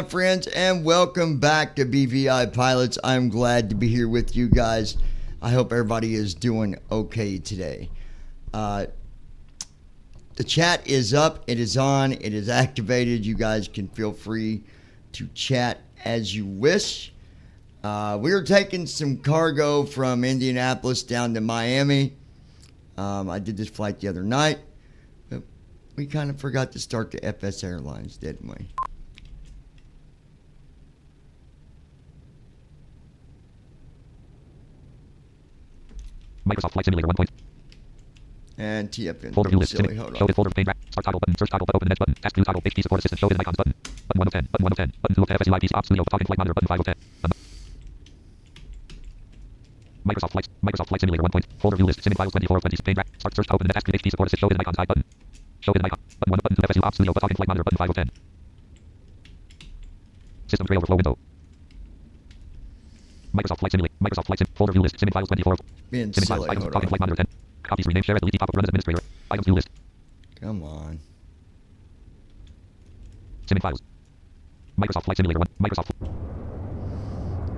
Friends, and welcome back to BVI Pilots. I'm glad to be here with you guys. I hope everybody is doing okay today. The chat is up, it is on, it is activated. You guys can feel free to chat as you wish. We are taking some cargo from Indianapolis down to Miami. I did this flight the other night, but we kind of forgot to start the FS Airlines, didn't we? Microsoft Flight Simulator 1. And TFN. Folder view list. Silly, hold on. Show folder pane. Start toggle button. Search toggle. Open the next button. Task view toggle. HP support assistant. Show hidden icons button. Button 1 of 10. Button 1 of 10. Button 2 of 10. FSU IP. Op studio. Talking flight monitor. Button 5 of 10. Microsoft Flight Simulator 1. Folder view list. Sim files 24 of 20. Pane rack. Start search open the task view. HP support assistant. Show hidden icons. Hide button. Show hidden icon. Button 1 button 2 FSU. Op studio. Talking flight monitor. Button 5 of 10. System tray overflow window. Microsoft Flight Simulator. Folder view list. Sim files 24. Being Sim silly, files. Items. hold Talking on. flight monitor 10. Copies rename share as delete pop up run as administrator. Items view list. Come on. Sim files. Microsoft Flight Simulator 1. Microsoft.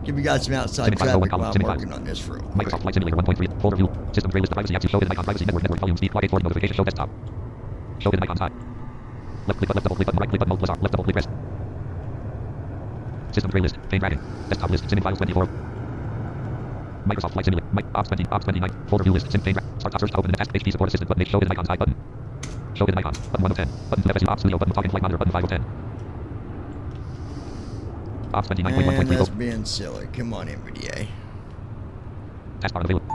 Give you guys some outside traffic while I'm working on this real quick. Microsoft Flight Simulator 1.3. Folder view. System tray list. Privacy apps. Show hidden icon. Privacy network. Volume speed. Clock 840 notification. Show desktop. Show hidden icons. Hide. Left click. Left double click button. Right click button. Alt plus R. Left double click. Press. System tray list. Pane dragging. Desktop list. Sim files 24. Microsoft Flight Simulator. Ops 20. Ops 29. Folder view list. Sim pane drag. Start search to open the task. HP support assistant button. Show hidden icons. Hide button. Show hidden icons. Button 1 of 10. Button 2 FSU. Ops studio. Button talking flight monitor. Button 5 of 10. Ops 29.1.3. And that's being silly. Come on, NVDA. Taskbar available.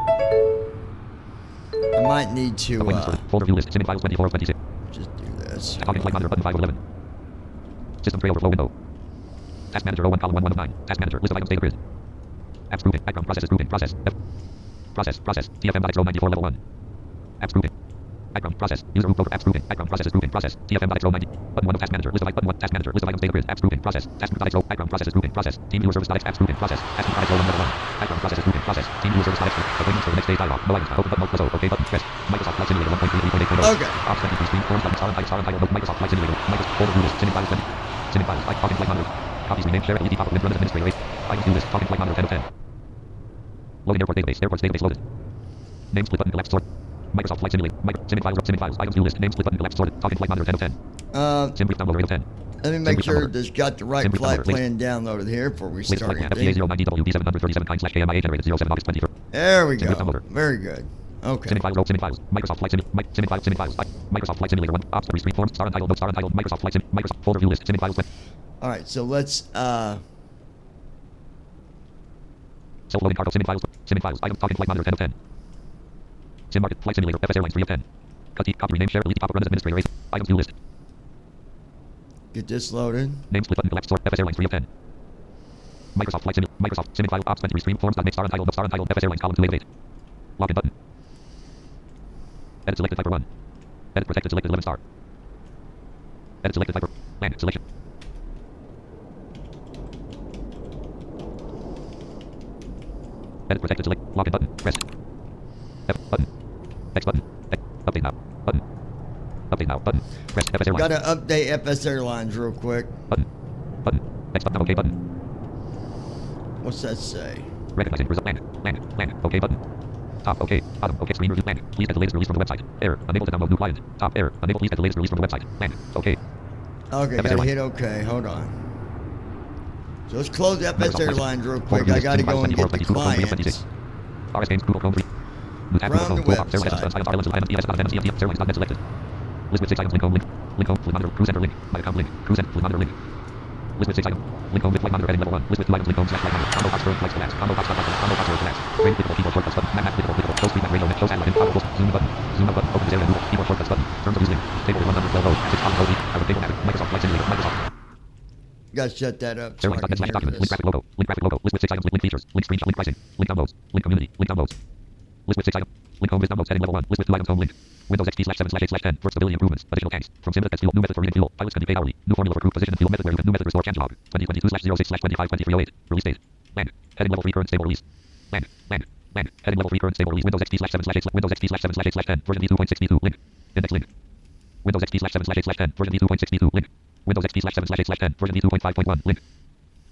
I might need to folder view list. Sim files 24 of 26. just do this. Talking flight monitor. Button 5 of 11. System tray overflow window. Task manager 01 column 1 of 9. Task manager. List of items data grid. Apps grouping. Background processes grouping. Process. Process. TFM.x94 level 1. Apps grouping. Background process. User group over apps grouping. Background processes grouping. Process. TFM.x90. Button 1 of task manager. List of items. Button 1. Task manager. List of items data grid. Apps grouping. Process. Task group.x. Background processes grouping. Process. Team viewer service.x. Apps grouping. Process. Task group.x. Level 1. Background processes grouping. Process. Team viewer service.x. Waiting for the next day dialog. No items. Open button. Alt plus O. OK button. Press. Microsoft Flight Simulator 1.3.8.0. Okay. Ops 23 screen. Forms button. Star entitled. Microsoft Flight Simulator. Microsoft folder view list. Sim files 20. Sim files. Talking flight monitor. Copies rename share LED pop up run as administrator. Items view list. Talking flight monitor 10 of 10. Loading airport database. Airports database loaded. Name split button. Collapse sort. Microsoft Flight Simulator. Sim files. Items view list. Name split button. Collapse sorted. Talking flight monitor 10 of 10. Sim brief downloader 8 of 10. Let me make sure there's got the right flight plan downloaded here before we start anything. FTA 09DW B737-KMIA generated 07 August 23rd. There we go. Very good. Okay. Sim files. Microsoft Flight Simulator. Microsoft Flight Simulator 1. Ops 3 screen. Forms. Star entitled. Microsoft Flight Simulator. Microsoft folder view list. Sim files. All right. So let's Self-loading cargo. Sim files. Items. Talking flight monitor 10 of 10. Sim market. Flight Simulator. FS Airlines 3 of 10. Copy rename share delete pop up run as administrator. Items view list. get this loaded. Name split button. Collapse sort. FS Airlines 3 of 10. Microsoft Flight Simulator. Microsoft Sim file. Ops 23 stream. Forms. Make star entitled. FS Airlines column 2 of 8. Login button. Edit selected type 1. Edit protected selected 11 star. Edit selected type. Land selection. Edit protected select. Login button. Press. F button. X button. Update now. Button. Update now. Button. Press FS Airlines. Got to update FS Airlines real quick. Button. X button. OK button. What's that say? Recognizing result. Land. OK button. Top. OK. Bottom. OK. Screen review. Land. Please get the latest release from the website. Error. Unable to download new client. Top. Error. Unable. Please get the latest release from the website. Land. OK. Okay. Got to hit OK. Hold on. So let's close FS Airlines real quick. I got to go and get the clients from the website. List with 6 items. Link home. Link home. Flight monitor. Cruise enter link. My account link. Cruise enter. Flight monitor link. List with 6 items. Link home with flight monitor heading level 1. List with 2 items. Link home slash flight monitor. Combo box current flights collapse. Combo box collapse. Combo box current collapse. Frame clickable keyboard shortcuts button. Map clickable. Show screen map radio. Show satellite. Toggle zoom button. Zoom out button. Open this area. Move. Keyboard shortcuts button. Terms of use link. Table 1 number 12 row. 6 column row. Our table map. Microsoft Flight Simulator. Microsoft. You gotta shut that up. So Airlines slash document. Link graphic logo. Link graphic logo. List with 6 items. Link features. Link screenshot. Link pricing. Link downloads. Link community. Link downloads. List with 6 items. Link home with downloads heading level 1. List with 2 items. Home link. Windows XP /7/8/10 for stability improvements. Additional tanks. From sim test fuel. New method for reading fuel. Pilots can be paid hourly. New formula for crew position and fuel method where new method restore change log. 2022/06/25/2308. Release date. Land. Heading level 3 current stable release. Land. Heading level 3 current stable release. Windows XP /7/8. Windows XP /7/8/10 version v2.62. Link. Index link. Windows XP /7/8/10 version v2.62. Link. Windows XP/7/8/10 version v2.5.1 link.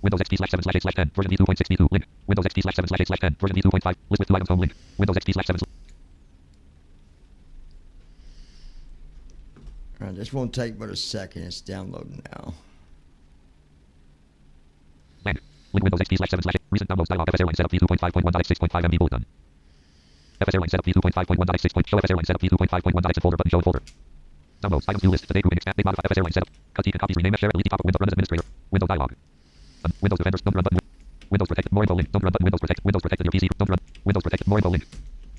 Windows XP/7/8/10 version v2.62 link. Windows XP/7/8/10 version v2.5 list with 2 items home link. Windows XP/7. All right, this won't take but a second. It's downloading now. Link Windows XP/7/8 recent downloads dialog. FS Airline setup v2.5.1.x6.5 MB bullet done. FS Airline setup v2.5.1.x6. Show FS Airline setup v2.5.1.exit folder button. Show folder. Downloads items view list. Today grouping expand. Big modify FS Airline setup. Cut copies rename share delete top of Windows run as administrator. Windows dialog. Windows Defenders don't run button. Windows protected more info link. Don't run button. Windows protect. Windows protected your PC. Don't run. Windows protected more info link.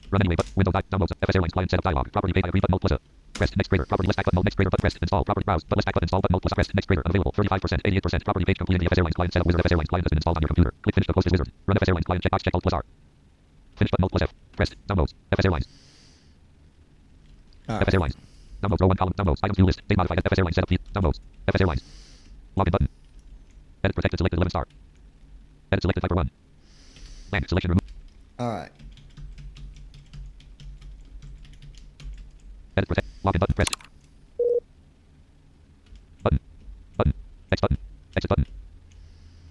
Run anyway but Windows downloads. FS Airlines client setup dialog. Property paid by agree button plus. Press next greater. Property list back button next greater but press install. Property browse but list back button install button plus press next greater. Unavailable 35%, 88%. Property page completed. The FS Airlines client setup wizard. FS Airlines client has been installed on your computer. Click finish to close this wizard. Run FS Airlines client checkbox check alt plus R. Finish button alt plus F. Press downloads. FS Airlines. All FS right. Airlines. Downloads row 1 column. Downloads items view list. Date modified. FS Airlines setup. Downloads. FS Airlines. Login button. Edit protected selected 11 star. Edit selected Viper 1. Blank selection removed. All right. Edit protect. Login button pressed. Button. Button. X button. Exit button.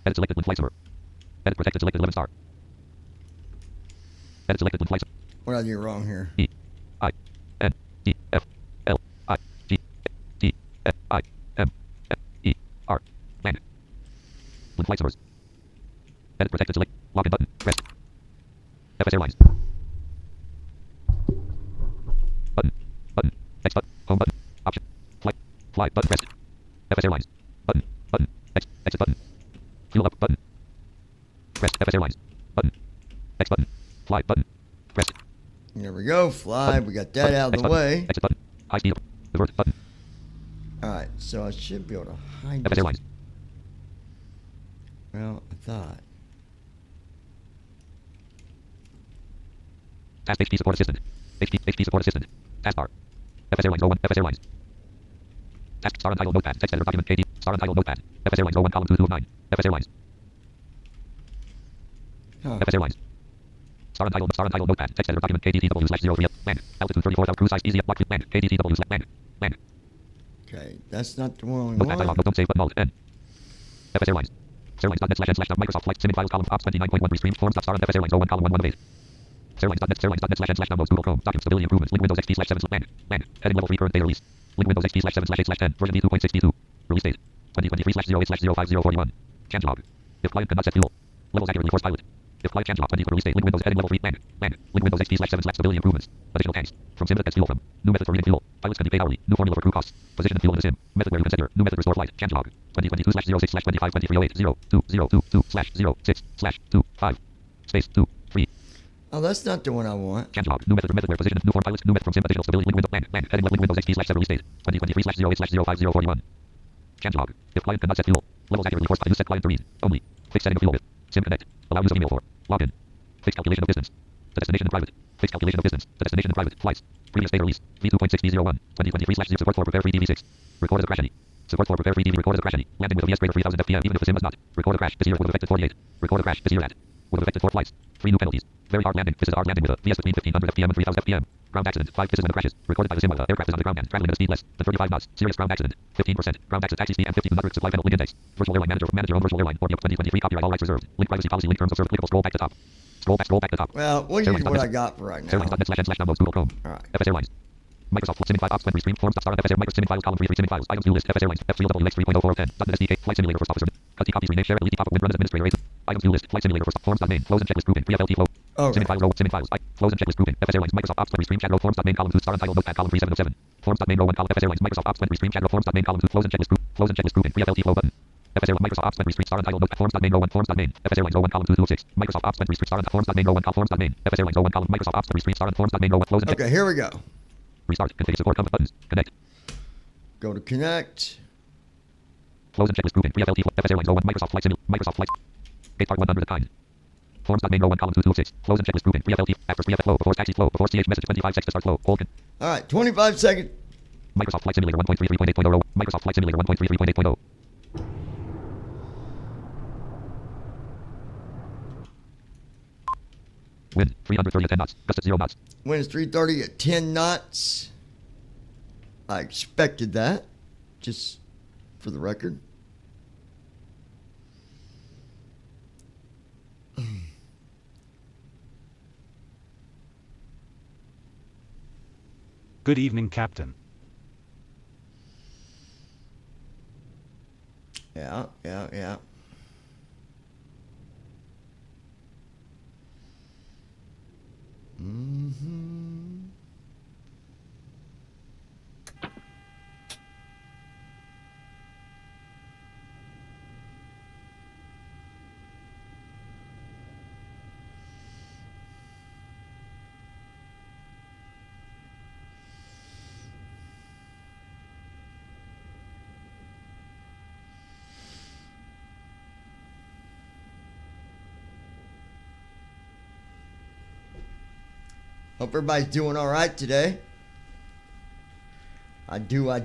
Edit selected when flight server. Edit protected selected 11 star. Edit selected when flight server. What did I do wrong here? E I N D F L I G T F I M F E R. Blank. When flight servers. Edit protected select. Login button pressed. FS Airlines. Button. Button. X button. Home button. Option. Fly button pressed. FS Airlines. Button. Button. Exit button. Fuel up button. Pressed. FS Airlines. Button. X button. Fly button. Pressed. There we go. Fly. Button. We got that out of the Button. way. Exit button. High speed. Divert button. All right. So I should be able to hide FS this. Airlines. Well, I thought. Task HP support assistant. HP support assistant. Taskbar. FS Airlines 01. FS Airlines. Task star untitled notepad. Text editor document KD. Star untitled notepad. FS Airlines 01 column 2 of 9. FS Airlines. Huh. FS Airlines. Star untitled notepad. Text editor document KDTW/03. Land. Altitude 34,000. Cruise size easy up. Block land. KDTW/land. Land. Okay. That's not the one we Notepad dialog. want. Don't save button alt N. FS Airlines. Airlines.net/n/Microsoft Flight Sim files column ops 29.1 restream forms star FS Airlines 01 column 1 of 8. Airlines.net/n/downloads Google Chrome documents stability improvements link Windows XP/7 land heading level 3 current data release link Windows XP/7/8/10 version v2.62 release date 2023/08/05041 can jog if client cannot set fuel levels accurately force pilot if client can jog 20 release date link Windows heading level 3 land link Windows XP/7 stability improvements additional tanks from sim that gets fuel from new method for reading fuel pilots can be paid hourly new formula for crew costs position and fuel in the sim method where you can set your new method restore flight can jog 2022/06/25/2308/02020/6/25 space 2 3. Oh, that's not the one I want. Can jog. New method where position. New form pilots. New method from sim. Additional stability. Link window. Land. Heading link Windows XP/7 release date. 2023/08/05041. Can jog. If client cannot set fuel. Levels accurately forced by use set client to read. Only. Fixed setting of fuel with. Sim connect. Allow use of email for. Login. Fixed calculation of distance. To destination and private. Fixed calculation of distance. To destination and private. Flights. Previous data release. V2.6B01. 2023/0 support for prepare free DV6. Record as a crash any. Support for prepare free DV. Record as a crash any. Landing with a VS greater 3000 FPM even if the sim does not. Record a crash. This year would have affected 48. Record a crash. This year at. Would have affected 4 flights. 3 new penalties. Very hard landing. This is a hard landing with a VS between 1500 FPM and 3000 FPM. Ground accident. 5 kisses when it crashes. Recorded by the sim while the aircraft is on the ground and traveling at a speed less than 35 knots. Serious ground accident. 15%. Ground accident taxi speed and 15 supply penalty link index. Virtual airline manager. Manage your own virtual airline. Or 2023 copyright all rights reserved. Link privacy policy. Link terms of service. Clickable. Scroll back to top. Scroll back to top. Well, we'll use what I got for right now. Airlines.net/n/downloads Google Chrome. All right. FS Airlines. Microsoft Flight Sim 5 ops when restream forms star FS Microsoft Sim files column 3 sim files items view list FS Airlines F3WX 3.0410 .SDK flight simulator first officer cut copies rename share delete top of win run as administrator items view list flight simulator first forms.main flows and checklist grouping 3FLT flow sim files row sim files flows and checklist grouping FS Airlines Microsoft ops when restream chat row forms.main column 2 star untitled notepad column 3707 forms.main row 1 column FS Airlines Microsoft ops when restream chat row forms.main column 2 flows and checklist grouping 3FLT flow button FS Airlines Microsoft ops when restream star untitled notepad forms.main row 1 forms.main FS Airlines 01 column 2206 Microsoft ops when restream star forms.main row 1 column forms.main FS Airlines 01 column Microsoft ops when restream star forms.main row 1 flows and Okay, here we go. Restart. Configure support buttons. Connect. Go to connect. Close and checklist grouping. 3FLT. FS Airlines 01. Microsoft Flight Simulator. Microsoft Flight. Gate part 100 kind. Forms.main row 1 column 226. Close and checklist grouping. 3FLT. After 3F flow. Before taxi flow. Before CH message 25 seconds to start flow. Hold. All right, 25 seconds. Microsoft Flight Simulator 1.33.8.0. Microsoft Flight Simulator 1.33.8.0. Wind 330 at 10 knots. Gust at 0 knots. Wind is 330 at 10 knots. I expected that. Just for the record. Good evening, Captain. Yeah. Hope everybody's doing all right today. I do. I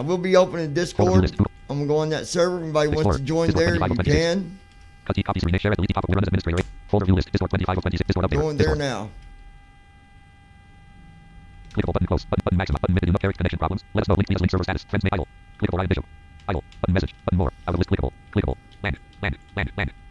will be opening Discord. I'm going to go on that server. If anybody wants to join there, you can. Copies, rename, share, delete, top, run as administrator. Folder view list, Discord 25 of 26, Discord update. Going there now. Clickable button close, button maximum, button mid, do not carry connection problems. Let us know, link, please link server status, friends may idle. Clickable right visual. Idle, button message, button more, out of list, clickable, land,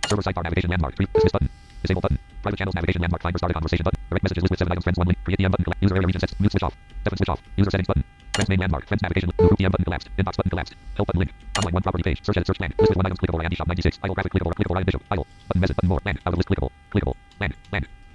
server sidebar navigation landmark, 3, dismiss button, disable button, private channels navigation landmark, find for starter conversation button, direct messages list with 7 items, friends 1 link, create DM button, collapse, user area region sets, mute switch off, default switch off, user settings button, friends main landmark, friends navigation, new group DM button collapsed, inbox button collapsed, help button link, online 1 property page, search edit, search land, list with 1 items, clickable, Andy shop 96, idle graphic, clickable right visual, idle, button message, button more, land, out of list, clickable, land,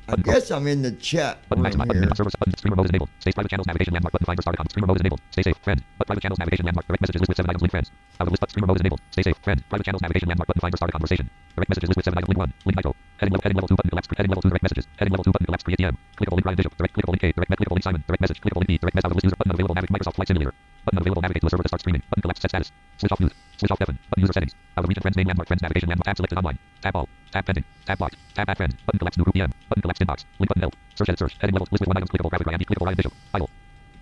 I guess I'm in the chat button room maximum, button here. mid, server button, streamer mode is enabled, space private channels navigation landmark, button find for starter con, streamer mode is enabled, stay safe, friend, but private channels navigation landmark, direct messages list with 7 items, link friends, out of list, but streamer mode is enabled, stay safe, friend, private channels navigation landmark, button find for starter conversation, direct messages list with 7 items, link 1, link nitro, heading level 2 button collapse, heading level 2 direct messages, heading level 2 button collapse, create DM, clickable link right visual, direct clickable link K, direct clickable link Simon, direct message, clickable link B, direct message out of list user, button available navigate Microsoft Flight Simulator, button available navigate to a server to start streaming, button collapse set status, switch off mute, switch off deafen, button user settings, out of region friends main landmark, friends navigation landmark, tab selected online, tab all, tab pending, tab blocked, tab add friend, button collapse new group DM, button collapse inbox, link button help, search edit search, heading level, list with 1 items, clickable graphic Andy, clickable right visual, idle,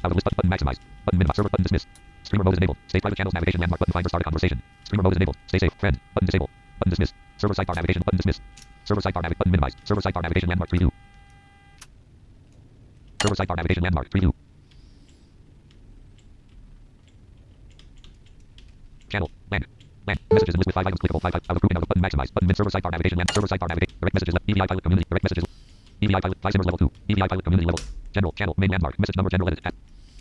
out of list button maximize, button minimize, server button dismiss, streamer mode is enabled, stay private channels navigation landmark, button find for starter conversation, streamer mode is enabled, stay safe, friend, button disable, button dismiss, server sidebar navigation, button dismiss, server sidebar navigation, button minimize, server sidebar navigation landmark preview, server sidebar navigation landmark preview, channel, land, messages list with 5 items, clickable 5 out of group and out of button maximize, button mid, server sidebar navigation land, server sidebar navigate, direct messages left, BVI pilot community, direct messages, BVI pilot, 5 simmers level 2, BVI pilot community level, general, channel, main landmark, message number, general edit, app,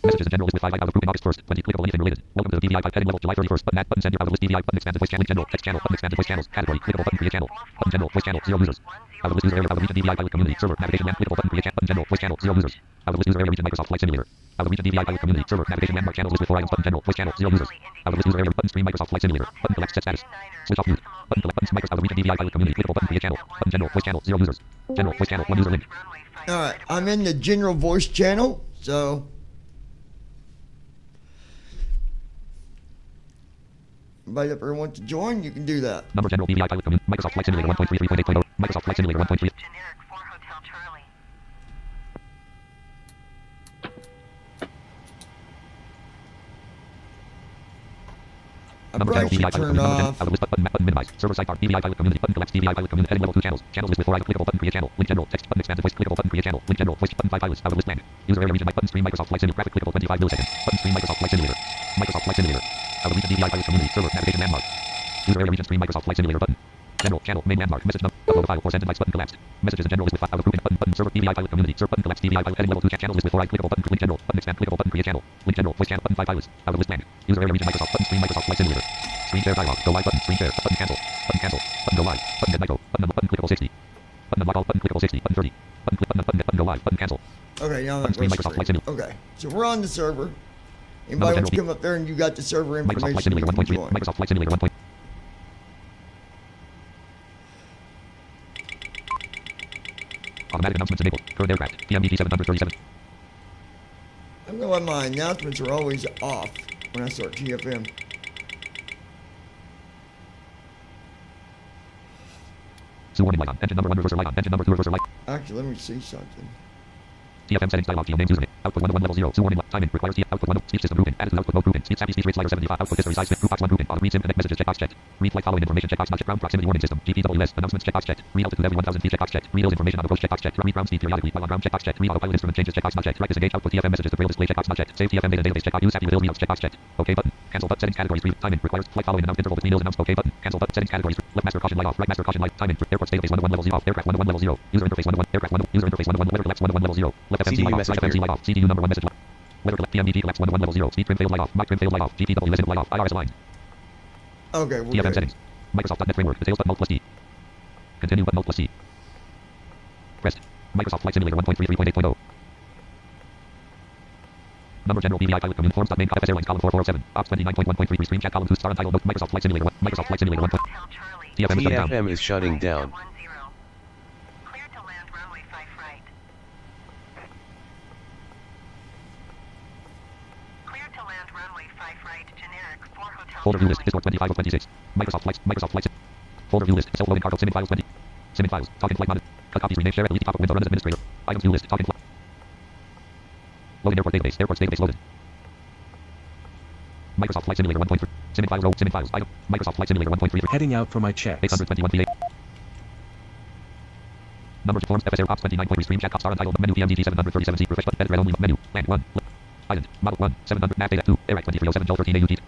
messages in general list with 5 out of group in August 1st, 20, clickable anything related, welcome to the BVI pilot, heading level, July 31st, button add, button send your out of list, BVI, button expanded voice channel, general, text channel, button expanded voice channels, category, clickable button, create channel, button general, voice channel, 0 users, out of list user area, out of region, BVI pilot community, server, navigation land, clickable button, create channel, button general, voice channel, 0 users, out of list user area, region, Microsoft Flight Simulator, out of region, BVI pilot community, server, navigation landmark, channels list with 4 items, button general, voice channel, 0 users, out of list user area, button stream, Microsoft Flight Simulator, button collapse set status, switch off mute, button collapse, button Microsoft, out of region, BVI pilot community, clickable button, create channel, button general, voice channel, 0 users, general, voice channel, 1 user link. Alright, I'm in the general voice channel, so anybody up there want to join, you can do that. Number general BVI pilot community, Microsoft Flight Simulator 1.33.8.0, Microsoft Flight Simulator 1.3. Generic 4 Hotel Charlie. I probably should turn off. Out of list button minimize. Server sidebar BVI pilot community button collapse BVI pilot community heading level 2 channels. Channels list with 4 items clickable button create channel. Link general text button expanded voice clickable button create channel. Link general voice button 5 pilots out of list land. User area region button stream Microsoft Flight Simulator graphic clickable 25 milliseconds. Button stream Microsoft Flight Simulator. Microsoft Flight Simulator. Out of region BVI pilot community server navigation landmark. User area region stream Microsoft Flight Simulator button. General channel main landmark message number upload a file 4 send invites button collapsed. Messages in general list with 5 out of group button server BVI pilot community server button collapse BVI pilot heading level 2 channels list with 4 items clickable button link general button expand clickable button create channel. Link general voice channel button 5 pilots out of list land. User area region Microsoft button stream Microsoft Flight Simulator. Screen share dialog. Go live button. Screen share. Button cancel. Button cancel. Button go live. Button get micro. Button clickable 60. Button unlock all. Button clickable 60. Button 30. Button go live. Button cancel. Okay, now Button screen Microsoft Flight Simulator. Okay, so we're on the server. Anybody wants to come up there and you got the server Microsoft Flight information, you Simulator can 1.3. join. Microsoft Flight Simulator 1. Automatic announcements enabled. Current aircraft. PM b737. I don't know why my announcements are always off when I start GFM. Zoo warning light on. Engine number 1 reverser light on. Engine number 2 reverser light. Actually, let me see something. TFM settings dialog. Geo names username. Output 1 level 0. 2 warning. Timing requires T. Output 1. Speech system grouping. Added output mode grouping. Speech rate slider 75. Output history size. Group box 1 grouping. Auto read sim connect messages checkbox checked. Read flight following information checkbox not checked. Ground proximity warning system. GPWS. Announcements checkbox checked. Read altitude every 1000 feet checkbox checked. Read those information on approach checkbox checked. Read ground speed periodically while on ground checkbox checked. Read autopilot instrument changes checkbox not checked. Right disengage output TFM messages to braille display checkbox not checked. Save TFM data database checkbox. Use happy with readouts checkbox checked. OK button. Cancel button. Settings categories. Read timing requires flight following announced interval between meals announced. OK button. Cancel button. Settings categories. Left master caution light off. Right master caution light. Timing. Airports database 1 level 0 off. Aircraft 1 level 0. User interface 1 aircraft 1. User interface 1 letter left 1 level 0. Left FMC light off. Right FMC light off. CDU number 1 message light. Letter left PMDP left 1 level 0. Speed trim failed light off. Mic trim failed light off. GPW listen light off. IRS line. Okay, we're TFM good. settings. Microsoft.NET framework. Details button alt plus T. Continue button alt plus T. Pressed. Microsoft Flight Simulator 1.33.8.0. Number general BVI pilot commune forms. Main FS Airlines column 4407. Ops 29.1.33 stream chat column 2 star untitled note. Microsoft Flight Simulator 1. Microsoft Flight Simulator 1. Hotel Charlie. TFM is shutting down. TFM is shutting down. Clear to land runway 5 right. Clear to land runway 5 right. Generic 4 Hotel Folder view list. Charlie. Discord 25 of 26. Microsoft Flights. Microsoft Flights. Folder view list. Self-loading cargo. Simming files 20. Simming files. Talking flight monitor. Cut copies. Rename. Share. Delete. Top of window. Run as administrator. Items view list. Talking flight. Loading airport database. Airports database loaded. Microsoft Flight Simulator 1.3. Simming files. Row. Simming files. Item. Microsoft Flight Simulator 1.3. Heading out for my checks. 821 PA. Number to forms FS Air Ops 29.3 stream chat. Top star untitled menu PMDG 737C. Refresh button. Edit red only menu. Land 1. Island. Model 1. 700. Nav data 2. Air 2307 Joel 13 AUT.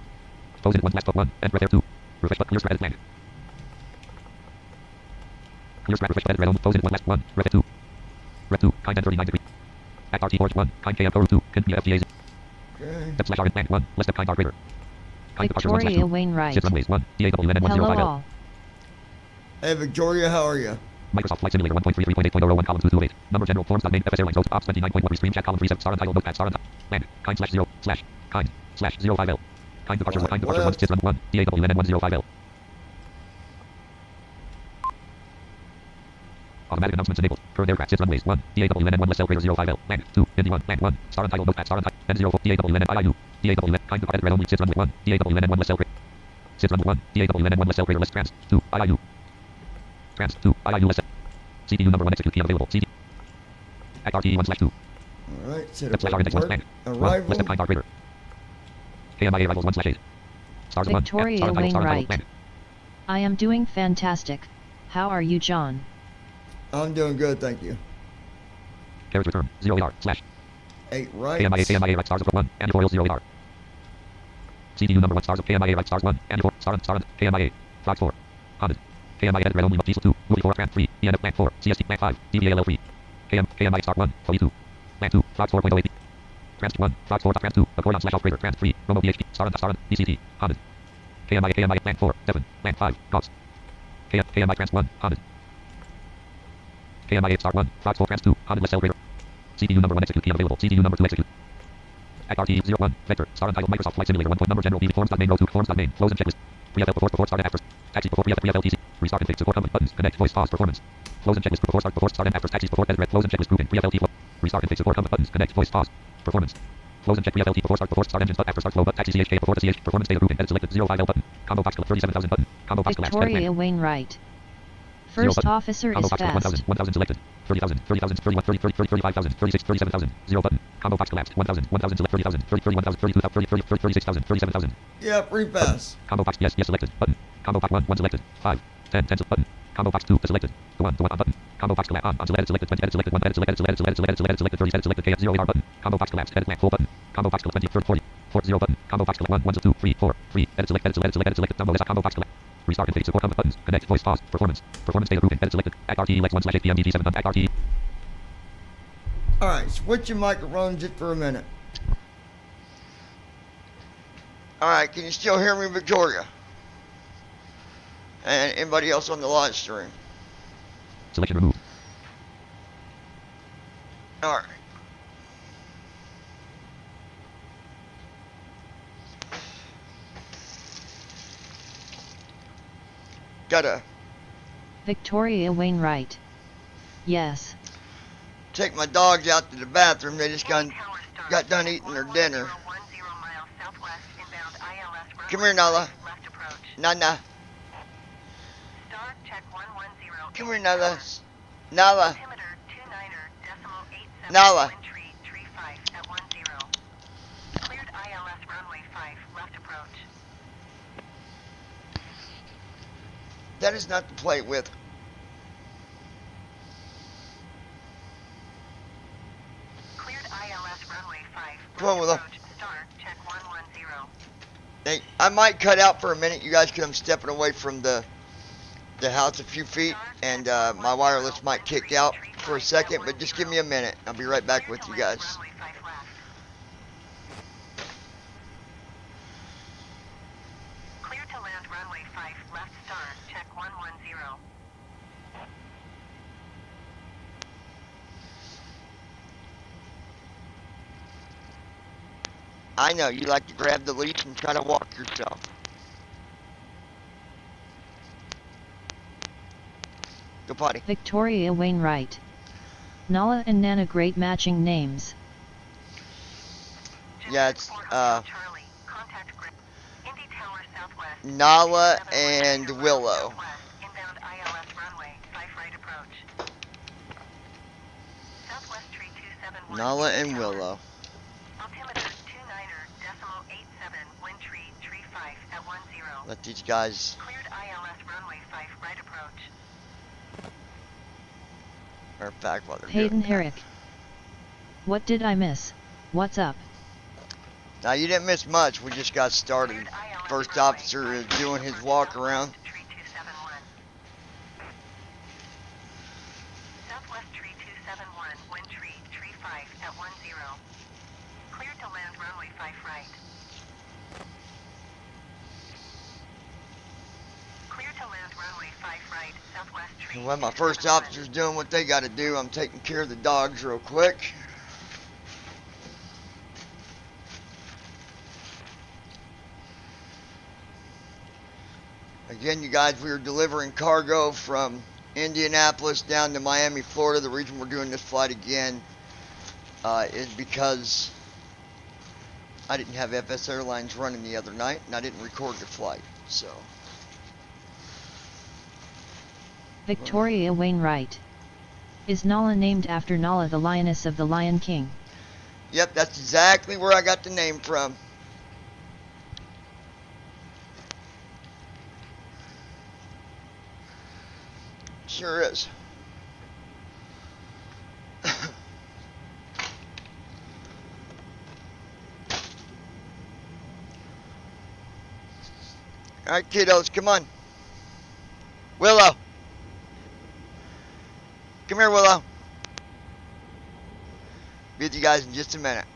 Pose in 1 last book 1. And repair 2. Refresh button. Clear spread land. Clear spread refresh button. Red only. Pose in 1 last 1. Rep 2. Rep 2. Kind and 39 degree. Act RT Orange 1. Kind KM Toru 2. Kind FDAs. Okay. Step slash R in land 1. Less step kind R greater. Kind departure 1 slash 2. Victoria Wainwright. Shift runways 1. DAWN 105 Hello L. all. Hey, Victoria, how are you? Microsoft Flight Simulator 1.33.8.01 column 228. Number general forms. Main FS Airlines Ops 29.1 stream chat column 37 star untitled notepad star untitled land kind slash 0 slash kind slash 05 L. Kind departure 1 kind departure 1 Left. sit run 1 DAWN 105 L. Automatic announcements enabled. Current aircraft sit runways 1 DAWN 1 less L greater 05 L. Land 2 Indy 1 land 1 star untitled notepad star untitled N04 DAWN IIU DAWN kind departure red only sit runway 1 DAWN 1 less L greater sit runway 1 DAWN 1 less L greater less trans 2 IIU trans 2 IIU less CPU number 1 execute key unavailable CD Act RT 1 slash 2 Alright, set Step up slash R index 1 land 1 arrival. less step kind R greater KMI arrivals 1 slash 8 stars 1 Victoria star untitled star untitled Wainwright. land I am doing fantastic. How are you, John? I'm doing good, thank you. carriage return 0 AR slash 8 right. KMI right stars of 1 and tutorial 0 AR CDU number 1 stars of KMI right stars 1 and star KMI flag 4 Honda KMI edit red only diesel 2 movie 4 plant 3 ENF plant 4 CST plant 5 DVAL 3 KMI star 1 Foley 2 plant 2 flag 4.08 trans 1 flag 4 trans 2 accordion slash operator trans 3 Romo DHT star DCT Honda KMI plant 4 7 plant 5 COPS KMI trans 1 Honda KMI 8 star 1 flag 4 trans 2 Honda less cell greater CDU number 1 execute key unavailable CDU number 2 execute Act RT 01 vector star untitled Microsoft Flight Simulator 1. Number general BV forms.main row 2 forms.main flows and checklist pre-FL before start and after taxi before pre-FL TC restart config support company buttons connect voice pause performance flows and checklist before start and after taxis before edit red flows and checklist grouping pre-FL T flow restart config support company buttons connect voice pause performance flows and check pre-FL T before start engines but after start flow but taxi CHK before the CH performance data grouping edit selected 05L button combo box collapse 37,000 button combo box collapse Victoria Wainwright. First button. officer Combo is box fast. 1,000 selected 30,000 30,000 31 30 30 35,000 36 37,000 0 button combo box collapsed 1,000 select 30,000 30 31,000 32,000 30 30 36,000 37,000 Yeah, pretty fast. combo box yes selected button combo box 1 selected 5 10 button combo box 2 selected the 1 on button combo box collapse on selected 20 edit selected 1 edit selected 30 edit selected K 0 AR button combo box collapse edit blank full button combo box 20 40 0 button combo box 1 2 3 4 3 edit select combo box collapse restart config support company buttons connect voice pause performance data grouping edit selected Act RT Lex 1 slash 8 PM DG 7 Act RT Alright, switch your microphones just for a minute. Alright, can you still hear me, Victoria? And anybody else on the live stream? selection removed Alright. Gotta Victoria Wainwright. Yes. take my dogs out to the bathroom. They just got done eating their dinner. Come here, Nala. Nana. Come here, Nala. Nala. Nala. left approach. That is not to play with. Cleared ILS runway 5. Come on, Willow. Approach, start, check 110. Hey, I might cut out for a minute, you guys, because I'm stepping away from the house a few feet, and my wireless might kick out for a second, but just give me a minute. I'll be right back with you guys. Runway 5 left. Clear to land runway 5 left start, check 110. I know, you like to grab the leash and try to walk yourself. Go potty. Victoria Wainwright. Nala and Nana, great matching names. Yeah, it's, Charlie, contact grid. Indy Tower Southwest. Nala and Willow. Inbound ILS runway, 5 right approach. Southwest tree 271. Nala and Willow. Altimeter 29er, decimal 87, wind tree 5 at 10. Let these guys. Cleared ILS runway 5 right approach. Or in fact, while they're Peyton doing that. Herrick. What did I miss? What's up? Now you didn't miss much. We just got started. Cleared ILS First runway officer is 5 doing his approach walk around. Southwest tree 271. Southwest tree 271, wind tree 5 at 10. Cleared to land runway 5 right. Clear to land runway 5 right, southwest tree. And when my first officer's doing what they got to do, I'm taking care of the dogs real quick. Again, you guys, we are delivering cargo from Indianapolis down to Miami, Florida. The reason we're doing this flight again is because I didn't have FS Airlines running the other night, and I didn't record the flight, so. Victoria Wainwright. Is Nala named after Nala, the lioness of the Lion King? Yep, that's exactly where I got the name from. Sure is. Alright, kiddos, come on. Willow. Come here, Willow. Be with you guys in just a minute.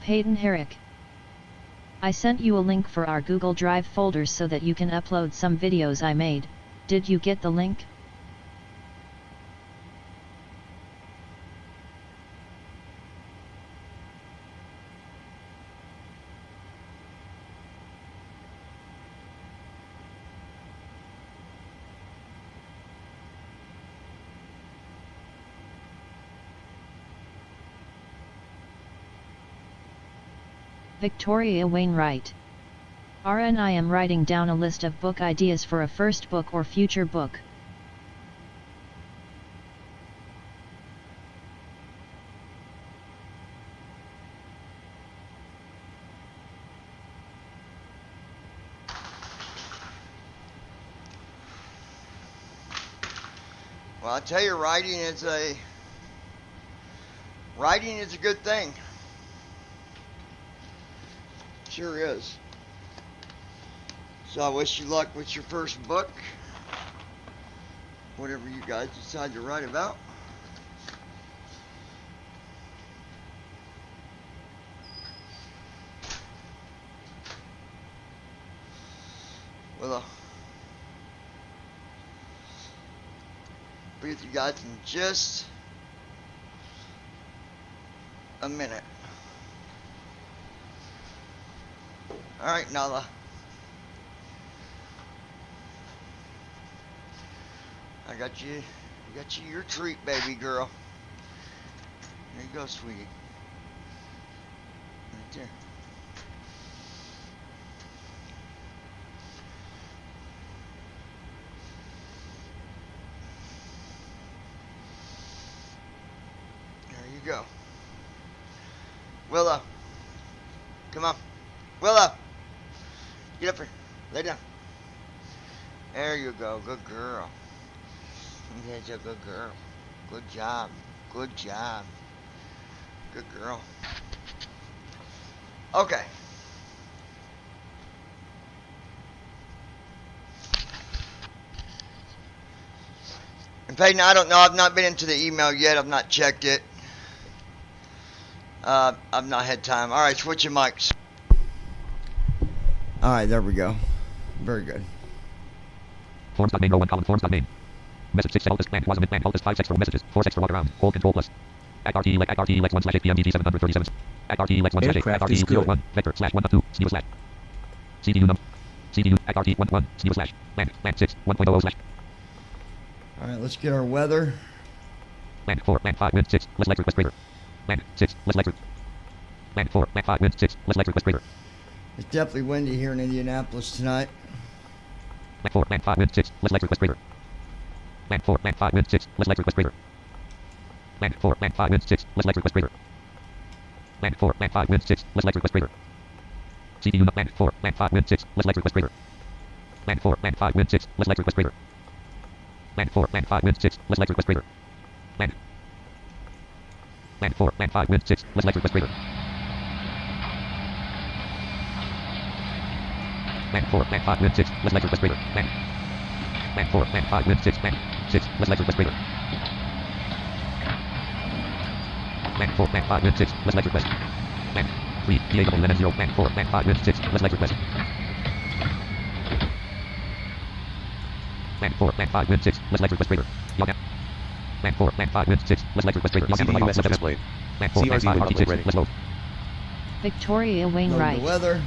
Peyton Herrick. I sent you a link for our Google Drive folders so that you can upload some videos I made. Did you get the link? Victoria Wainwright. RN, I am writing down a list of book ideas for a first book or future book. Well, I tell you, writing is a good thing. Sure is. So I wish you luck with your first book, whatever you guys decide to write about. Willow. be with you guys in just a minute. Alright, Nala. I got you your treat, baby girl. There you go, sweetie. Right there. There you go. Willow. Come on. Willow. Get up here. Lay down. There you go. Good girl. That's a good girl. Good job. Good job. Good girl. Okay. And Peyton, I don't know. I've not been into the email yet. I've not checked it. I've not had time. All right, switch your mics. All right, there we go. Very good. Forms.name, row 1, column forms.name. Message 6, alt blank, wasn't blank, alt 5 sex for messages, 4 sex for walk around, hold control plus. ACT Lex 1 slash 8 PMDG 737. ACT Lex 1 slash 8, ACT 01, vector slash 1 2, SNU slash. CDU number. CDU, ACT 1 1, SNU slash. Land 6, 1.00 slash. All right, let's get our weather. Land 4, land 5, wind 6, less electric, west greater. Land 6, less electric. Land 4, land 5, wind 6, less electric, west greater. It's definitely windy here in Indianapolis tonight. Land 4, land 5, wind 6, less electric, west greater. Land 4, land 5, wind 6, less electric, west greater. Land 4, land 5, wind 6, less electric, west greater. Land 4, land 5, wind 6, less electric, west greater. CDU land 4, land 5, wind 6, less electric, west greater. Land 4, land 5, wind 6, less electric, west greater. Land 4, land 5, wind 6, less electric, west greater. Land 4, land 5, wind 6, less electric, west greater. Land 4, land 5, wind 6, less electric, west greater. Land 4, land 5, wind 6, land 6, less electric, west greater. Land 4, land 5, wind 6, less electric, west. Land 3, DAW, land 0, land 4, land 5, wind 6, less electric, west. Land 4, land 5, wind 6, less electric, west greater. Land 4, land 5, wind 6, less electric, west greater. CDU message displayed. Land 4, land 5, wind 6, less low. Victoria Load Wainwright. the weather.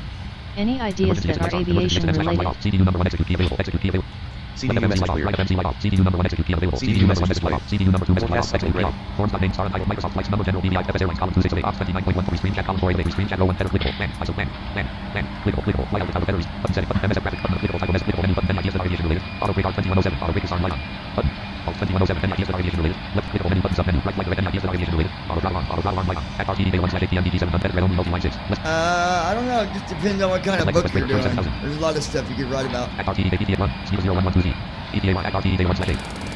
Any ideas that are aviation related? CDU number 1 execute key available. Execute key available. CDU message clear. CDU number 1 execute key available. CDU message displayed. CDU number 2 message Forecast execute ready. Forms name star untitled Microsoft Flights number general BVI FS Airlines column 26 ops 29.1 screen chat column 4 screen chat row 1 header clickable land ISO land clickable flight out batteries button setting button MSF graphic button clickable title message clickable menu button ideas that are aviation related auto break 2107 auto break disarm light on button alt 2107 ideas that are aviation related left clickable menu button sub menu right red ideas that are aviation related auto throttle alarm light on at RTE 1 slash 8 PMDG 700 red only multi line 6 left I don't know. It just depends on what kind of book you're doing. There's a lot of stuff you could write about. at RTE ETA 1 0112Z ETA 1 at RTE 1 slash 8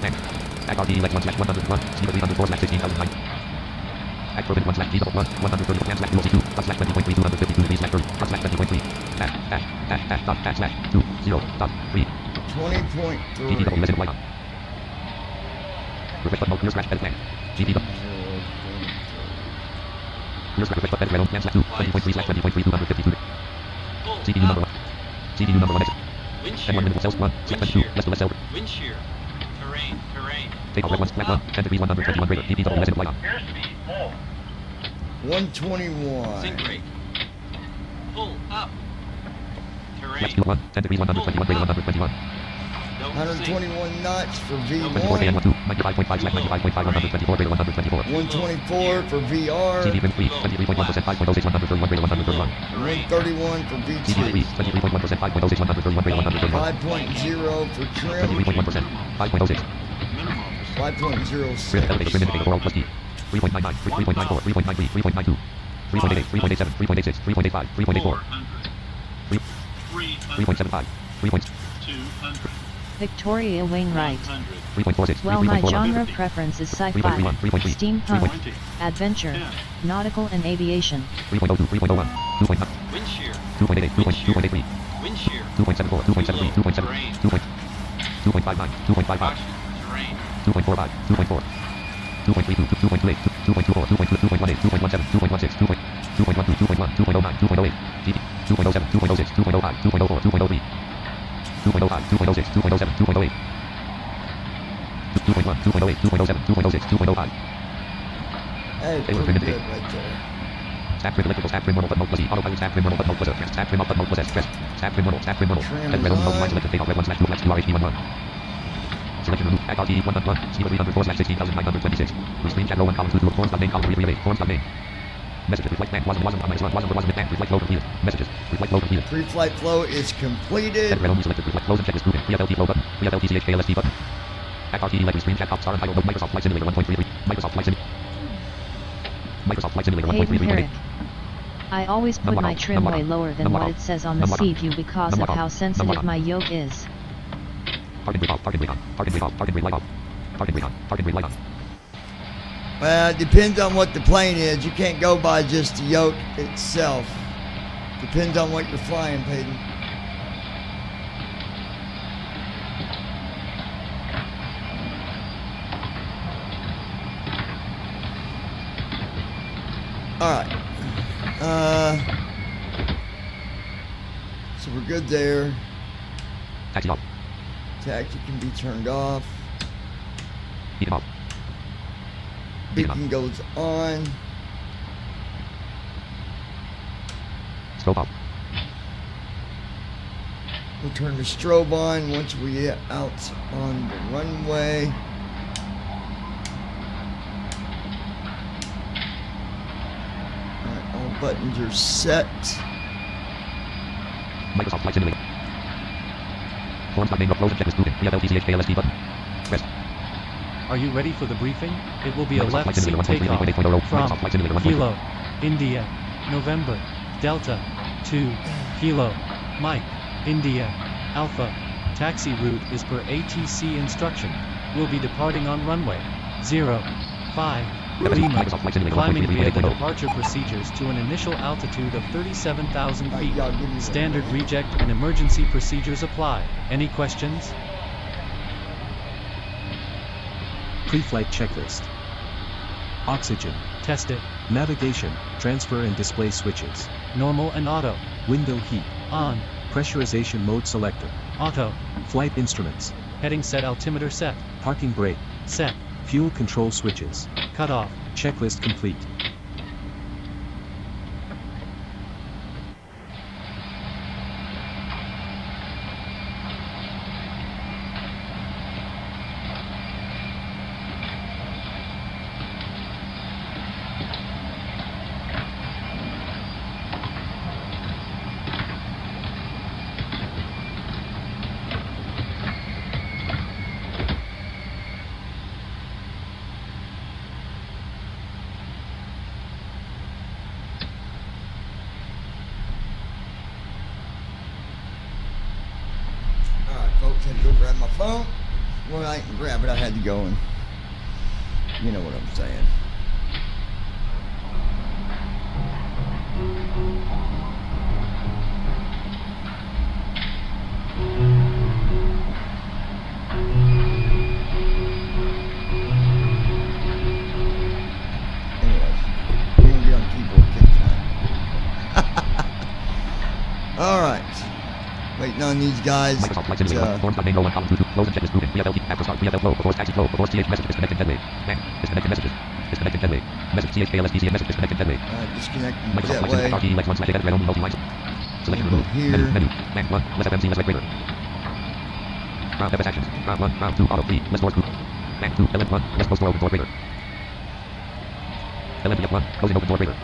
land at RTE Lex 1 slash 101 304 slash 16009 at Probit 1 slash G double 1 130 and slash 202 slash 20.3 252 3 slash 30 slash 20.3 dot slash 2 0 dot 3 GT double 20.3. resident white on refresh button clear scratch edit plan GT double clear scratch refresh button edit red on plan slash 2 20.3 slash 20.3 252 CDU number 1 CDU number 1 exit Wind and shear. 1 minute cells 1 slash Wind 22 shear. less to less over Wind shear. Terrain. take off red 1 slash 1 10 degrees 121 greater DP double resident white on Airspeed full. 121. Sink rate. Pull up. slash Terrain. 2 1 10 degrees 121 greater 121 Don't 121 knots for 24 KM V1. 12 95.5 slash 95.5 124 greater 124 124 for VR. CD wind 3 23.1% 5.06 131 greater 131 131 for CD 3 V2. 23.1% 5.06 131 greater 131 5.0 for trim. 23.1% 5.06 5.06. rear elevator trim indicator 4 plus D 3.99 3.94 3.93 3.92 3.88 3.87 3.86 3.85 3.84 3.75 3.200 Victoria Wainwright. 3.46 Well, my 3.4 genre preference is sci-fi, 3.31 3.3 steampunk, adventure, nautical and aviation. 3.02 3.01 2.9 Wind shear. 2.88 2.83 Wind shear. 2.74 2.73 2.7 2.59 2.55 Caution. Terrain. 2.45 2.4 2.32 2.28 2.24 2.18 2.17 2.16 2.12 2.1 2.09 2.08 GD 2.07 2.06 2.05 2.04 2.03 2.05 2.06 2.07 2.08 2.1, 2.08, 2.07, 2.06, 2.05. Hey, Taylor pretty trim good indicate. right there. Stack trim electrical, stack trim normal, but mode plus E. Autopilot, stack trim normal, but mode plus S. Stack trim up, but mode plus S. Press. Stack trim normal, stack trim normal. Trim Red is red only mode line on. selected. Take off red 1 slash 2 flex 2 RHD 11. Selection removed. Act RT 1.1. Speed 304 slash 16,926. Screen chat row 1 column 2 forms dot name column 3 3 forms dot name. Messages reflect man wasn't man reflect flow completed. Messages reflect flow completed. Pre-flight flow is completed. Set red only selected. Reflect flows and checklist grouping. PFLT flow button. PFLT CHKLST button. Act RT electric screen chat top star entitled Microsoft Flight Simulator 1.33. Microsoft Flight Simulator Hayden 1.33. Herrick. I always put my trim way lower than what it says on the seat view because of how sensitive my yoke is. Parking brake off. Parking brake on. Parking brake off. Parking brake light off. Parking brake on. Parking brake light on. Well, it depends on what the plane is. You can't go by just the yoke itself. Depends on what you're flying, Peyton. All right. So we're good there. Taxi off. Taxi can be turned off. Beacon off. Beacon goes on. Strobe off. We'll turn the strobe on once we get out on the runway. Alright, all buttons are set. Microsoft Flight Simulator. Forms by name of close and checklist grouping. PFLT CHKLST button. Press. Are you ready for the briefing? It will be a Microsoft left Flight seat Simulator takeoff 1.3.8.0. from Microsoft Flight Simulator 1.3. Kilo, India, November, Delta, 2, Kilo, Mike, India, Alpha. Taxi route is per ATC instruction. We'll be departing on runway 05. Lima, Microsoft Flight Simulator climbing via the 1.3.8.0. departure procedures to an initial altitude of 37,000 Alright, feet. y'all give me that. Standard reject and emergency procedures apply. Any questions? Pre-flight checklist. Oxygen. Test it. Navigation, transfer and display switches. Normal and auto. Window heat. On. Pressurization mode selector. Auto. Flight instruments. Heading set altimeter set. Parking brake. Set. Fuel control switches. Cut off. Checklist complete. Alright, folks, had to go grab my phone. Well, I didn't grab it, I had to go and. You know what I'm saying. Anyways, we're gonna be on keyboard kick tonight. Alright. Waiting on these guys. Microsoft Flight Simulator. Forms by name row 1 column 2 close and checklist grouping. PFLT after start. PFL flow before taxi flow before CH message disconnected jetway. Man disconnected messages. Disconnected jetway. Message CHKLSTC message disconnected jetway. Disconnecting Microsoft Flight jetway. Simulator RT elect 1 slash edit red only multi line. Selection Go removed. here. Menu. Man 1 less FMC less regulator. Round FS actions. Round 1 round 2 auto 3 less doors group. Man 2 element 1 less close door open door breaker. LMPF 1 closing open door breaker.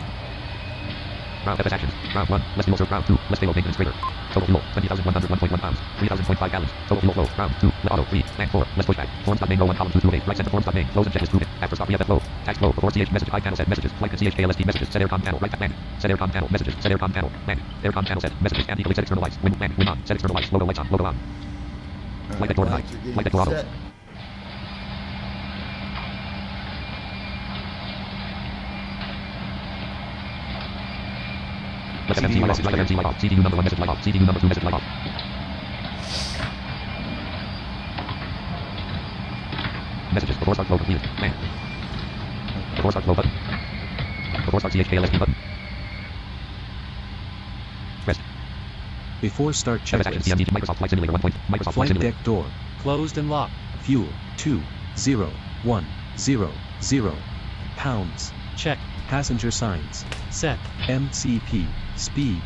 Round FS actions. Round 1 less fuel surge. Round 2 less payload maintenance breaker. Total fuel 20,101.1 pounds. 3,000.5 gallons. Total fuel flow. Round 2 less auto 3 man 4 less pushback. Forms dot name row 1 column 2 2 8 right center forms dot name close and checklist grouping. After stop PFF flow. Tax flow before CH message high panel set messages. Flight and CHKLST messages. Set aircon panel right man. Set aircon panel messages. Set aircon panel man. Aircon panel set messages. Anti delete set external lights. Win man win on. Set external lights. Logo lights on. Logo on. Flight deck door high. lights are getting Flight deck door auto. set. Left FMC light off. Right FMC light off. CDU number 1 message light off. CDU number 2 message light off. Messages before start flow completed. Man. Before start flow button. Before start CHKLST button. Press. Before start FS actions checklist. PMDG Microsoft Flight Simulator 1. Microsoft Flight Flight Simulator. deck door. Closed and locked. Fuel 2 0, 1, 0, 0. Pounds. Check. Passenger signs. Set. MCP. Speed.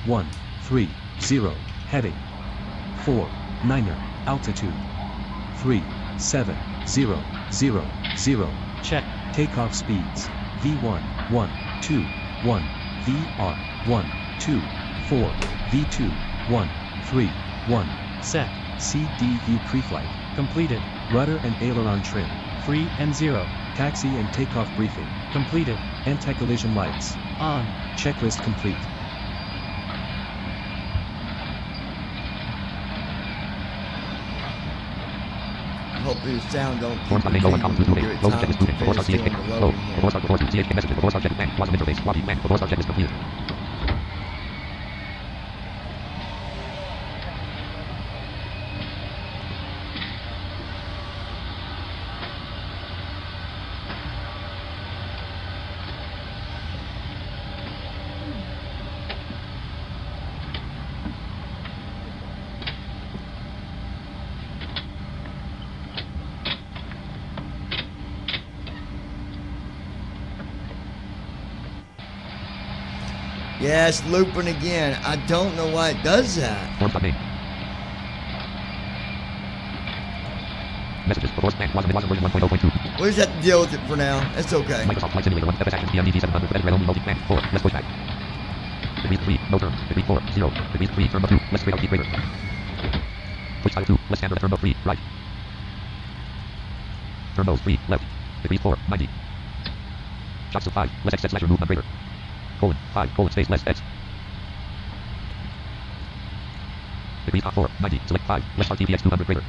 1, 3, 0. Heading. 4, 9er. Altitude. 3, 7, 0, 0, 0. Check. Takeoff speeds. V1, 1, 2, 1. VR, 1, 2, 4. V2, 1, 3, 1. Set. CDU preflight. Completed. Rudder and aileron trim. 3 and 0. Taxi and takeoff briefing. Completed. Anti-collision lights. On. Checklist complete. Hopefully the sound don't keep Form Sunday, no one column 2 give it Close time check is to moving. Before finish start doing CH the low. loading here. Before start CH message. Before start check man. Quantum interface. Lobby man. Before start check is completed. Yeah, it's looping again. I don't know why it does that. Form Sunday. Messages. Before span. Wasn't version 1.0.2. We'll just have to deal with it for now. It's okay. Microsoft Flight Simulator 1 FS Actions PMD b737 for edit only multi plan 4. Let's push back. Degrees 3. No turn. Degree 4. 0. Degrees 3. Turn 2. Let's straight out keep greater. Push side 2. Let's standard turn 3. Right. Turn nose 3. Left. Degrees 4. 90. Shots of 5. Let's X slash remove non-greater. Colon 5. Colon space less X. Degrees 4. 90. Select 5. Let's start TPX 200 greater.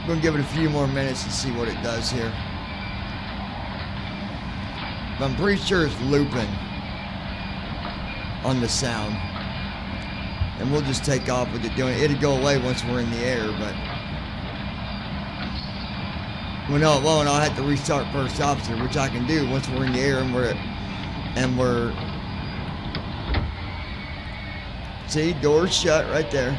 I'm gonna give it a few more minutes and see what it does here. But I'm pretty sure it's looping on the sound. And we'll just take off with it doing it. It'll go away once we're in the air, but well, no, it won't. I'll have to restart first officer, which I can do once we're in the air and we're see, doors shut right there.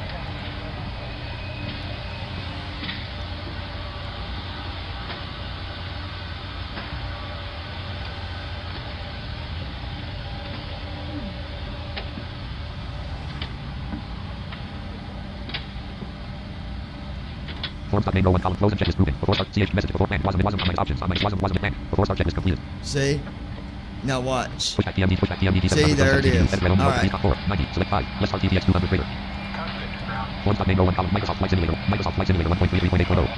Form name no one column close and check is moving. Before start CH message before plan wasn't on my options on my wasn't plan. Before start check is completed. See? Now watch. Push back PMD d700. See, there it is. Edit only Alright. 4. 90. Select 5. Let's start TPX 200 greater. Form name no one column Microsoft Flight Simulator 1.33.8.0.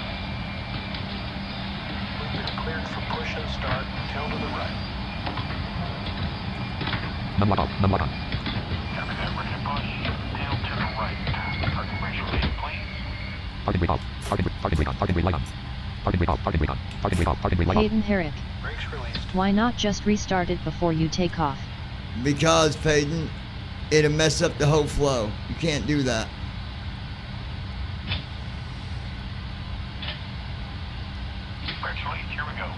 Cleared for push and start. Tail to the right. None lock on. None lock on. Copy that. Ready to push. Tail to the right. Parking brake release, please. Parking brake off. Parking brake on. Parking brake light on. Parking brake off. Parking brake on. Parking brake off. Parking brake light on. Hayden Herrick, Brakes released. why not just restart it before you take off? Because, Peyton, it'll mess up the whole flow. You can't do that. Brakes released. Here we go.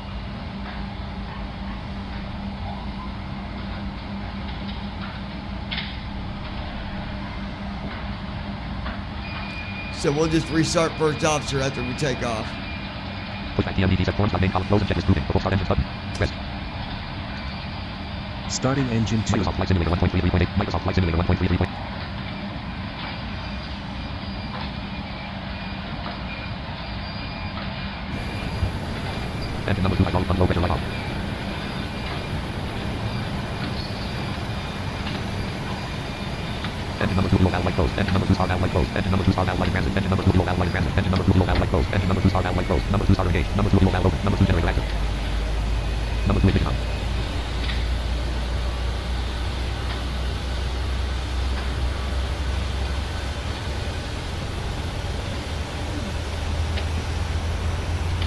So we'll just restart first officer after we take off. Push back PMD set forms main column close and check is moving. Before start engine button. Press. Starting engine 2. Microsoft Flight Simulator 1.33.8. Microsoft Flight Simulator 1.33. Engine number 2 hydraulic pump low pressure light on. Engine number 2 dual valve light closed. Engine number 2 star valve light closed. Engine number 2 star valve light in transit. Engine number 2 dual valve light in transit. Engine number 2 dual valve light closed. Engine number 2 star valve light closed. Number 2 starter engaged. Number 2 dual valve open. Number 2 generator active. Number 2 ignition on.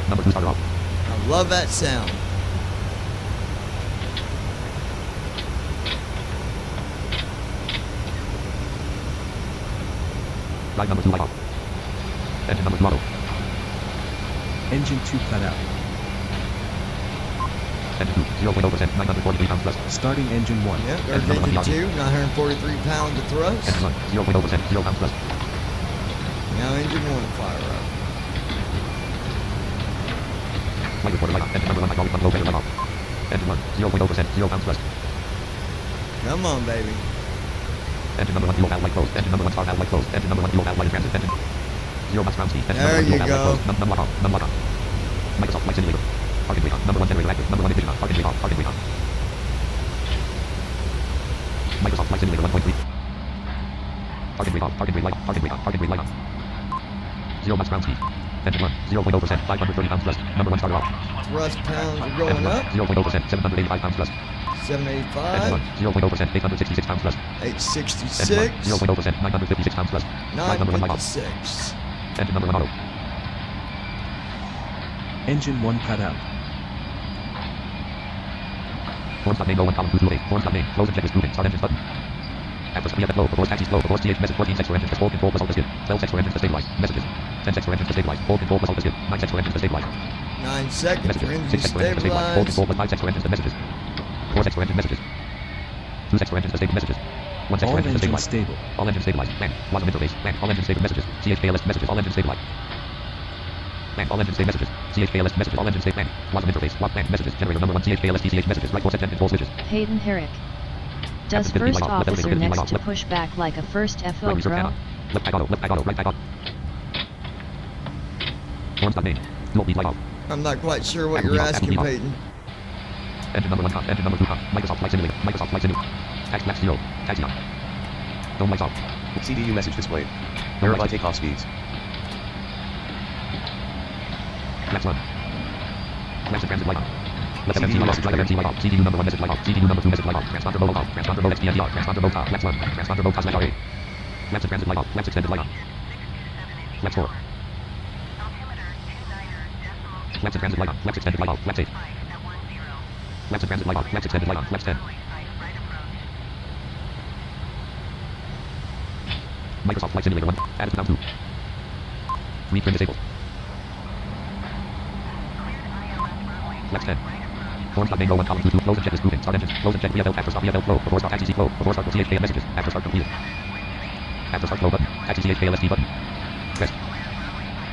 Number 2 starter off. I love that sound. Drive number 2 light off. Engine number 2 auto. Engine 2 cut out. Engine 2, 0.0%, 943 pounds thrust. Starting engine 1. Yep, there's engine 2, 943 pounds of thrust. Engine 1, 0.0%, 0 pounds thrust. Now engine 1 fire up. Flight recorder light on. Engine number 1 hydraulic pump low pressure light off. Engine 1, 0.0%, 0 pounds thrust. Come on, baby. Engine number 1 fuel valve light closed. Engine number 1 star valve light closed. Engine number 1 fuel valve light in transit. Engine 0 knots ground speed. Engine There number 1 you fuel valve light go. closed. Num lock on. Num lock on. Microsoft Flight Simulator. Parking brake on. Number 1 generator active. Number 1 ignition on. Parking brake off. Parking brake on. Microsoft Flight Simulator 1.3. Parking brake off. Parking brake light on. Parking brake on. Parking brake light on. 0 knots ground speed. Engine 1, 0.0%, 530 pounds thrust. Number 1 starter off. Thrust pounds are Engine going 1, up. 0.0%, 785 pounds thrust. Engine 785, 1, 0.0%, 866 pounds thrust. Engine 1, 866, 0.0%, 956 pounds thrust. Drive number 1 light off. 956. Engine number 1 auto. Engine 1 cut out. Form stop name 01 column 2 to 8. Form stop name. Close and checklist grouping. Start engine button. After VFX low. Before taxis slow. Before TH message. 14 sex for engines. Full control plus alt skip. 12 sex for engines to stabilize. Messages. 10 sex for engines to stabilize. Full control plus alt skip. 9 sex for engines to stabilize. 9 seconds for Messages. engine 6 sex for engines to stabilize. Full stabilize. control plus 5 sex for engines to messages. 4 sex for engine messages. 2 sex for engines to stable messages. 1 sex All for engines to engines stabilize. stable. All engines stabilized. Man. WASM interface. Man. All engines stable messages. CHKLS messages. All engines stabilized. Man. All engines stable messages. CHKLS messages. All engines stable. Man. WASM interface. WASM man. Messages. Generator number 1 CHKLS TCH messages. Right 4 set gen control switches. Hayden Herrick. Does Captain 50 first light off. Left officer elevator 50 light next off. to Left. push back like a first FO Right reserve pro? panel. Left back auto. Left back auto. Right back auto. Form stop name. Dual beat light off. I'm not quite sure what Apple you're Apple asking, Apple. Peyton. Engine number 1 con. Engine number 2 con. Microsoft Flight Simulator. Microsoft Flight Simulator. Tax max 0. Taxi on. Dome lights off. CDU message displayed. Verify takeoff speeds. Flaps 1. Flaps and transit light on. Left FMC light off. Right FMC light off. CDU number 1 message light off. CDU number 2 message light off. Transponder mode off. Transponder mode XPNDR. Transponder mode top. Flaps 1. Transponder mode slash RA. Flaps and transit light off. Flaps extended light on. Flaps 4. Flaps and transit light on. Flaps extended light off. Flaps 8. Flaps and transit light off. Flaps extended light on. Flaps 10. Microsoft Flight Simulator 1. Added down 2. Read trim disabled. Flaps 10. Form stop name 01 column 2 2. Close and checklist grouping. Start engines. Close and check VFL after stop VFL flow. Before start taxi C flow. Before start CHKM messages. After start completed. After start flow button. Taxi CHKLSD button. Press.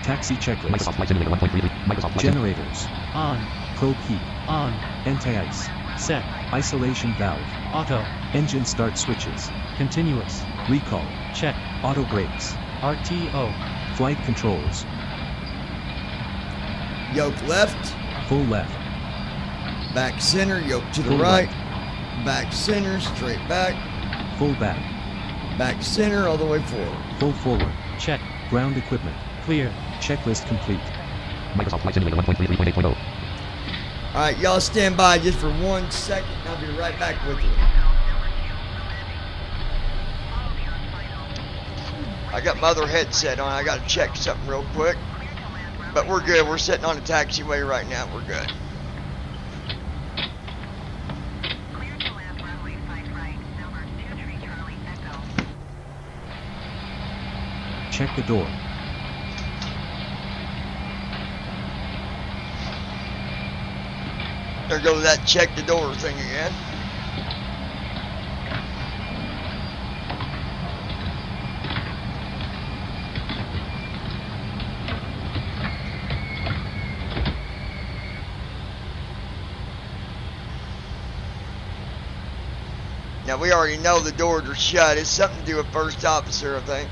Taxi checklist. Microsoft Flight Simulator 1.33. Microsoft Flight Generators. On. Probe heat. On. Anti-ice. Set. Isolation valve. Auto. Engine start switches. Continuous. Recall. Check. Auto brakes. RTO. Flight controls. Yoke left, Full left. back center, yoke to the Full right, back center, straight back, Full back. back center, all the way forward. Full forward. Check. Ground equipment. Clear. Checklist complete. Microsoft Flight Simulator 1.33.8.0. All right, y'all stand by just for 1 second. I'll be right back with you. I got my other headset on. I got to check something real quick. But we're good. We're sitting on the taxiway right now. We're good. Clear to land runway 5 right, number 23 Charlie Echo. Check the door. There goes that check the door thing again. Now we already know the doors are shut. It's something to do with first officer, I think.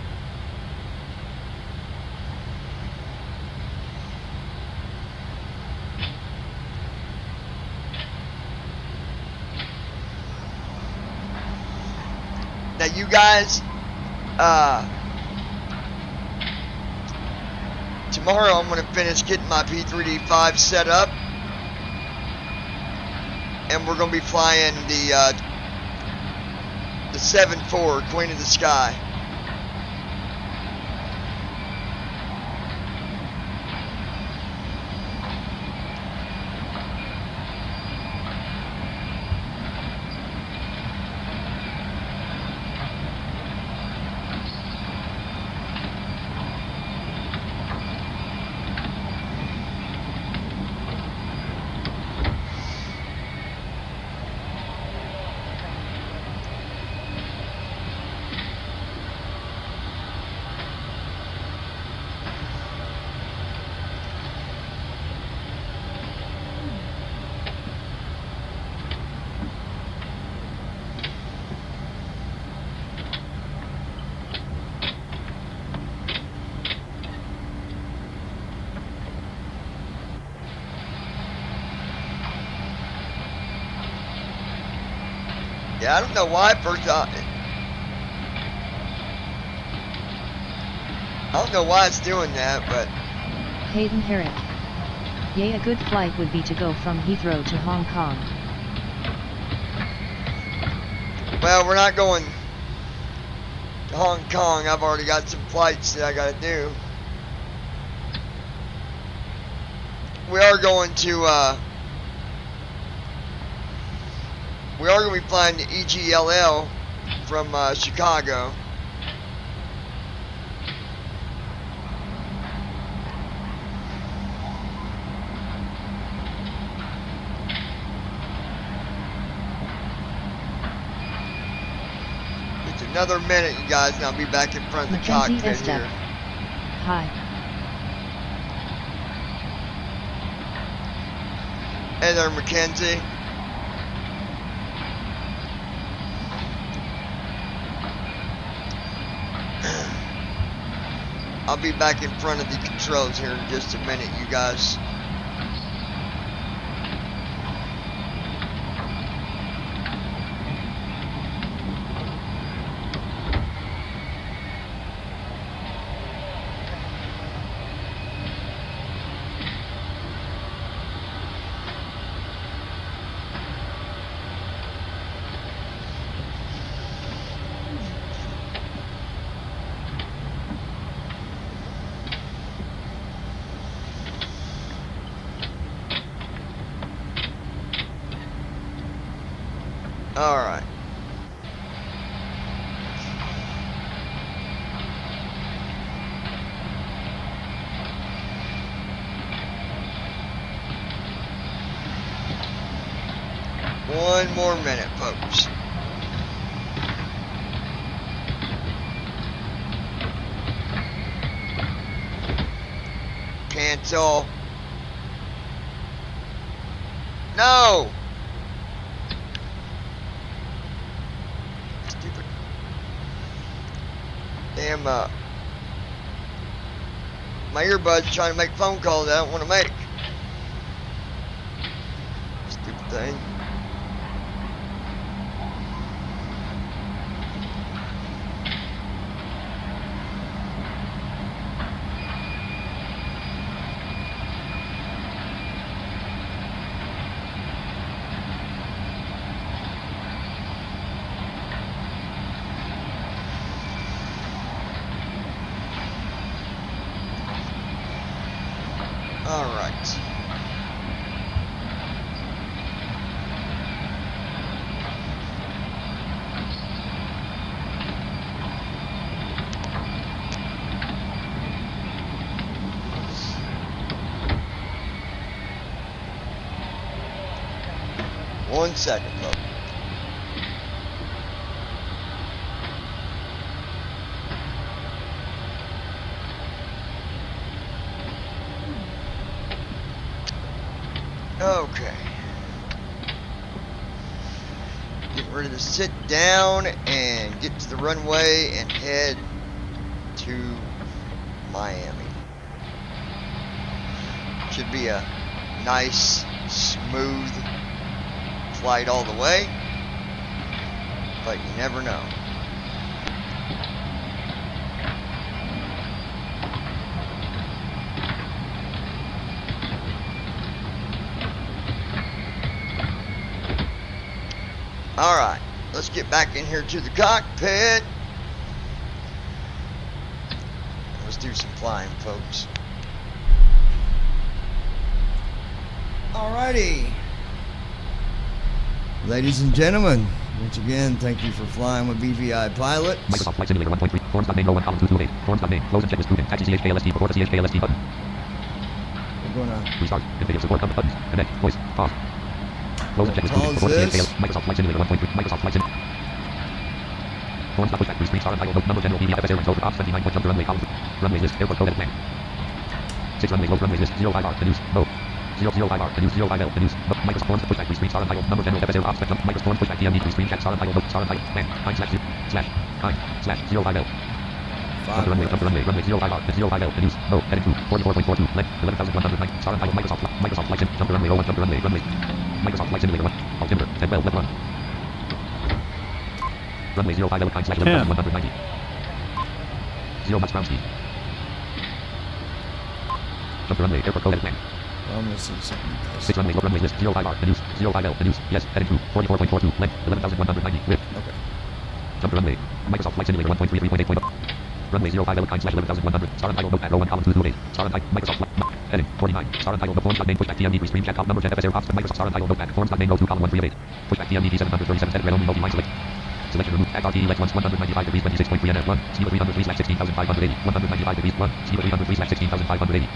Now you guys, tomorrow I'm going to finish getting my P3D5 set up. And we're going to be flying the 7-4, Queen of the Sky. Yeah, I don't know why first I don't know why it's doing that, but Hayden Herrick. Yay, a good flight would be to go from Heathrow to Hong Kong. well, we're not going to Hong Kong. I've already got some flights that I gotta do. We are going to we are going to be flying to EGLL from Chicago. It's another minute, you guys, and I'll be back in front of the Mackenzie cockpit Estep. here. Hi. Hey there, Mackenzie. I'll be back in front of the controls here in just a minute, you guys. All right. One more minute, folks. Cancel. No. Stupid. Damn, my earbud's trying to make phone calls I don't want to make. Stupid thing. All right. One second, folks. Okay. Getting ready to sit down and get to the runway and head to Miami. Should be a nice, smooth flight all the way, but you never know. All right, let's get back in here to the cockpit. Let's do some flying, folks. Alrighty. Ladies and gentlemen, once again, thank you for flying with BVI Pilots. Microsoft Flight Simulator 1.3. Forms.name 01 column 228. Forms.name. Close and checklist grouping. Taxi CHKLST before the CHKLST button. We're gonna Restart. Configure support buttons. Connect. Voice. Pause. Close and checklist Pause grouping before the this. CHKLST. Microsoft Flight Simulator 1.3. Microsoft Flight Simulator. Forms not pushback. Screen star untitled note number general BVFS airlines over ops 29. Jump to runway column 2. Runway list. Airport code edit plan. 6 runways. Low runway list. 05R. Menus. Mode. 005R. Menus. 05L. Menus. Microsoft Forms pushback. Screen star untitled number general FS air ops jump. Microsoft Forms pushback TMD. Screen chat star untitled note star untitled plan. 9//9/05L. Runway 05R. 05L. Menus. Mode. Heading 2. 44.42. Length 11,109. Star untitled Microsoft Flight Sim. Jump to runway 01. Jump to runway. Microsoft Flight Simulator 1. Altimeter. 10 well. Left run. Runway 05 Electron slash 11,190. 0 knots ground speed. Jump to runway, airport code edit plan. I'm gonna see something. 6 runways, runway list, 05R, Anus, 05L, Anus, yes, heading to 44.42, length, 11,190, width. Okay. Jump to runway, Microsoft Flight Simulator 1.33.8.0. Runway 05 Electron slash 11,100, star untitled notepad, row 1, column 2 through 8, star untitled, Microsoft Flight, heading, 49, star untitled, forms.name, pushback TMD, stream chat, top number, FS AirPods, Microsoft star untitled notepad, forms.name, row 2, column 1, 3 of 8, pushback TMD 737, set, red only, multi-line select. Selection removed. Act RT elect 195 degrees 26.3 NF 1. Steel 303 slash 16,580. 195 degrees 1. Steel 303 slash 16,580.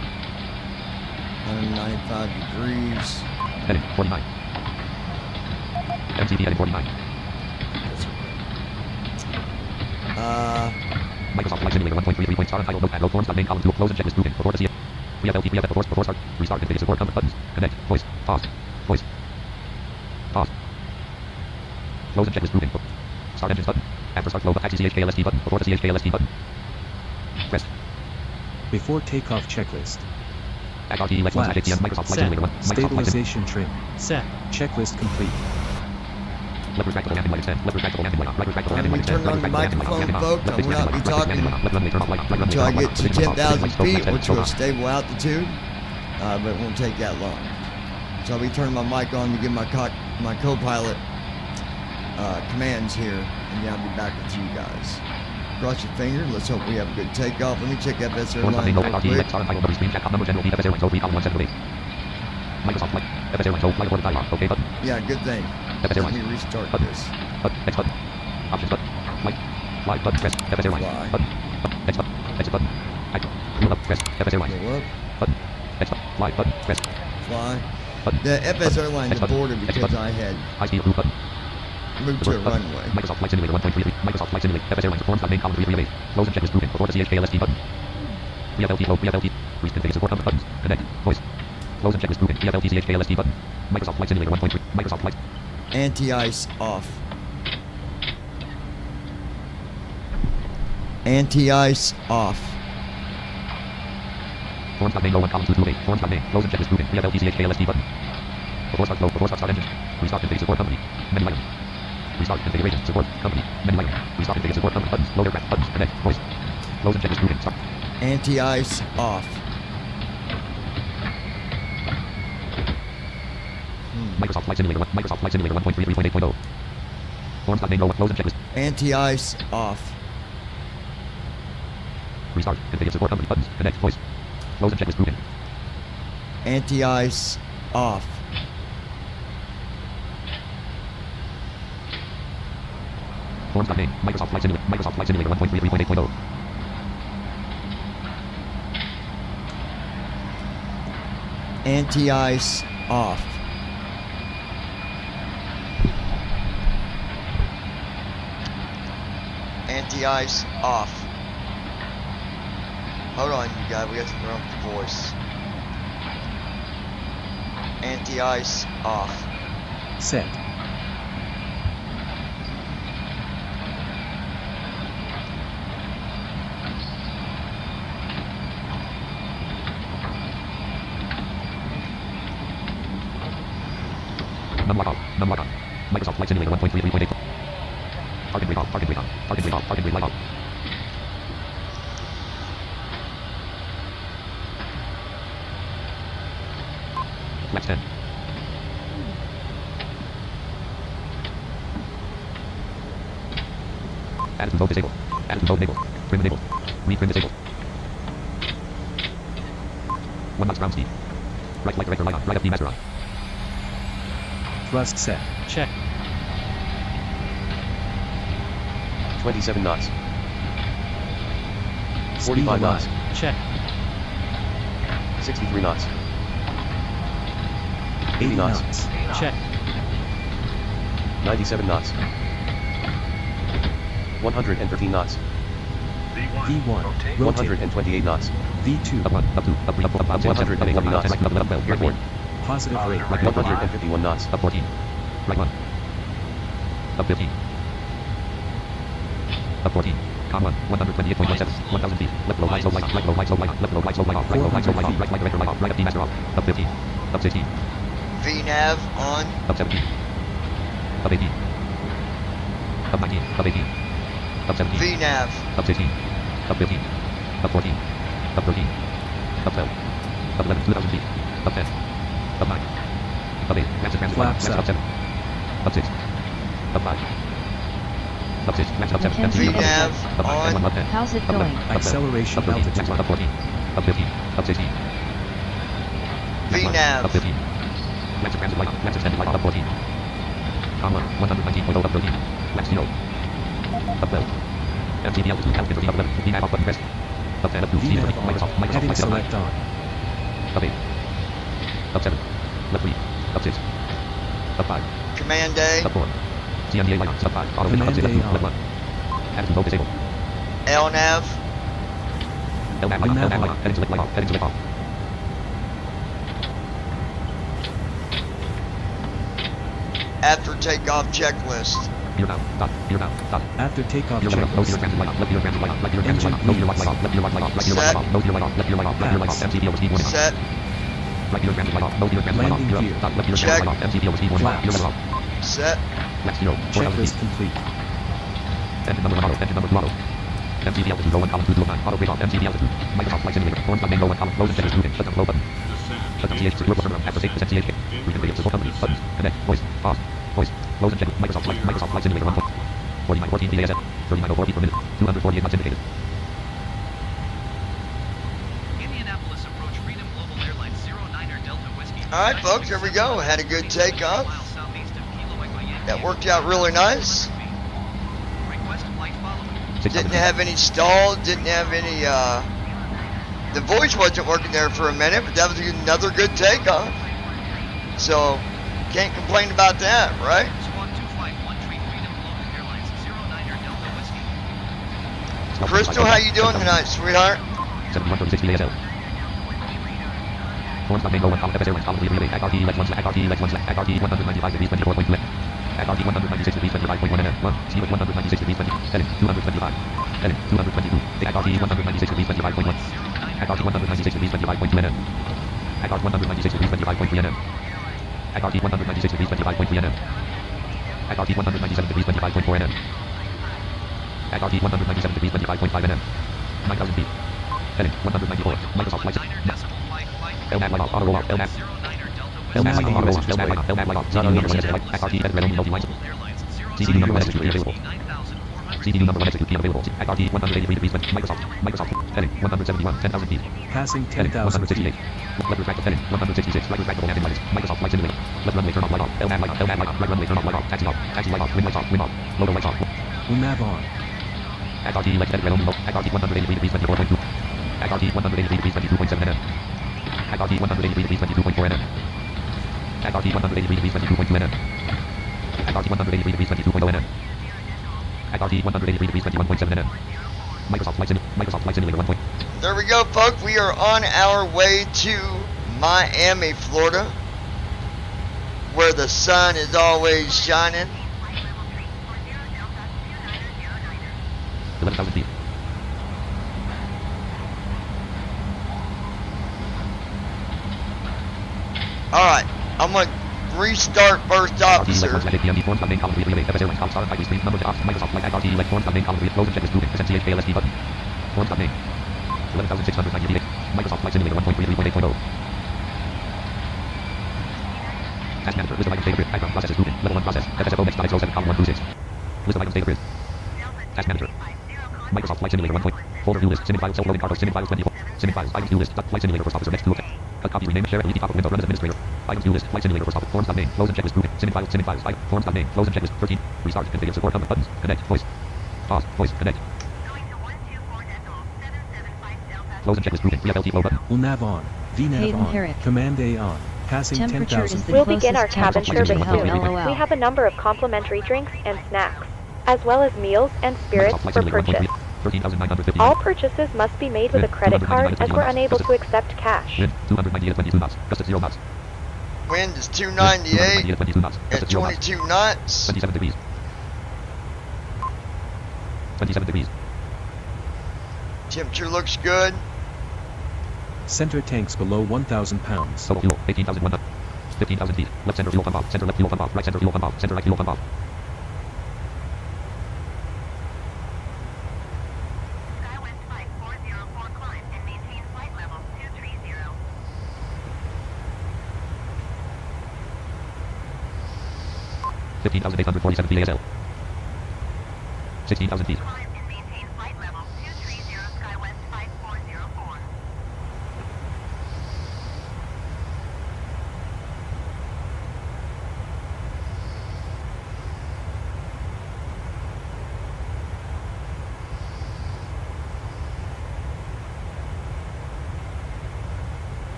195 degrees. Heading 49. MTP heading 49. Microsoft Flight Simulator 1.33. Star untitled notepad. Row forms.name column 2. Close and checklist grouping. Before the CF. VFLT VFF before start. Restart configure support comfort buttons. Connect. Voice. Pause. Voice. Pause. Close and checklist grouping. Start engines button. After start flow, taxi CHKLST button. Before the CHKLST button. Rest. Before takeoff checklist. Act RT elect 1 slash 8 Microsoft Flight Simulator 1. Microsoft Flight Simulator. Stabilization trim. Set. Checklist complete. Left retractable landing light extend. Left retractable landing light. Right retractable landing light Turn extend. on the microphone, folks. I will not be talking Left runway turn off light. Right runway until I turn off get to light. 10,000 feet, Extend, which slow will down. stable altitude, but it won't take that long. So I'll be turning my mic on to give my co-pilot commands here, and then I'll be back with you guys. Cross your finger. Let's hope we have a good takeoff. Let me check FS Airlines real quick. Microsoft Flight. FS Airlines. Flight order dialog. OK button. Yeah, good thing. FS Let Airlines. me restart Button. this. Button. Next button. Options button. Flight. Fly button. Press. FS Airlines. Fly. Button. Button. Next button. Exit button. Pull up. Press. FS Airlines. Go up. Button. Next button. Fly button. Press. Fly. Button. The FS Airlines Next button. aborted Next because button. I had High speed approve button. moved to a Reverse button. runway. Microsoft Flight Simulator 1.33. Microsoft Flight Simulator. FS Airlines. Forms.name column 3 of 8. Close and checklist grouping. Before the CHKLST button. VFLT flow. VFLT. Reconfigure support comfort buttons. Connect. Voice. Close and checklist grouping. VFLT CHKLST button. Microsoft Flight Simulator 1.3. Microsoft Flight. Anti-ice off. Anti-ice off. Forms.name row 1 column 2 through 8. Forms.name. Close and checklist grouping. VFLT CHKLST button. Before start flow. Before start engine. Restart configure support company. Menu item. Restart configuration support company. Menu item. Restart configure support company buttons. Load aircraft buttons. Connect. Voice. Close and checklist grouping. Start. Anti-ice off. Microsoft Flight Simulator 1. Microsoft Flight Simulator 1.33.8.0. Forms.name row 1. Close and checklist. Anti-ice off. Restart configure support company buttons. Connect. Voice. Close and checklist grouping. Anti-ice off. Forms.name. Microsoft Flight Simulator. Microsoft Flight Simulator 1.33.8.0. Anti-ice off. Anti-ice off. Hold on, you guys. We got to run the voice. Anti-ice off. Set. Numlock on. Numlock on. Microsoft Flight Simulator 1.33.8. Target recall. Target recall. Target recall. Target recall. Flex 10. Attitude mode disabled. Attitude mode enabled. Trim enabled. Retrim disabled. 1 knots ground speed. Right flight director light on. Right FD master on. Thrust set. Check. 27 knots. Speed 45 knots. aligned. Check. 63 knots. 80 knots. knots. Check. 97 knots. 113 knots. V1. Rotate. 128 knots. V2. Up 1. Up 2. Up 3. Up 4. Up 120 knots. Airport. Positive rate. 151 knots. Up 14. Right 1. Up 15. Up 14. Com 1. 128.17. 1,000 feet. Left low light, slow light off. Right low light, slow light off. Left low light, slow light off. Right low light, slow light off. Right flight director light off. Right FD master off. Up 15. Up 16. VNAV on. Up 17. Up 18. Up 19. Up 18. Up 17. VNAV. Up 16. Up 15. Up 14. Up 13. Up 12. Up 11. 2,000 feet. Up 10. Up 9. Up 8. Transit. Flaps Transit. Up up. 7. Up 6. Up 5. Up 6. Transit. Up 7. Mackenzie Up 8. VNAV Up 9. on. 1. Up 10. How's it Up 11. going? Up 12. Acceleration Up 13. altitude. Next one. Up 14. Up 15. Up 16. Next one. VNAV. Up 15. Transit. Transit. Light on. Transit. Extended light on. Up 14. Comma. 119.0. Up 13. Flex 0. Up 12. MTB altitude. Altitude. Up 11. VNAV off button press. Up 10. Up 2. VNAV Microsoft. on. Microsoft. Heading Light it up 9. select on. Up 8. Up 7. Up 3. Up 6. Up 5. Command A. Up 4. CMDA light on. Up 5. Auto limit. Up 6. Up 2. Command A Left on. 1. Attitude mode disabled. LNAV. LNAV light on. LNAV light on. Heading select light on. Heading select off. After takeoff checklist. Gear down. Dot. Gear down. Dot. After takeoff Gear right on. No gear checklist. transit light on. Left gear transit light on. Left gear transit light on. No gear light on. Left gear light on. Right gear light on. No gear light on. Left gear light on. Left gear light on. MCB over speed warning on. Set. Right gear transit light on. No gear transit light on. Landing Gear gear. up. Dot. Left gear Check. transit light on. MCB over speed warning on. Gear level off. Set. Flex 0. 4,000 feet. Checklist complete. Engine number auto. Engine number auto. MCB altitude. Row 1 column 209. Auto bridge off. MCB altitude. Microsoft Flight Simulator. Forms by main row 1 column. Close and checkers moving. Shut down low button. Shut down CH secure program. After safe percent CHK. Reconfigure support company. Buttons. Connect. Voice. Pause. Voice. Close and check. Microsoft Flight Simulator 1. 4914 PASM. 3904 feet per minute. 248 knots indicated. Indianapolis approach Freedom Global Airlines 09er Delta Whiskey. All right, folks, here we go. Had a good takeoff. Miles southeast of Kilo Echo Yankee. That worked out really nice. Request flight following. 6,000 Didn't feet. have any stall. Didn't have any. The voice wasn't working there for a minute, but that was another good takeoff. So can't complain about that, right? Squawk 251 Tree Freedom Global Airlines 09er Delta Whiskey. Crystal, how you doing tonight, sweetheart? 7136 VASL. Forms by main row 1 column. FS Airlines column 3 relay. ACRT Lex 1 select. ACRT Lex 1 select. ACRT 195 degrees 24.2 left. ACRT 196 degrees 25.1 NF. 1. Speed 196 degrees 20. Heading 225. Heading 222. ACRT 196 degrees 25.1. ACRT 196 degrees 25.2 NF. ACRT 196 degrees 25.3 NF. ACRT 196 degrees 25.3 NF. ACRT 197 degrees 25.4 NF. ACRT 197 degrees 25.5 NF. 9,000 feet. Heading 194. Microsoft Flight LNAV light off. Auto roll off. LNAV. LNAV light on. Auto roll off. LNAV light on. LNAV light off. CDU number 1 execute. ACRT head red only multi-line. CDU number 1 execute available. CDU number 1 execute available. ACRT 183 degrees 20. Microsoft. Heading 171. 10,000 feet. Passing Heading 10,000 feet. 168. Left retractable heading 166. Right retractable landing lights. Microsoft Flight Simulator. Left runway turn off light off. LNAV light on. LNAV light on. Right runway turn off light off. Taxi off. Taxi light off. Wind lights off. Wind off. Loader lights off. UNAV on. ACRT left head red only mode. ACRT 183 degrees 24.2. ACRT 183 degrees 22.7 NF. ACRT 183 degrees 22.4 NF. ACRT 183 degrees 22.2 NF. ACRT 183 degrees 22.0 NF. ACRT 183 degrees 21.7 NF. Microsoft Flight Simulator 1. There we go, folks. We are on our way to Miami, Florida, where the sun is always shining. 11,000 feet. All right, I'm gonna restart first officer. Forms by main column 3 relay. FS Airlines column star and screen number to off. Microsoft Flight ACRT left forms by main column 3. Close and check is moving. Percent CHK LSD button. Forms by main. 11,698. Microsoft Flight Simulator 1.33.8.0. Task manager. List of items data grid. Background processes moving. Level 1 process. FSFO-X.X07 column 126. List of items data grid. Task manager. Microsoft Flight Simulator 1. Folder view list. Simid files. Self-loading cargo. Simid files 24. Simid files. Items view list. Flight Simulator first officer. Next to effect. Cut copy. Rename. Share. LED top of window. Run as administrator. Items view list. Flight Simulator first officer. Forms by main. Close and checklist. Moving. Simid files. Simid files. Forms by main. Close and checklist. 13. Restart. Configure support number buttons. Connect. Voice. Pause. Voice. Connect. Close and checklist. Moving. FLT flow button. UNAV on. VNAV Hayden on. Herrick. Command A on. Passing Temperature 10,000 is the feet. We'll begin our closest cabin temperature service to hell, soon. LOL. We have a number of complimentary drinks and snacks, as well as meals and spirits Microsoft Flight for Simulator 1.3. purchase. 13,950. All purchases must be made with a credit card as we're unable to accept cash. Wind 298 at 22 knots. Gust at 0 knots. Wind is 298 298 at 22 knots. Gust at at 0 knots. 22 knots. 27 degrees. 27 degrees. Temperature looks good. Center tanks below 1,000 pounds. Total fuel 18,100. 15,000 feet. Left center fuel pump off. Center left fuel pump off. Right center fuel pump off. Center right fuel pump off. 15,847 feet ASL. 16,000 feet. Climb and maintain flight level 230 SkyWest 5404.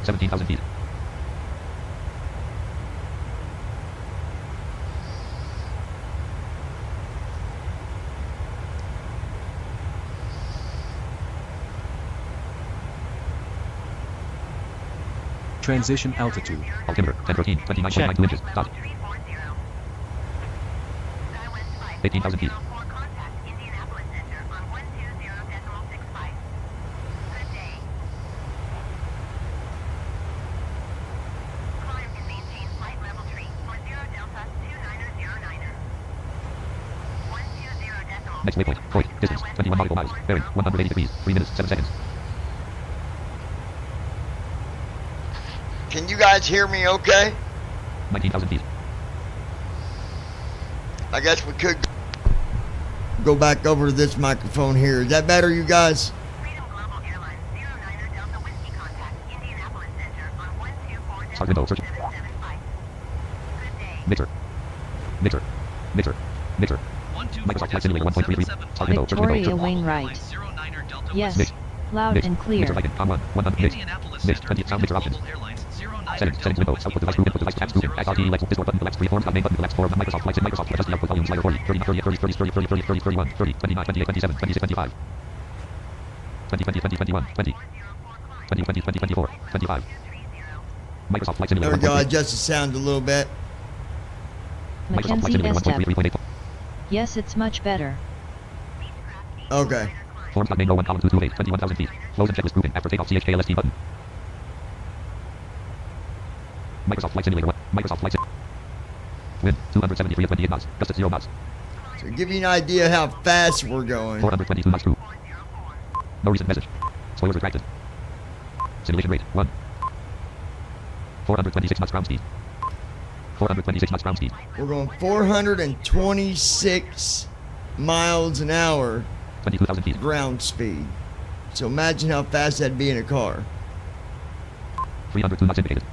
17,000 feet. Transition altitude. Altimeter 1013, 29.92 inches. Dot. 18,000 feet. Contact Indianapolis Center on 120.65. Good day. Climb and maintain flight level 340 Delta 2909er. 120 decimal. Next waypoint. Point. Distance 21 nautical miles. Bearing 180 degrees. 3 minutes 7 seconds. Can you guys hear me okay? 19,000 feet. I guess we could go back over to this microphone here. Is that better, you guys? Freedom Global Airlines 09er Delta Whiskey contact Indianapolis Center on 124 Start window search. 775. Good day. Mixer. Mixer. Mixer. Mixer. Microsoft Flight Simulator 1.33. Start window search window. Victoria Wainwright. Yes. Mix. Loud Mix. and clear. Mixer icon. On 1. 100. Mix. Mix. 20 sound mixer options. Settings. Settings window. Output device group. Input device tabs group. XRT elect. Discord button. Elect. Free forms. Main button. Elect. Form. Microsoft Flight Sim. Microsoft. Adjust the output volume. Slider 40. 30. 30. 30. 30. 30. 30. 30. 30. 30. 31. 30. 29. 28. 27. 26. 25. 20. 20. 20. 21. 20. 20. 20. 20. 24. 25. Microsoft Flight There Simulator we go. 1.3. Adjust the sound a little bit. Microsoft Flight Mackenzie Simulator Estep. 1.3. 3.8. Yes, it's much better. Okay. Forms. Main row 1 column 228. 21,000 feet. Flows and checklist grouping. After takeoff. CHKLST button. Microsoft Flight Simulator 1. Microsoft Flight Sim. Wind 273 at 28 knots. Gust at 0 knots. So give you an idea how fast we're going. 422 knots through. No recent message. Spoilers retracted. Simulation rate 1. 426 knots ground speed. 426 knots ground speed. We're going 426 miles an hour 22,000 feet. ground speed. So imagine how fast that'd be in a car. 302 knots indicated.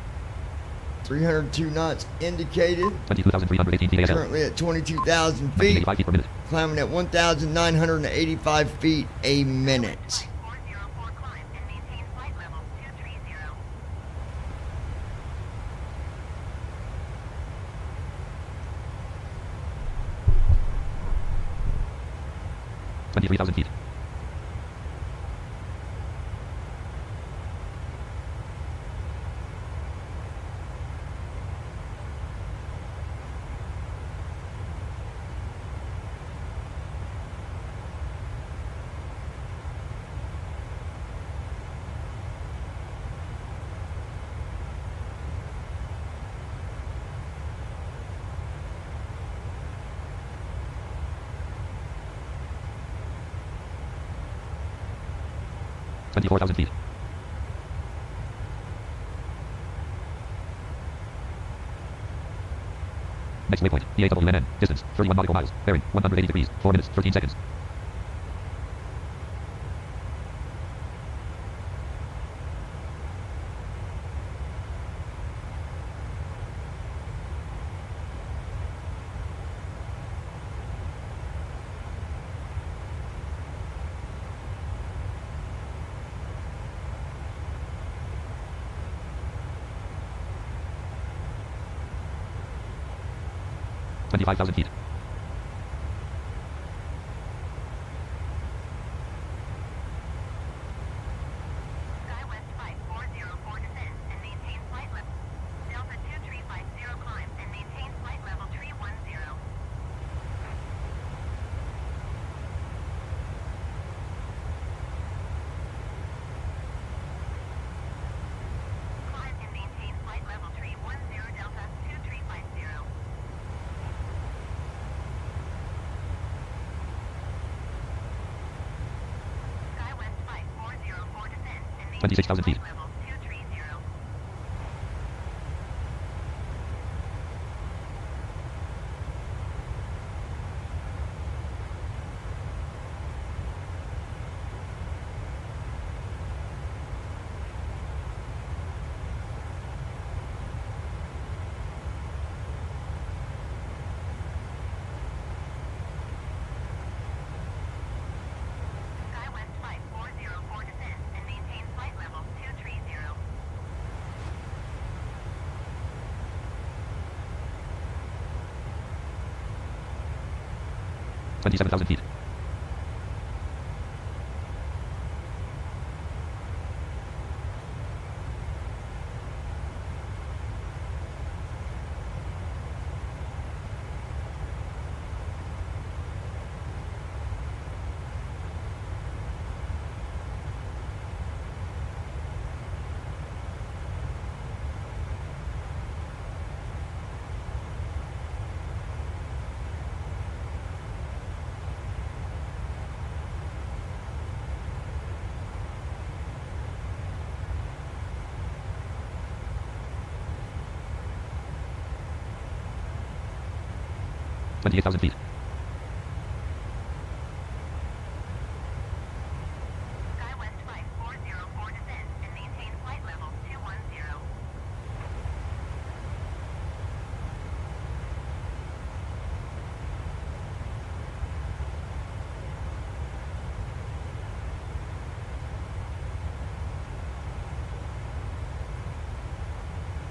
302 knots indicated. 22,318 feet ASL. Currently at 22,000 feet. 1985 feet per minute. Climbing at 1,985 feet a minute. 404 climb and maintain flight level 230. 23,000 feet. Twenty-four thousand feet. Next waypoint, DAWNN. Distance, 31 nautical miles. Bearing, 180 degrees. 4 minutes, 13 seconds. Twenty-five thousand feet. SkyWest 5404 descend and maintain flight level. Delta 2350 climb and maintain flight level 310. Climb and maintain flight level 310 Delta 2350. SkyWest 5404 descend and maintain 26,000 feet. flight level 230. 26,000 27,000 feet. $28,000 feet. SkyWest 5404 descend and maintain flight level 210.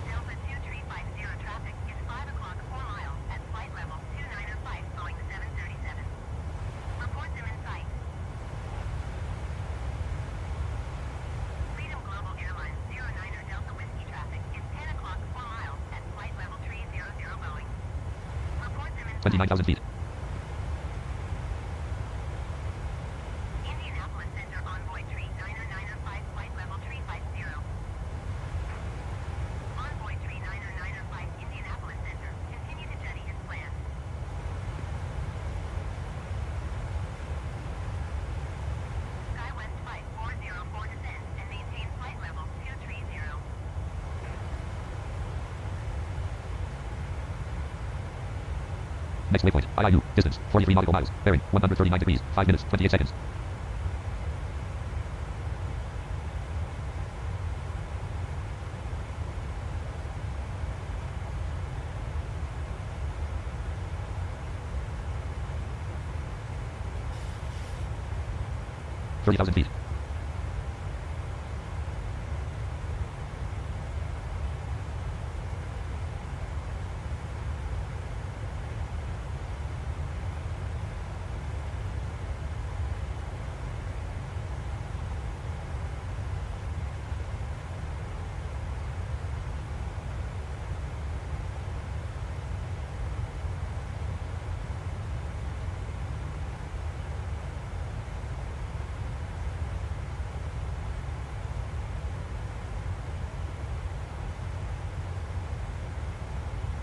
Delta 2350 traffic is 5 o'clock 4 miles at flight level 2905 Boeing 737. Report them in sight. Freedom Global Airlines 09er Delta Whiskey traffic is 10 o'clock 4 miles at flight level 300 Boeing. Report them in sight. 29,000 feet. Indianapolis Center Envoy Tree 905 flight level 350. Envoy Tree 905 Indianapolis Center. Continue to jetty as planned. SkyWest 5404 descend and maintain flight level 230. Next waypoint. IIU. Distance 43 nautical miles. Bearing 139 degrees. 5 minutes 28 seconds. $30,000 feet.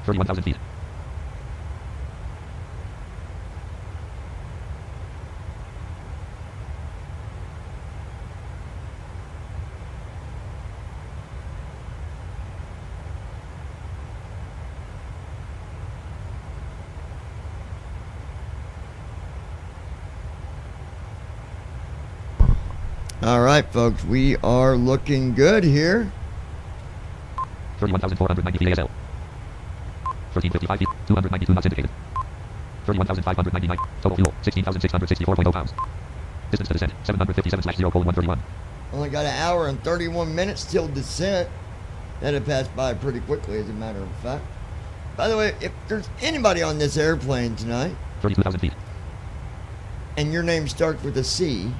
$31,000 feet. All right, folks, we are looking good here. 31,490 feet ASL. 1355 feet, 292 knots indicated. 31,599. Total fuel, 16,664.0 pounds. Distance to descent, 757/0:131. Only got an hour and 31 minutes till descent. That'll pass by pretty quickly, as a matter of fact. By the way, if there's anybody on this airplane tonight, 32,000 feet. and your name starts with a C,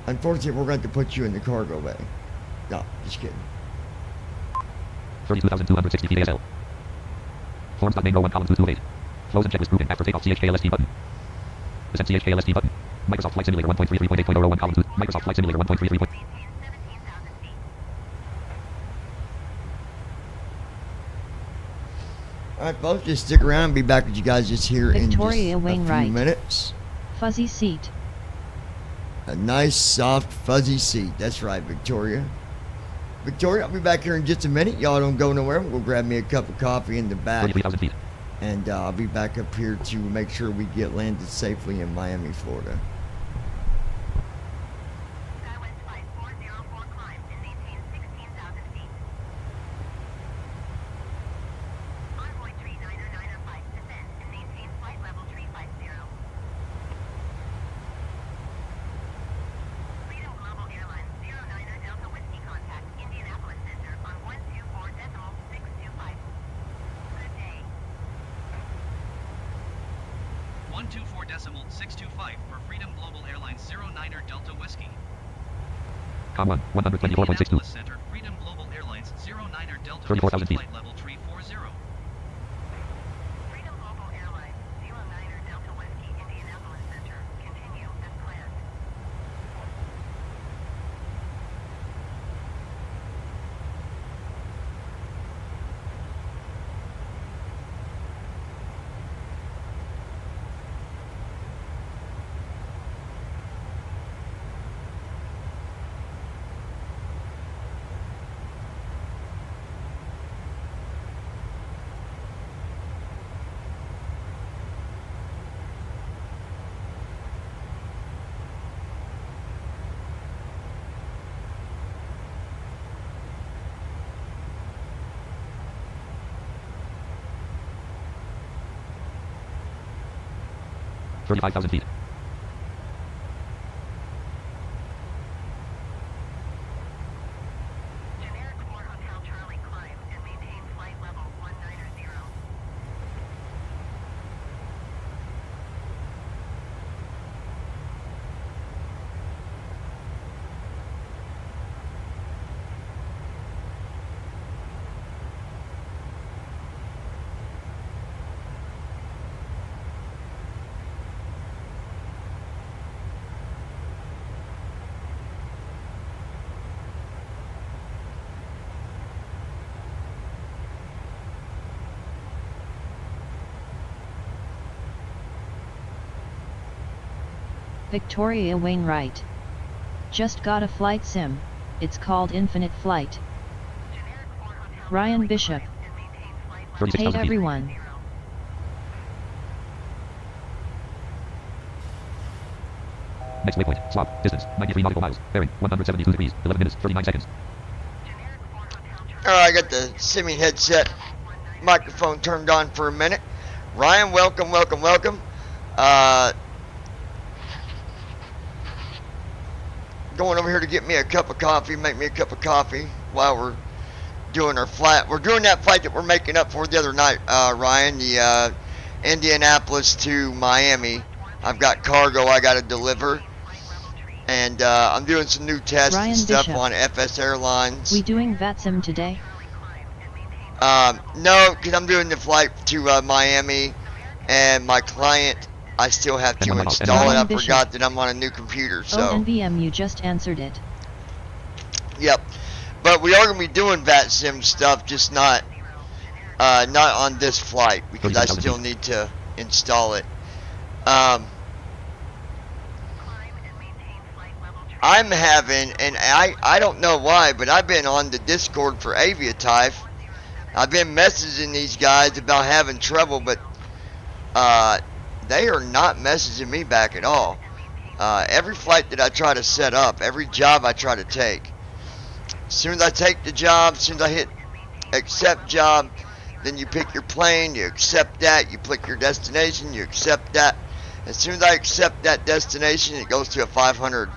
unfortunately, we're going to put you in the cargo bay. No, just kidding. 32,260 feet ASL. Forms.main row 1 column 228. Flows and checklist grouping after takeoff CHKLST button. Descent CHKLST button. Microsoft Flight Simulator 1.33.8.0 row 1 column 2. Microsoft Flight Simulator 1.33. Maintain 17,000 feet. All right, folks, just stick around and be back with you guys just here in just Victoria a Wainwright. few minutes. Fuzzy seat. A nice, soft, fuzzy seat. That's right, Victoria. Victoria, I'll be back here in just a minute. Y'all don't go nowhere. We'll grab me a cup of coffee in the back. 33,000 feet. And I'll be back up here to make sure we get landed safely in Miami, Florida. SkyWest 5404 climb and maintain 16,000 feet. Envoy Tree 905 descend and maintain flight level 350. Freedom Global Airlines 09er Delta Whiskey contact Indianapolis Center on 124.625. Good day. 124.625 for Freedom Global Airlines 09er Delta Whiskey. Com 1, 124.62. Indianapolis Center, Freedom Global Airlines 09er Delta 34,000 Whiskey, feet. flight level 340. Freedom Global Airlines 09er Delta Whiskey, Indianapolis Center. Continue as planned. $35,000 feet. Generic 4 Hotel Charlie climb and maintain flight level 190. Victoria Wainwright. Just got a flight sim, it's called Infinite Flight. Generic 4 Hotel Ryan Charlie Bishop. climb and maintain flight level 36,000 Hey feet. everyone. Next waypoint. Swap. Distance. 93 nautical miles. Bearing. 172 degrees. 11 minutes. 39 seconds. Generic 4 Hotel Charlie Alright, I got the Simi headset microphone turned on for a minute. Ryan, welcome, welcome, welcome. Going over here to get me a cup of coffee, make me a cup of coffee while we're doing our flight. We're doing that flight that we're making up for the other night, Ryan, the Indianapolis to Miami. I've got cargo I got to deliver, and I'm doing some new tests Ryan and stuff Bishop. on FS Airlines. We doing VATSIM today? No, because I'm doing the flight to Miami, and my client, I still have to And install it. I Ryan Bishop. forgot that I'm on a new computer, so. Oh NVM, you just answered it. Yep. But we are going to be doing VATSIM stuff, just not on this flight, because I still need to install it. I'm having, and I don't know why, but I've been on the Discord for Aviatype. I've been messaging these guys about having trouble, but they are not messaging me back at all. Every flight that I try to set up, every job I try to take, as soon as I take the job, as soon as I hit accept job, then you pick your plane, you accept that, you pick your destination, you accept that. As soon as I accept that destination, it goes to a 500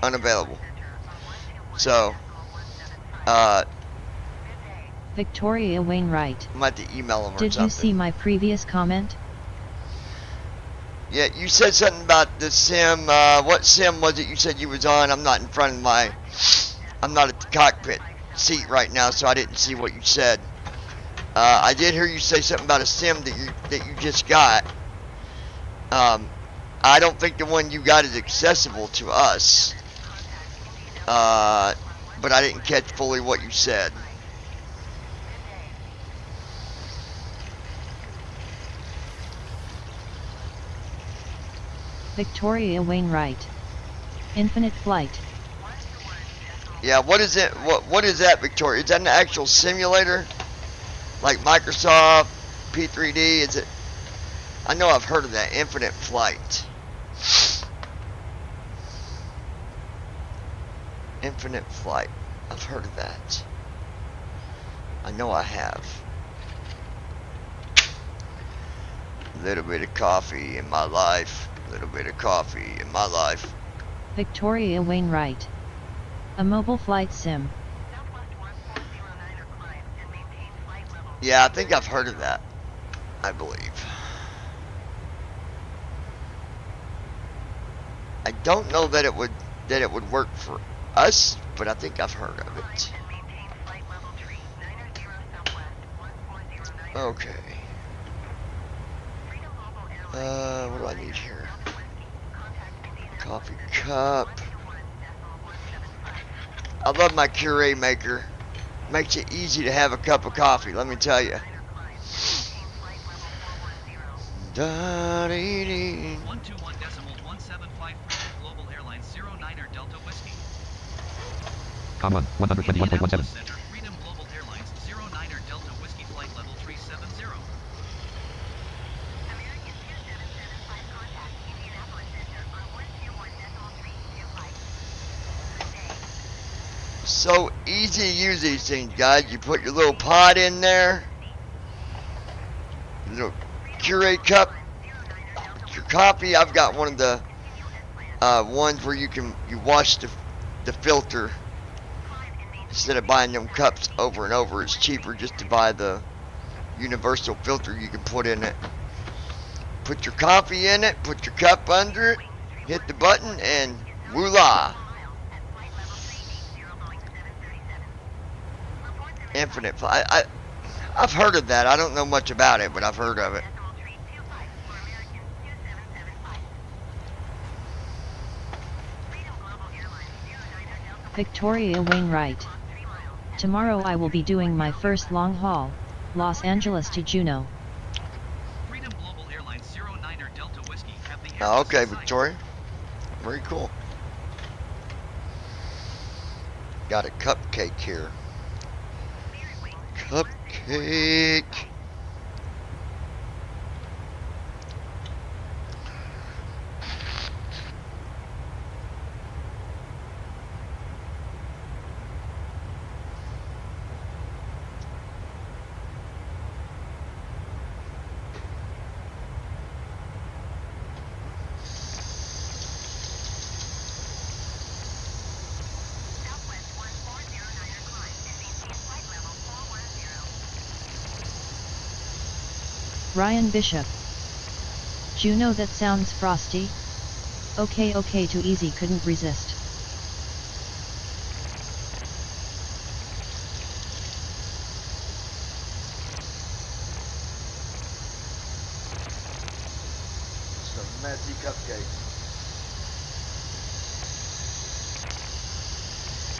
unavailable. So, Victoria Wainwright. I might have to email them or Did something. you see my previous comment? Yeah, you said something about the sim. What sim was it you said you was on? I'm not in front of my... I'm not at the cockpit seat right now, so I didn't see what you said. I did hear you say something about a sim that you just got. I don't think the one you got is accessible to us. But I didn't catch fully what you said. Victoria Wainwright. Infinite Flight. Yeah, what is it? What is that, Victoria? Is that an actual simulator? Like Microsoft P3D? Is it? I know I've heard of that. Infinite Flight. Infinite Flight. I've heard of that. I know I have. A little bit of coffee in my life. A little bit of coffee in my life. Victoria Wainwright. A mobile flight sim. Yeah, I think I've heard of that. I believe. I don't know that it would work for us, but I think I've heard of it. Okay. What do I need here? Coffee cup. I love my Keurig maker. Makes it easy to have a cup of coffee, let me tell you. 121.175 Global Airlines 09er Delta Whiskey. Com 1, 121.17. Indianapolis Center, Freedom Global Airlines 09er Delta Whiskey flight level 370. American 2775 contact Indianapolis Center on 121.325. So easy to use these things, guys. You put your little pod in there, little Keurig cup, your coffee. I've got one of the ones where you wash the filter instead of buying them cups over and over. It's cheaper just to buy the universal filter you can put in it. Put your coffee in it, put your cup under it, hit the button, and voila! Infinite flight. I've heard of that. I don't know much about it, but I've heard of it. Victoria Wainwright. Tomorrow I will be doing my first long haul, Los Angeles to Juneau. Freedom Global Airlines 09er Delta Whiskey have the Oh, okay, address assigned. Victoria. Very cool. Got a cupcake here. Cupcake. Southwest 1409er climb and maintain flight level 410. Ryan Bishop. Juneau, that sounds frosty. Okay, too easy, couldn't resist. Some messy cupcake.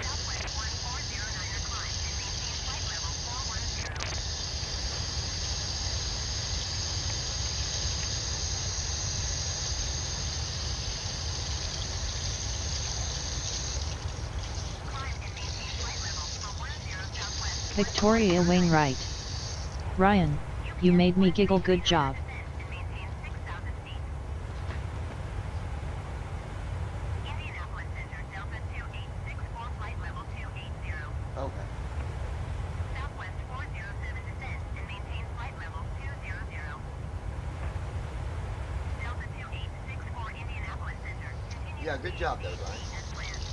Southwest 1409er climb and maintain flight level 410. Climb and maintain flight level 410 Southwest. Victoria Wainwright. Ryan, you made me giggle, good job. And maintain 6,000 feet. Indianapolis Center Delta 2864 flight level 280. Okay. Southwest 407 descend and maintain flight level 200. Delta 2864 Indianapolis Center. Continue Yeah, good job there, Ryan. as planned.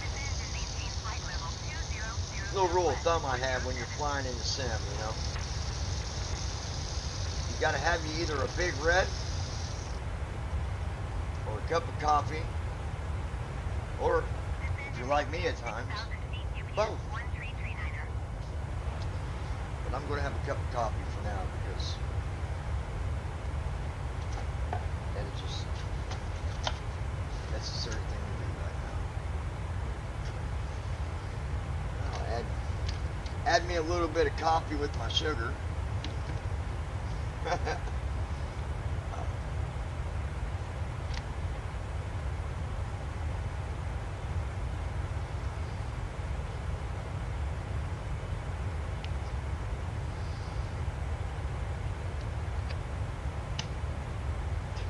Descend and maintain flight level 200. Little rule of thumb I have when you're flying in the sim, you know. You gotta have you either a big red or a cup of coffee, or if you're like me at times, both. But I'm gonna have a cup of coffee for now because that is just necessary thing to do right now. I'll add me a little bit of coffee with my sugar.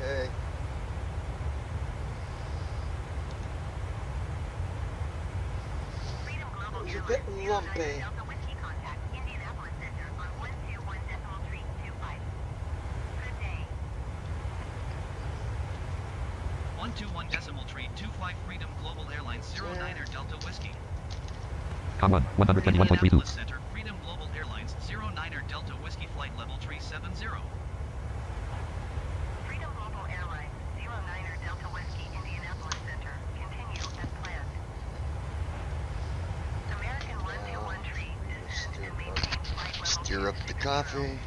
Okay. Freedom Global It's a Airlines bit 09 lumpy. Delta Whiskey contact Indianapolis Center on 121.325. Good day. 121.325 Freedom Global Airlines 09er Delta Whiskey. Com 1, 121.32. Indianapolis Center, Freedom Global Airlines 09er Delta Whiskey flight level 370. Stir up the coffee.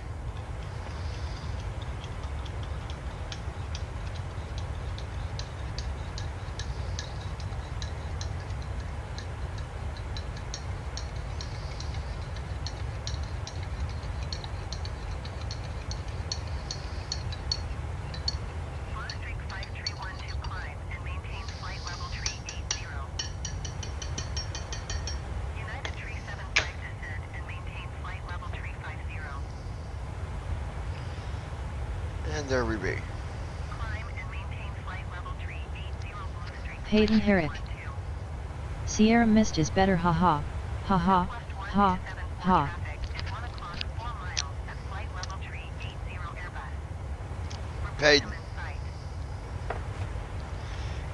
Streak 5312 climb and maintain flight level tree 80. United tree 75 descend and maintain flight level tree 50. And there we be. Climb and maintain flight level tree 80 Blue Streak. Hayden Herrick. Sierra Mist is better, haha, haha, ha, ha. Traffic is 1 o'clock 4 miles at flight level tree 80 Airbus. Hayden,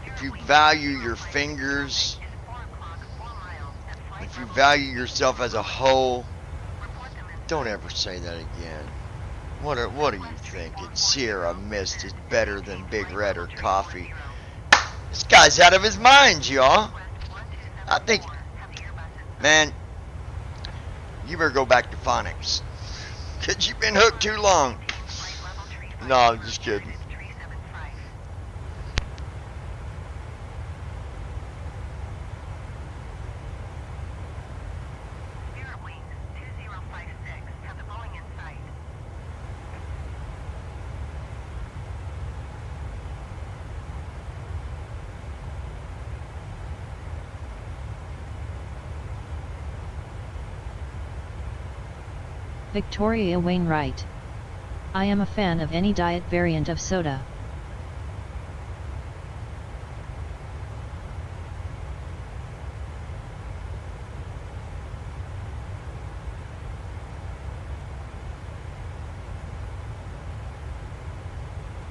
if you value your fingers, if you value yourself as a whole, don't ever say that again. What are you thinking? Sierra Mist is better than Big Red or coffee. This guy's out of his mind, y'all. I think, man, you better go back to phonics. Cause you've been hooked too long. No, I'm just kidding. Spirit Wings 2056 have the Boeing in sight. Victoria Wainwright. I am a fan of any diet variant of soda.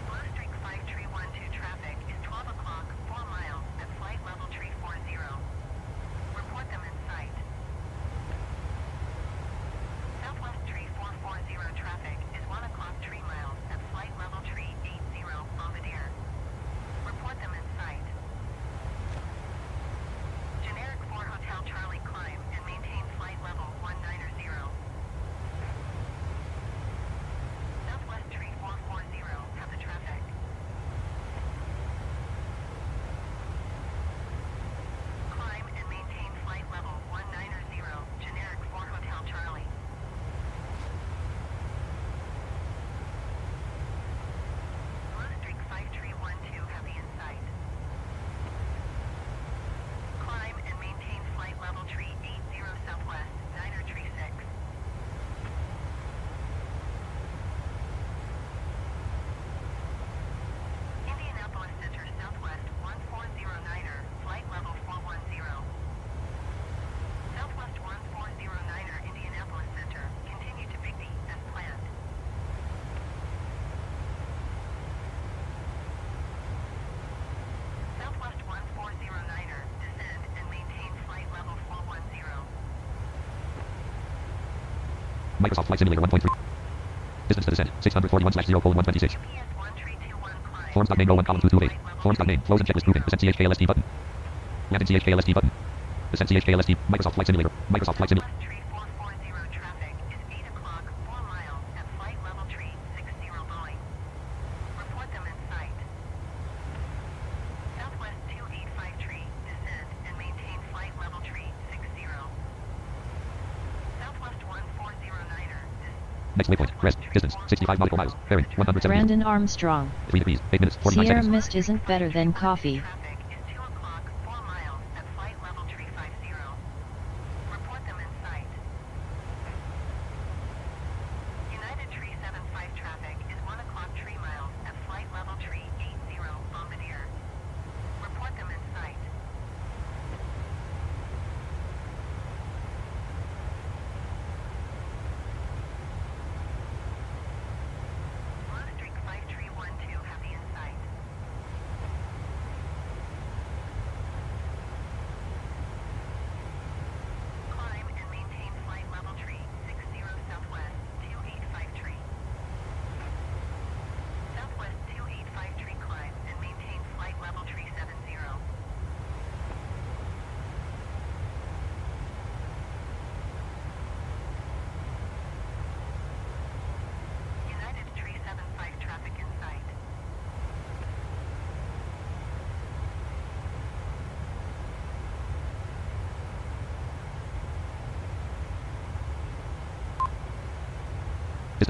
Blue Streak 5312 traffic is 12 o'clock 4 miles at flight level tree 40. Report them in sight. Southwest tree 440 traffic is 1 o'clock 3 miles at flight level tree 80 Bombardier. Report them in sight. Generic 4 Hotel Charlie climb and maintain flight level 190. Southwest tree 440 have the traffic. Climb and maintain flight level 190, generic 4 Hotel Charlie. Blue Streak 5312 heavy in sight. Climb and maintain flight level tree 80 southwest, Niner tree 6. Indianapolis Center southwest 1409er, flight level 410. Southwest 1409er, Indianapolis Center, continue to Big D as planned. Southwest 1409er, descend and maintain flight level 410. Microsoft Flight Simulator 1.3. Distance to descent 641/0:126. UPS 1321 climb. Forms.name 01 column 228. Forms.name close and checklist grouping. Descent CHKLSD button. Land in CHKLSD button. Descent CHKLSD. Microsoft Flight Simulator. Microsoft Flight Simulator. Southwest tree 440 traffic is 8 o'clock 4 miles at flight level tree 60 Boeing. Report them in sight. Southwest 285 tree, descend and maintain flight level tree 60. Southwest 1409er, Next waypoint. Rest. Distance 65 nautical miles. Bearing 170. Brandon Armstrong. 3 degrees. 8 minutes. 49 Sierra seconds. Mist isn't better than coffee. traffic is 2 o'clock 4 miles at flight level tree 50. Report them in sight. United tree 75 traffic is 1 o'clock 3 miles at flight level tree 80 Bombardier. Report them in sight. Blue Streak 5312 heavy in sight.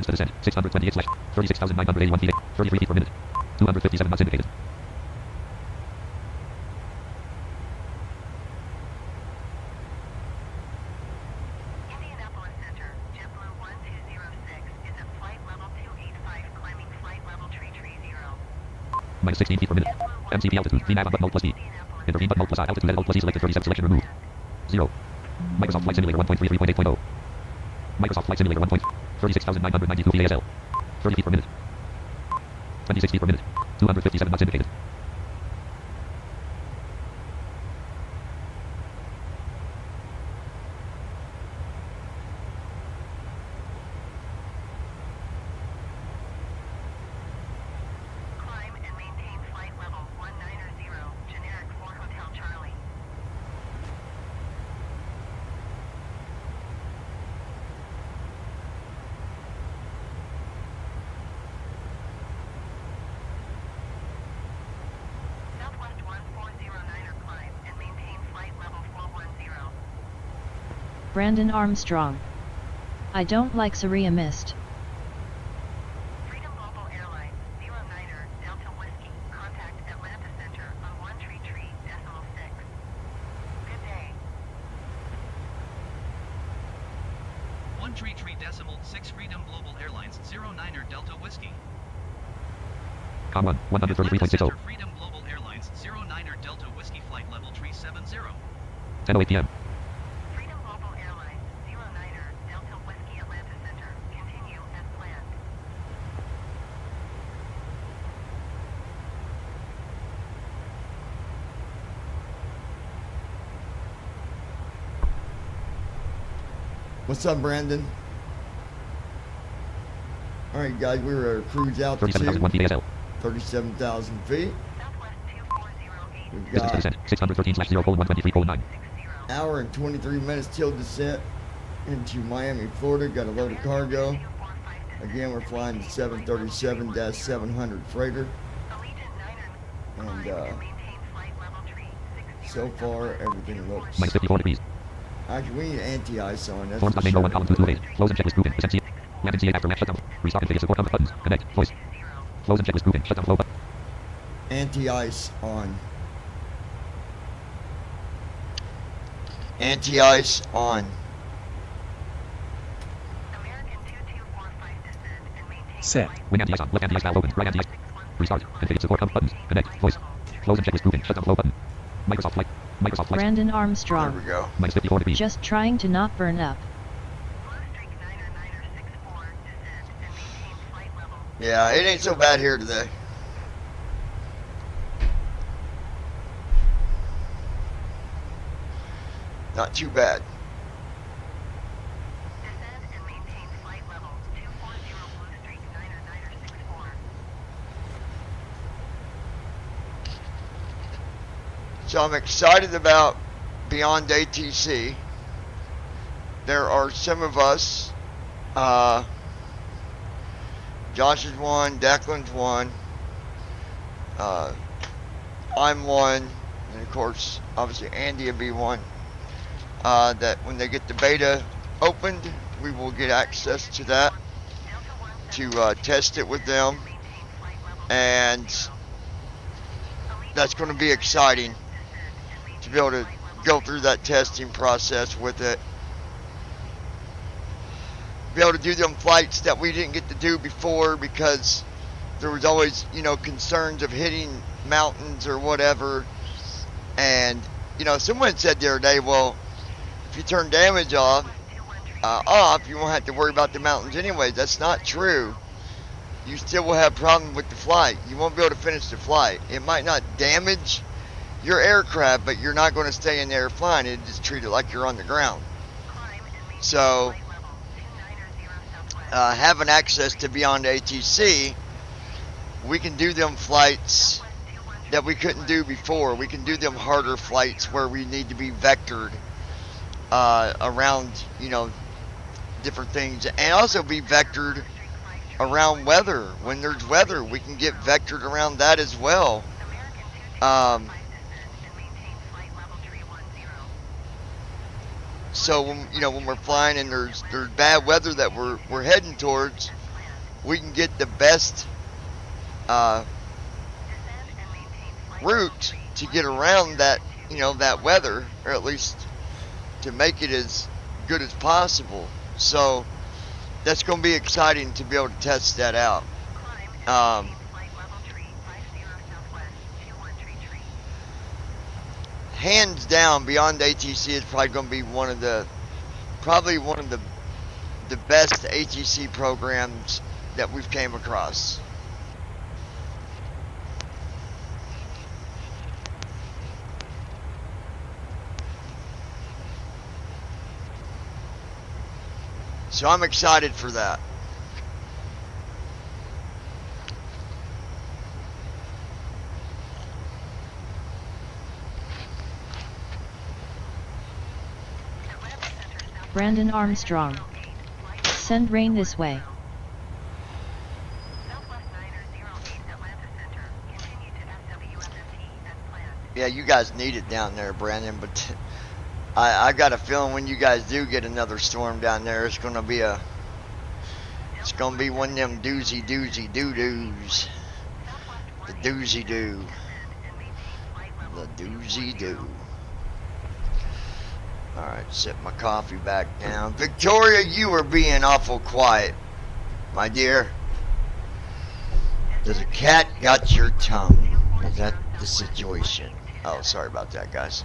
to descend. 628 slash 36,981 feet. 33 feet per minute. 257 knots indicated. Indianapolis Center, JetBlue 1206 is at flight level 285, climbing flight level 330. Minus 16 feet per minute. MCP altitude. VNAV on button hold plus D. Intervene button hold plus I. Altitude edit hold plus E selected. 37 selection removed. 0. Microsoft Flight Simulator 1.33.8.0. Microsoft Flight Simulator 1.36,992 feet ASL. 30 feet per minute. 26 feet per minute. 257 knots indicated. Climb and maintain flight level 190, generic for Hotel Charlie. Southwest 1409er, climb and maintain flight level 410. Brandon Armstrong. I don't like Saria Mist. Freedom Global Airlines, 09er, Delta Whiskey, contact Atlanta Center on 133.6. Good day. 133.6 Freedom Global Airlines 09er Delta Whiskey. Com 1, Atlanta 133.60. Center Freedom Global Airlines 09er Delta Whiskey flight level 370. 10:08 p.m. Freedom Global Airlines, 09er, Delta Whiskey Atlanta Center, continue as planned. What's up, Brandon? All right, guys, we were at a cruise altitude, 37,001 feet ASL. 37,000 feet. Southwest 2408, We've Distance to got descend. 613 slash 0:123.9. hour and 23 minutes till descent into Miami, Florida. Got a load of cargo. Again, we're flying the 737-700 freighter. And maintain flight level 360. so far, everything looks... Minus 54 degrees. Actually, we need anti-ice on. That's Forms for main sure. 01 column 228. Close and checklist grouping. SMC. Land and after lap shutdown. Restart and support comfort buttons. Connect. Voice. Close and checklist grouping. Shutdown flow button. Anti-ice on. Anti-ice on. American 2245 descend and maintain Set. flight Wing anti-ice on. Left anti-ice valve open. Right anti-ice. Restart. Configure support comfort buttons. Connect. Voice. Close and checklist grouping. Shutdown flow button. Microsoft Flight. Microsoft Flight. Brandon There we Armstrong. go. Minus 54 degrees. Just trying to not burn up. Blue Streak 9er 64 descend and maintain flight level. Yeah, it ain't so bad here today. Not too bad. Descend and maintain flight level 240 Blue Streak 9er 64. So I'm excited about Beyond ATC. There are some of us, Josh is one, Declan's one, I'm one, and of course, obviously Andy will be one, that when they get the beta opened, we will get access to that, to test it with them, and that's going to be exciting to be able to go through that testing process with it. Be able to do them flights that we didn't get to do before because there was always, you know, concerns of hitting mountains or whatever. And, you know, someone said the other day, well, if you turn damage off, you won't have to worry about the mountains anyway. That's not true. You still will have problems with the flight. You won't be able to finish the flight. It might not damage your aircraft, but you're not going to stay in the air flying. It just treat it like you're on the ground. So, having access to Beyond ATC, we can do them flights that we couldn't do before. We can do them harder flights where we need to be vectored around, you know, different things, and also be vectored around weather. When there's weather, we can get vectored around that as well. So when, you know, when we're flying and there's bad weather that we're heading towards, we can get the best route to get around that, that weather, or at least to make it as good as possible. So that's going to be exciting to be able to test that out. Hands down, beyond ATC is probably going to be one of the best ATC programs that we've came across. So I'm excited for that. Brandon Armstrong. Send rain this way. Yeah, you guys need it down there, Brandon, but I got a feeling when you guys do get another storm down there, it's gonna be one of them doozy doo-doos. The doozy doo. The doozy doo. Alright, set my coffee back down. Victoria, you are being awful quiet, my dear. Does a cat got your tongue? Is that the situation? Oh, sorry about that, guys.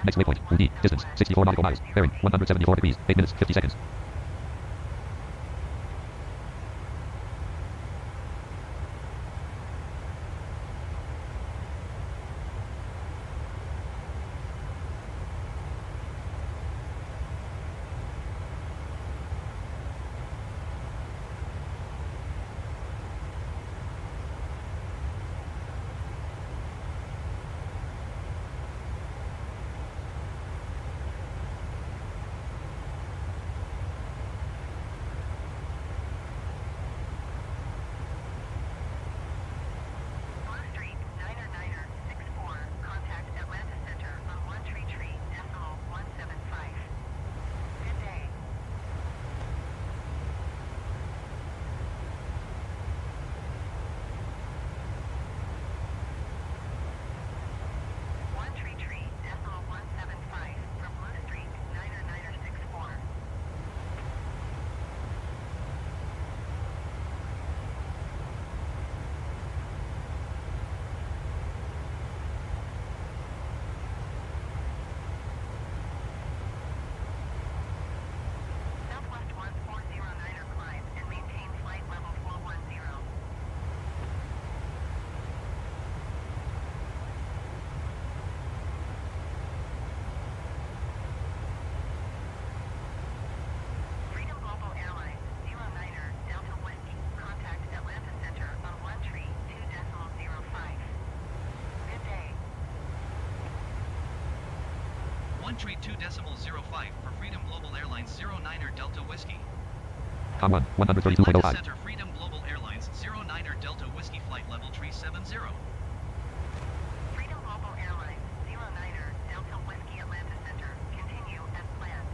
Next waypoint, Udi, distance, 64 nautical miles, bearing, 174 degrees, 8 minutes, 50 seconds. Tree 2.05 for Freedom Global Airlines 09er Delta Whiskey. Con 1, 132.05. Atlanta Center Freedom Global Airlines 09er Delta Whiskey flight level 370. Freedom Global Airlines 09er Delta Whiskey Atlanta Center. Continue as planned.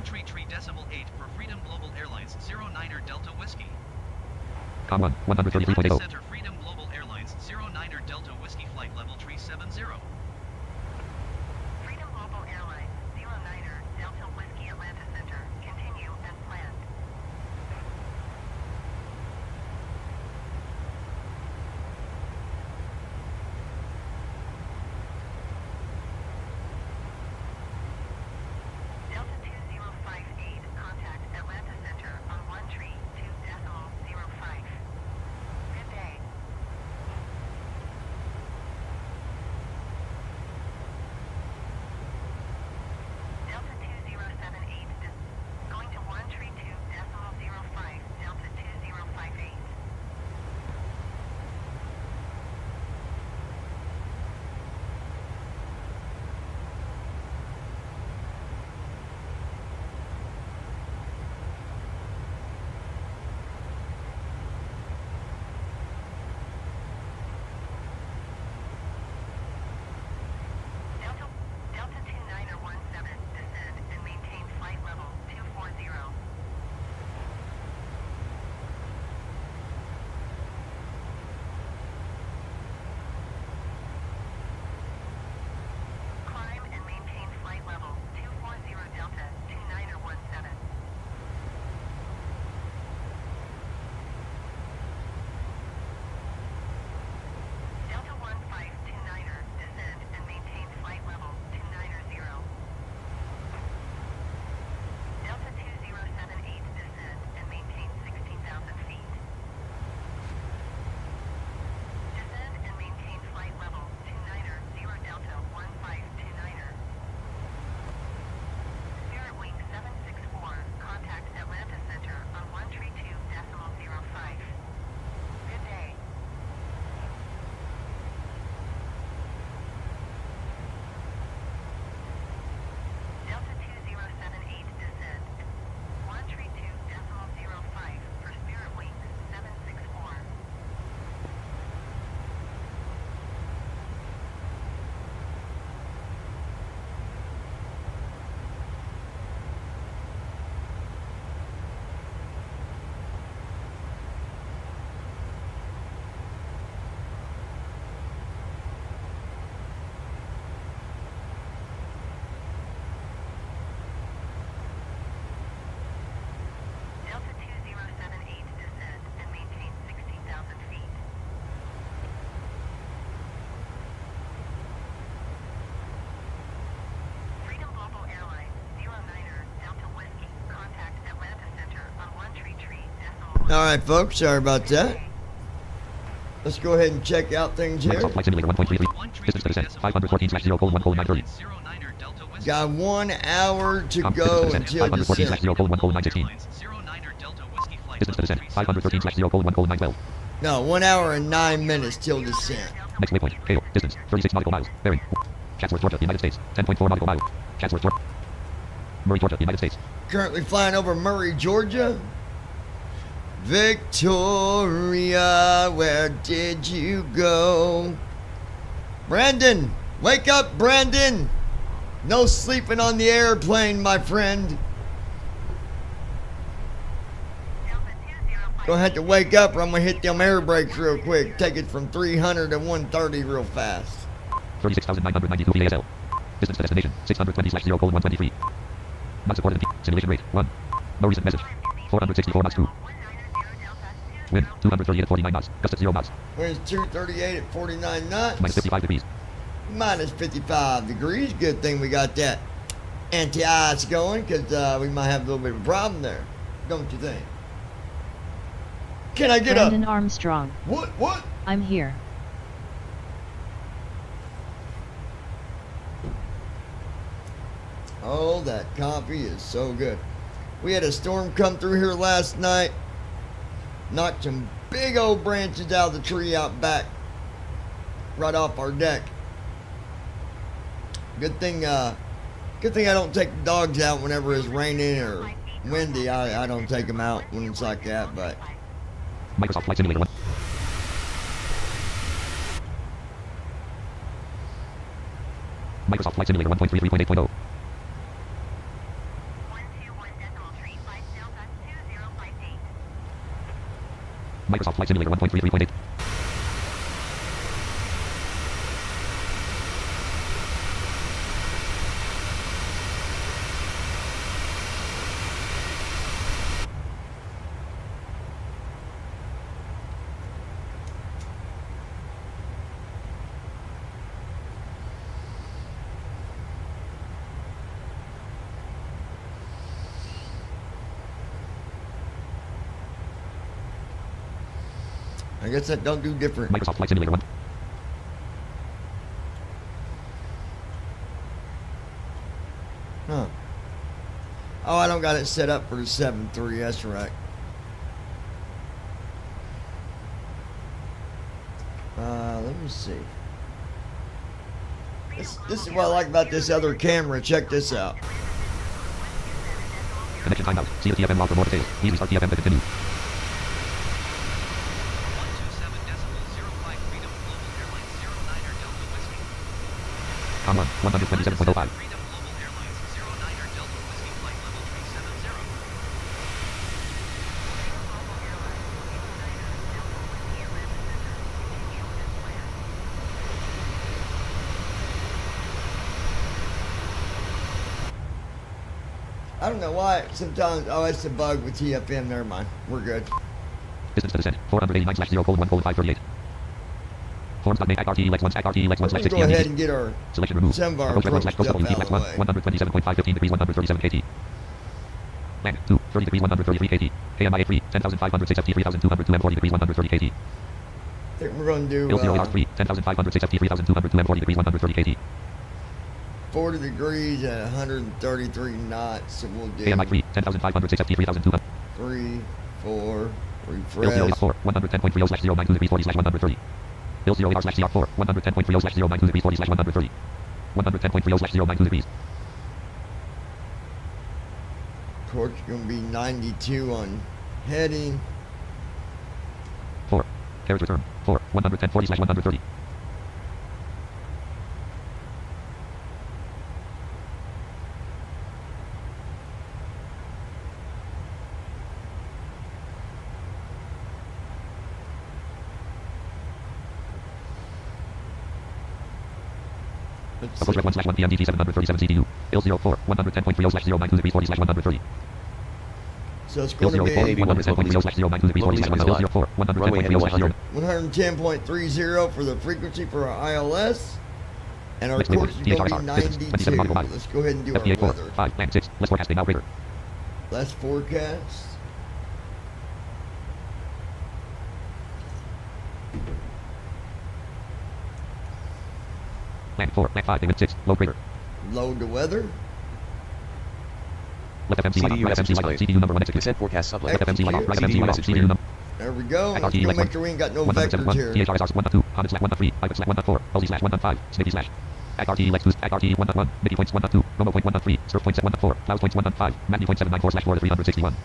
133.8 for Freedom Global Airlines 09er Delta Whiskey. Com 1, 133.80. Center Freedom Global Airlines 09er Delta Whiskey flight level 370. Freedom Global Airlines 09er Delta Whiskey Atlanta Center. Continue as planned. Delta 2058, contact Atlanta Center on 132.05. Good day. Delta 2078, going to 132.05, Delta 2058. Delta 29er 17, descend and maintain flight level 240. Climb and maintain flight level 240 Delta 29er 17. Delta 1529er, descend and maintain flight level 290. Delta 2078, descend and maintain 16,000 feet. Descend and maintain flight level 290 Delta 1529er. Spirit Wing 764, contact Atlanta Center on 132.05. Good day. Delta 2078, descend 132.05 for Spirit Wings 764. Delta 2078, descend and maintain 16,000 feet. Freedom Global Airlines 09er Delta Whiskey, contact Atlanta Center on 133.1. All right, folks. Sorry about that. Let's go ahead and check out things here. Microsoft Flight Simulator 1.33. Distance to descent 514/0:1:930. Got 1 hour to Com. go Distance to descent until descent. 514/0:1:916. Distance to descent 513/0:1:912. No, 1 hour and 9 minutes till descent. Next waypoint. Hail. Distance 36 nautical miles. Bearing. Chatsworth, Georgia, United States. 10.4 nautical miles. Chatsworth, Georgia. Murray, Georgia, United States. Currently flying over Murray, Georgia. Victoria, where did you go? Brandon, wake up, Brandon. No sleeping on the airplane, my friend. Gonna have to wake up or I'm gonna hit them air brakes real quick. Take it from 300 to 130 real fast. 36,992 VASL. Distance to destination 620/0:123. Not supported. Simulation rate 1. No recent message. 464 knots 2. Wind 238 at 49 knots. Gust at 0 knots. Wind's 238 at 49 knots. Minus 55 degrees. Minus 55 degrees. Good thing we got that anti-ice going because we might have a little bit of a problem there. Don't you think? Can I get Brandon up? Armstrong. What? I'm here. Oh, that coffee is so good. We had a storm come through here last night. Knocked some big old branches out of the tree out back. Right off our deck. Good thing I don't take the dogs out whenever it's raining or windy. I don't take them out when it's like that, but Microsoft Flight Simulator 1. Microsoft Flight Simulator 1.33.8.0. Microsoft Flight Simulator 1.33.8. I guess that don't do different. Microsoft Flight Simulator 1. Huh. Oh, I don't got it set up for the 7.3. That's right. Let me see. This is what I like about this other camera. Check this out. Connection timeout. See the TFM log for more details. Please restart TFM to continue. 127.05 Freedom Global Airlines 09er Delta Whiskey. Com 1, 127.05. Freedom Global Airlines 09er Delta Whiskey flight level 370. I don't know why. Sometimes, oh, it's a bug with TFM. Never mind. We're good. Distance to descent. 489/0 colon 1 colon 538. Forms.name ACRT Lex 1 ACRT Lex 1 Let's slash go ahead 6 and get our Selection removed. some of our Approach approach slash stuff out WT of Lex the 1 way. 127.515 degrees 137 KT. Land 2 30 degrees 133 KT. KMIA 3 10,506 FT 3,202 M40 degrees 130 KT. I think we're going to do Bill 0 AR 3 10,506 FT 3,202 M40 degrees 130 KT. 40 degrees at 133 knots. So we'll do KMI 3 10,506 FT 3,202. 3, 4, Bill 0 refresh. 4 110.30/092 degrees 40/130. Bill 0 AR/CR4 110.30/092 degrees 40/130. 110.30/092 degrees. Torch going to be 92 on heading. 4. Carriage return. 4. 110.40/130. Let's Approach see. rep 1/1 PM DT 737 CDU. Bill 04 110.30/092 degrees 40/130. So it's Bill going to 04 be 110.30/092 degrees 40/130. 04 Runway heading 100. 110.30 for the frequency for our ILS. And our Next course label, is going to DHR, be distance, 27 92. miles. Let's go ahead and do our FTA 4 weather. 5 land 6. Less forecasting now greater. Last forecast. Land 4 land 5 wind 6 low greater. Load the weather. Left FMC CDU left FMC message CDU number 1 execute. Descent forecast sublet. Left FMC right CDU FMC message CDU clear. number. There we go. Let's ACRT go Lex make 1 sure we ain't got no vectors 171 here. DHR 112 Honda slash 113 Pilot slash 114 LZ slash 115 Snippy slash ACRT Lex 2 ACRT 1.1 Mickey points 1.2 Romo point 1.3 Surf point 1.4 Clouds points 1.5 Matthew point 794 slash 4 to 361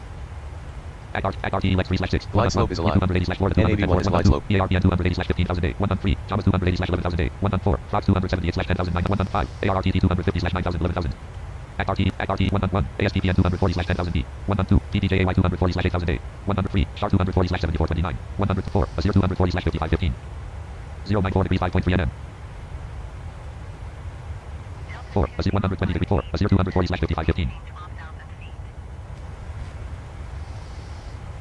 ACRT Lex 3 slash 6 Glide slope is allowed. 280 slash 4 to NAV 1 is glide slope. ERPN 280 slash 15,000 day 113 Thomas 280 slash 11,000 day 114 Fox 278 slash 10,009 115 ARRTT 250 slash 9,000 11,000 ACRT 111 ASPPN 240 slash 10,000 D 112 PTJAY 240 slash 8,000 day 103 Star 240 slash 7429 104 Azure 240 slash 5515 094 degrees 5.3 NM 4 Azure 120 degree 4 Azure 240 slash 5515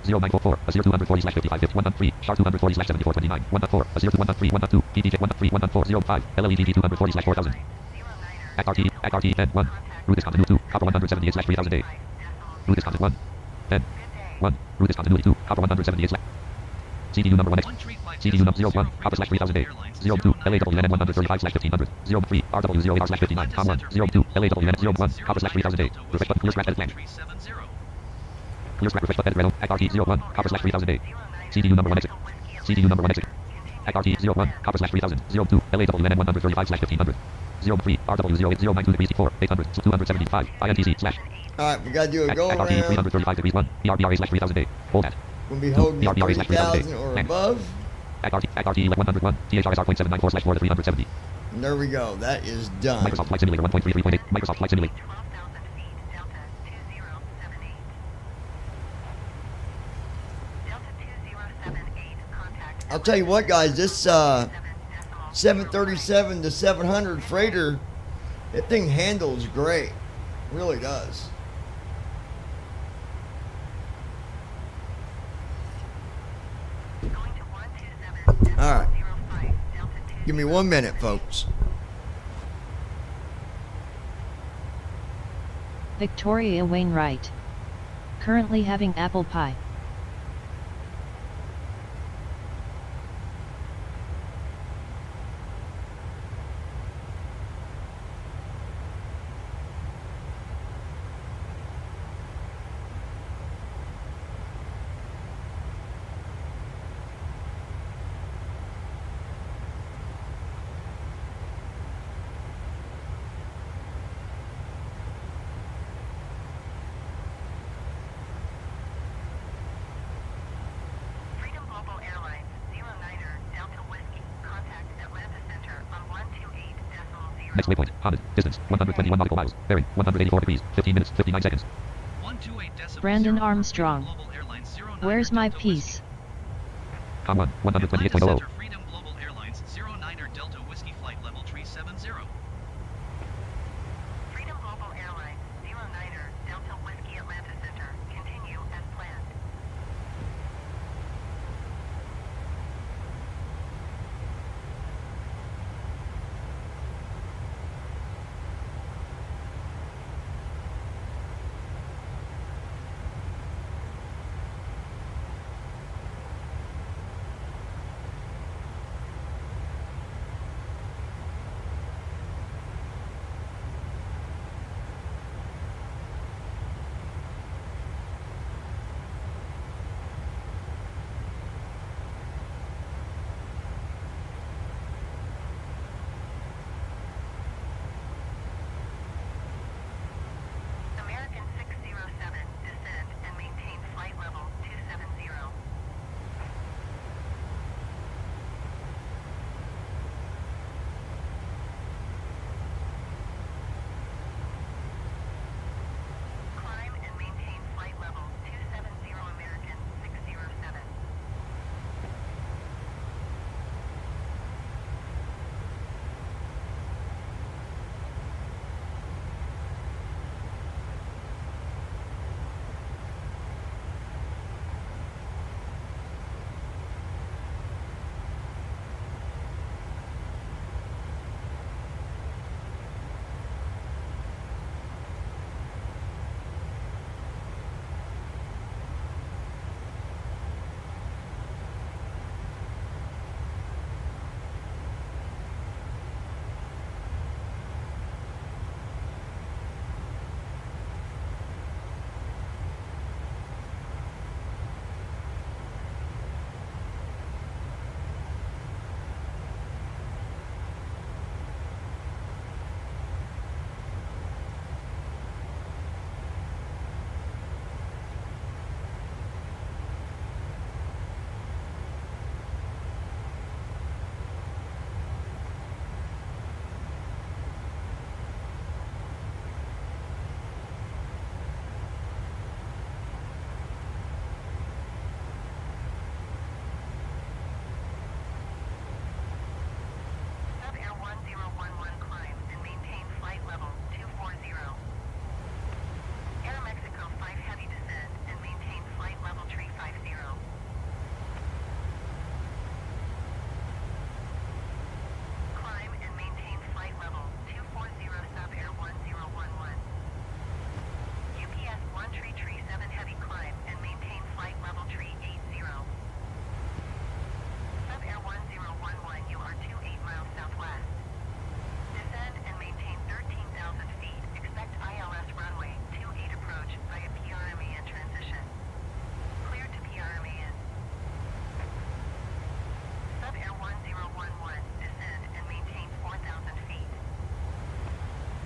0944 Azure 240 slash 55 113 Star 240 slash 7429 114 Azure 113 112 PTJ 113 114 05 LLEDD 240 slash 4000 ACRT N1 Route is continuity 2 Copper 178 slash 3000 day Route is continuity 1 N1 Route is continuity 2 Copper 178 slash CDU number 1 CDU number 01 Copper slash 3000 day 02 LAWN 135 slash 1500 03 RW08R slash 59 Com 1 02 LAWN 01 Copper slash 3000 day Refresh button clear scratch edit blank Clear scratch refresh button red ACRT 01 Copper slash 3000 day CDU number 1 exit CDU number 1 exit ACRT 01 Copper slash 3000 02 LAWN 135 slash 1500 03 RW0809 degrees 4 800 275 INTC slash Alright, we got to do a go ACRT around. 335 degrees 1 ERBRA slash 3000 day hold at We'll be holding at ERBRA slash 3000 3,000 or day above. ACRT 101 THRSR .794 slash 4 to 370 And there we go. That is done. Microsoft Flight Simulator 1.33.8 Microsoft Flight Simulator 12,000 feet, Delta 2078. Delta 207 I'll tell you what, guys, this 737-700 freighter, that thing handles great. Really does. All right. Give me 1 minute, folks. Victoria Wainwright. Currently having apple pie. Freedom Global Airlines, 09er, Delta Whiskey, contact Atlanta Center on 128.0. Next waypoint, Honda, distance, 121 nautical miles, bearing, 184 degrees, 15 minutes, 59 seconds. 128.0. Brandon Armstrong. Global Airlines 09er, Where's my Delta piece? Com 1, Whiskey. Atlanta 128.00. Center, Freedom Global Airlines 09er, Delta Whiskey flight level 370. Freedom Global Airlines, 09er, Delta Whiskey Atlanta Center, continue as planned. American 607, descend and maintain flight level 270. Climb and maintain flight level 270 American 607. Sub Air 1011, climb and maintain flight level 240. Air Mexico 5 heavy, descend and maintain flight level 350. Climb and maintain flight level 240, Sub Air 1011. UPS 1337 heavy, climb and maintain flight level 380. Sub Air 1011, you are 28 miles southwest. Descend and maintain 13,000 feet. Expect ILS runway 28 approach via PRMA in transition. Clear to PRMA in. Sub Air 1011, descend and maintain 4,000 feet.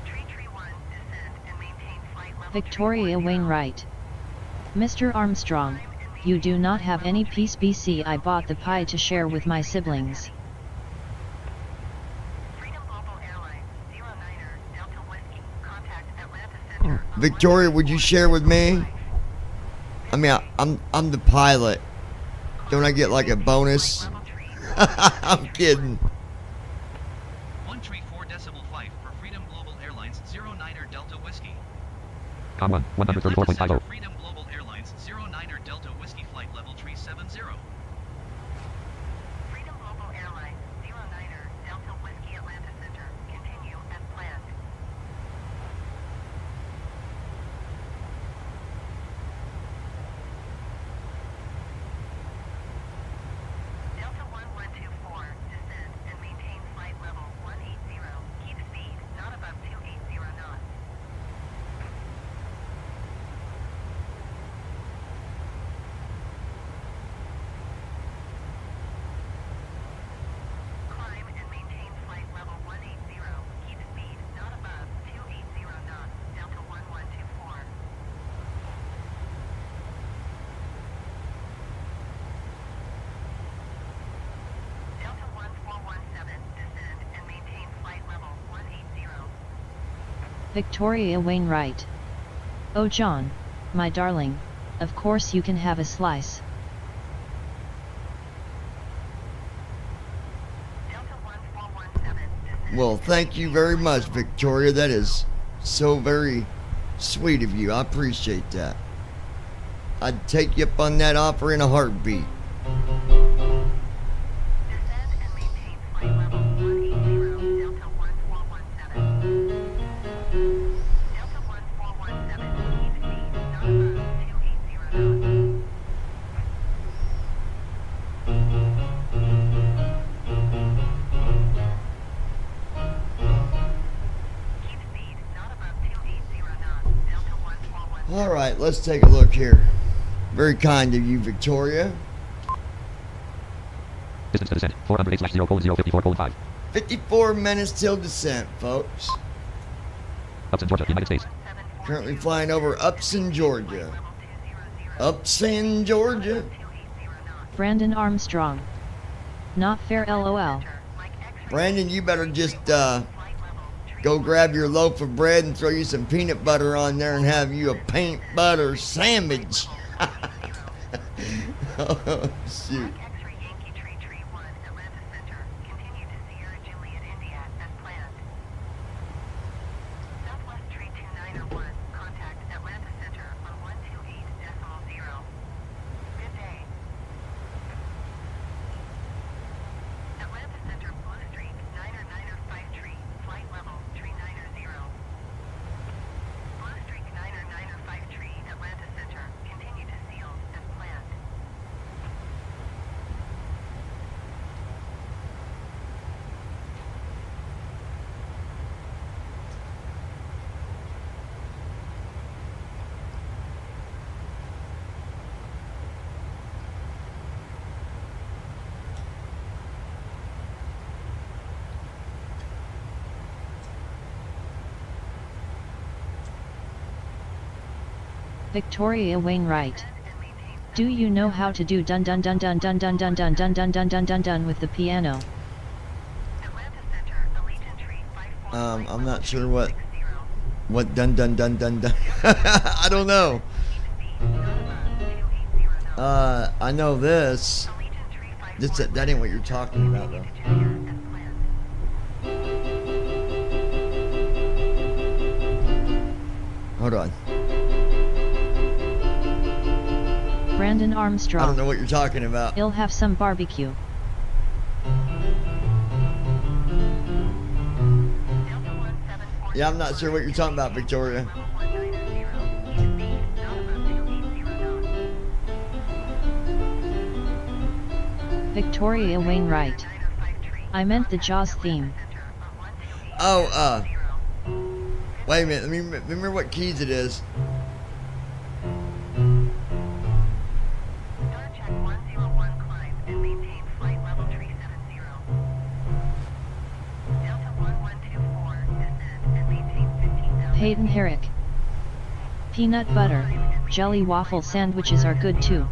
Tree 1, descend and maintain flight level Victoria 340. Wainwright. Mr. Armstrong, you do not have any piece. BC. I bought the pie to share with my siblings. Freedom Global Airlines, 09er, Delta Whiskey, contact Atlanta Center. on Victoria, would you share with me? I mean, I'm the pilot. Don't I get like a bonus? Level 3 I'm kidding. 134.5 for Freedom Global Airlines 09er Delta Whiskey. Com 1, Atlanta 134.50. Center, Freedom Global Airlines 09er Delta Whiskey flight level 370. Freedom Global Airlines 09er Delta Whiskey Atlanta Center. Continue as planned. Delta 1124, descend and maintain flight level 180. Keep speed not above 280 knots. Climb and maintain flight level 180. Keep speed not above 280 knots. Delta 1124. Delta 1417, descend and maintain flight level 180. Victoria Wainwright. Oh John, my darling, of course you can have a slice. Delta 1417, descend. Well, thank you very much, Victoria. That is so very sweet of you. I appreciate that. I'd take you up on that offer in a heartbeat. Descend and maintain flight level 180. Delta 1417. Delta 1417, keep speed not above 280 knots. Keep speed not above 280 knots. Delta 1417. All right, let's take a look here. Very kind of you, Victoria. Distance to descent, 408/0:054:5. 54 minutes till descent, folks. Upton, Georgia, United States. Currently flying over Upson, Georgia. Upson, Georgia. Brandon Armstrong. Not fair LOL. Brandon, you better just go grab your loaf of bread and throw you some peanut butter on there and have you a peanut butter sandwich. Oh, shoot. X-ray Yankee Tree Tree 1, Atlanta Center. Continue to Sierra Juliet, India, as planned. Southwest Tree 2901, contact Atlanta Center on 128.0. Good day. Atlanta Center, Blue Streak, 9er 5 Tree, flight level 390. Blue Streak 9er 5 Tree, Atlanta Center. Continue to seal as planned. Victoria Wainwright. Do you know how to do dun dun dun dun dun dun dun dun dun dun dun dun dun dun with the piano? Atlanta Center, Allegiant Tree 54. I'm not sure what dun dun dun dun dun. I don't know. I know this. That ain't what you're talking about though. Hold on. Brandon I don't Armstrong. know what you're talking about. He'll have some barbecue. Yeah, I'm not sure what you're talking about, Victoria. Victoria Wainwright. I meant the Jaws theme. Oh, wait a minute. Let me remember what keys it is. Peyton Herrick. Peanut butter, jelly waffle sandwiches are good too.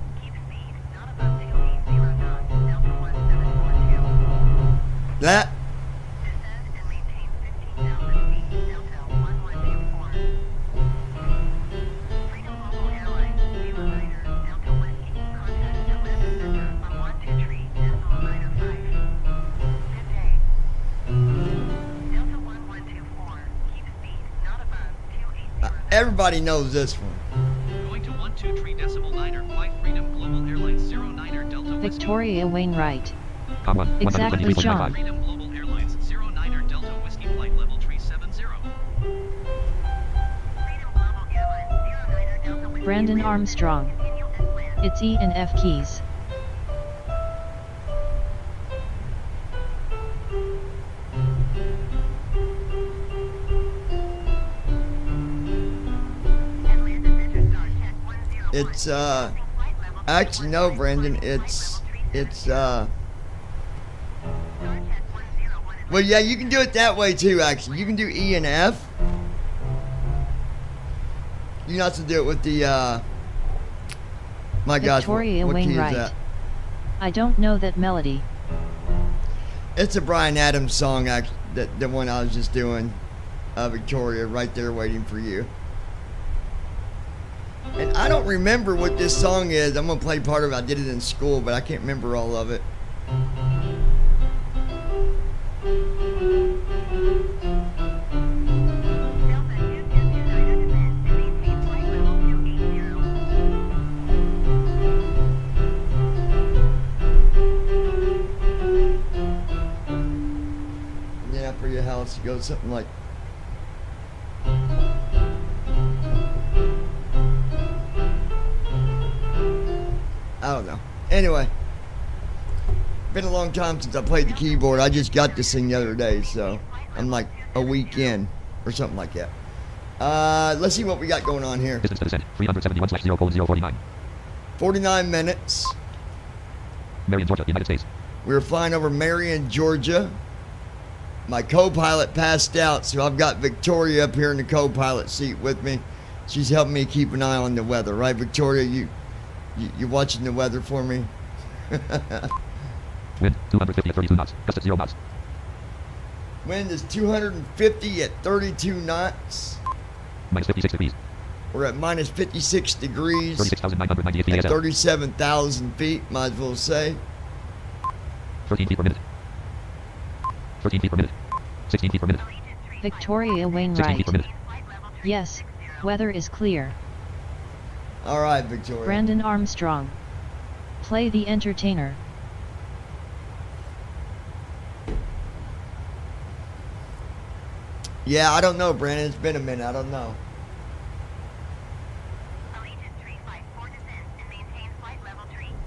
That. Everybody knows this one. Going to 123.9er 5 Freedom Global Airlines 09er Delta Whiskey. Victoria Wainwright. Com 1, Exactly, 123.95. John. Freedom Global Airlines 09er Delta Whiskey Flight Level 370. Freedom Global Airlines 09er Delta Whiskey. Brandon Armstrong. Continue as planned. It's E and F keys. Atlanta Center Star Check 101. It's Flight level actually no, Brandon. It's Star Check 101 is well, yeah, you can do it that way too. Actually, you can do E and F. You can also do it with the my gosh, Victoria what key is Wainwright. that? I don't know that melody. It's a Bryan Adams song, actually. The one I was just doing, Victoria, right there waiting for you. And I don't remember what this song is. I'm gonna play part of it. I did it in school, but I can't remember all of it. Delta 2229er descend and maintain flight level 280. And then after your house, it goes something like. I don't know. Anyway, been a long time since I played the keyboard. I just got this thing the other day, so I'm like a week in or something like that. Let's see what we got going on here. Distance to descent 371/0:049. 49 minutes. Marion, Georgia, United States. We were flying over Marion, Georgia. My co-pilot passed out, so I've got Victoria up here in the co-pilot seat with me. She's helping me keep an eye on the weather, right, Victoria? You're watching the weather for me? Wind 250 at 32 knots. Gust at 0 knots. Wind is 250 at 32 knots. Minus 56 degrees. We're at minus 56 degrees 36,998 feet at ASL. 37,000 feet, might as well say. 13 feet per minute. 13 feet per minute. 16 feet per minute. Victoria 16 Wainwright. feet per minute. Yes, weather is clear. All right, Victoria. Brandon Armstrong. Play the entertainer. Yeah, I don't know, Brandon. It's been a minute. I don't know. Allegiant 354 descend and maintain flight level 360.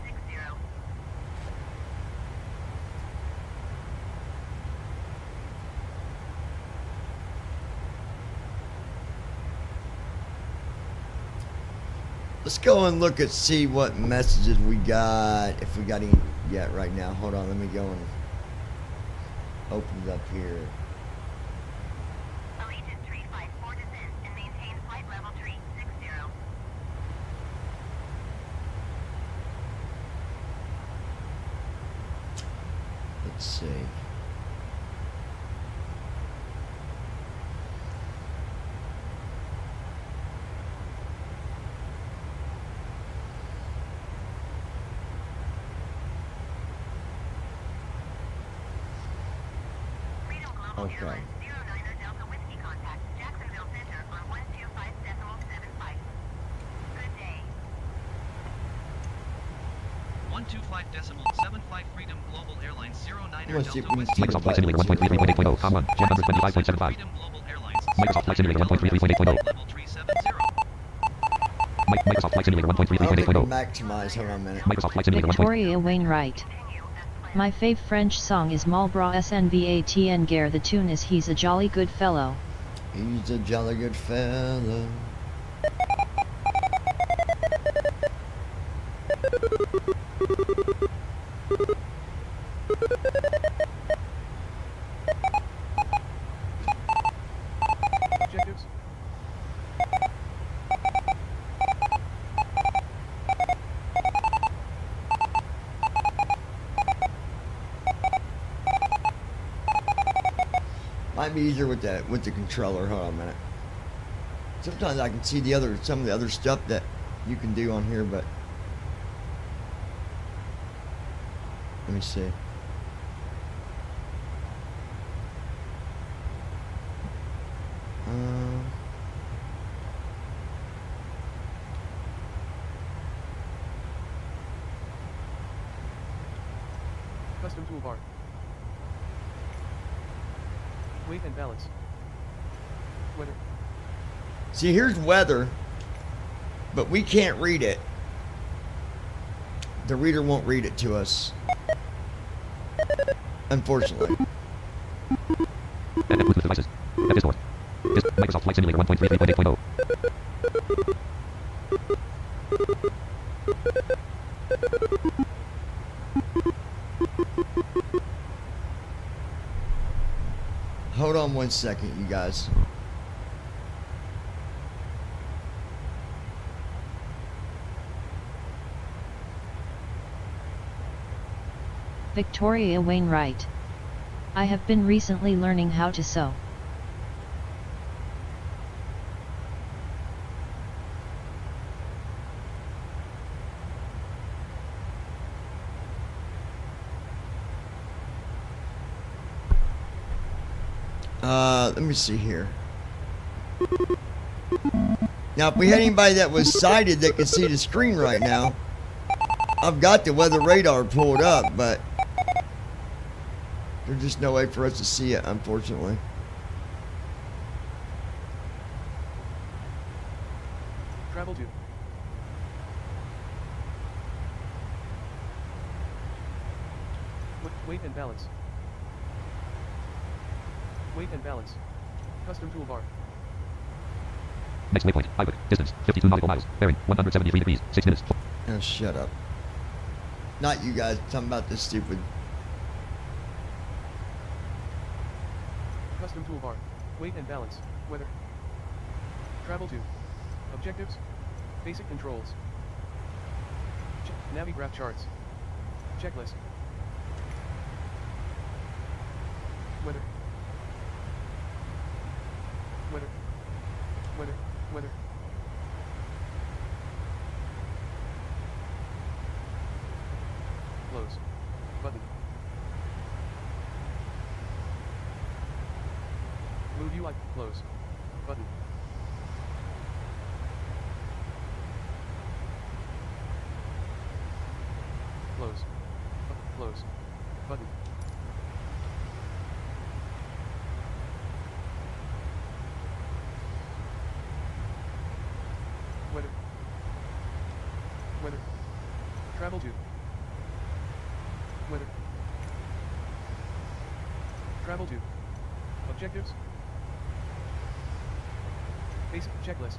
Let's go and look at see what messages we got. If we got any yet right now. Hold on, let me go and open it up here. Allegiant 354 descend and maintain flight level 360. Let's see. Freedom Global Okay. Airlines 09er Delta Whiskey contact Jacksonville Center on 125.75. Good day. 125.75 Freedom Global Airlines 09er Let's see if Delta we can Whiskey. see the Microsoft Flight Simulator 1.33.8.0. Com 1. 125.75. Freedom Global Airlines Microsoft Flight Simulator 1.33.8.0. level 370. Microsoft Flight Simulator I don't think we 1.33.8.0. maximize. Hold on a minute. Microsoft Flight Simulator 1. Victoria Wainwright. Continue as planned. My fave French song is Malbras SNVATN Guerre. The tune is He's a Jolly Good Fellow. He's a jolly good fella. Objectives. Might be easier with the controller. Hold on a minute. Sometimes I can see some of the other stuff that you can do on here, but let me see. Custom toolbar. Weight and balance. Weather. See, here's weather, but we can't read it. The reader won't read it to us, unfortunately. And Bluetooth devices. FS North. This Microsoft Flight Simulator 1.33.8.0. Hold on 1 second, you guys. Victoria Wainwright. I have been recently learning how to sew. Let me see here. Now, if we had anybody that was sighted that could see the screen right now, I've got the weather radar pulled up, but there's just no way for us to see it, unfortunately. Travel to. Weight and balance. Weight and balance. Custom toolbar. Next waypoint. Highwood. Distance 52 nautical miles. Bearing 173 degrees. 6 minutes. Oh, shut up. Not you guys. Talking about this stupid. Custom toolbar. Weight and balance. Weather. Travel to. Objectives. Basic controls. Navigraph charts. Checklist. Weather. Weather. Weather. Weather. Close. Button. Move UI. Close. Button. Close. Close. Button. Weather. Weather. Travel to. Weather. Travel to. Objectives. Basic checklist.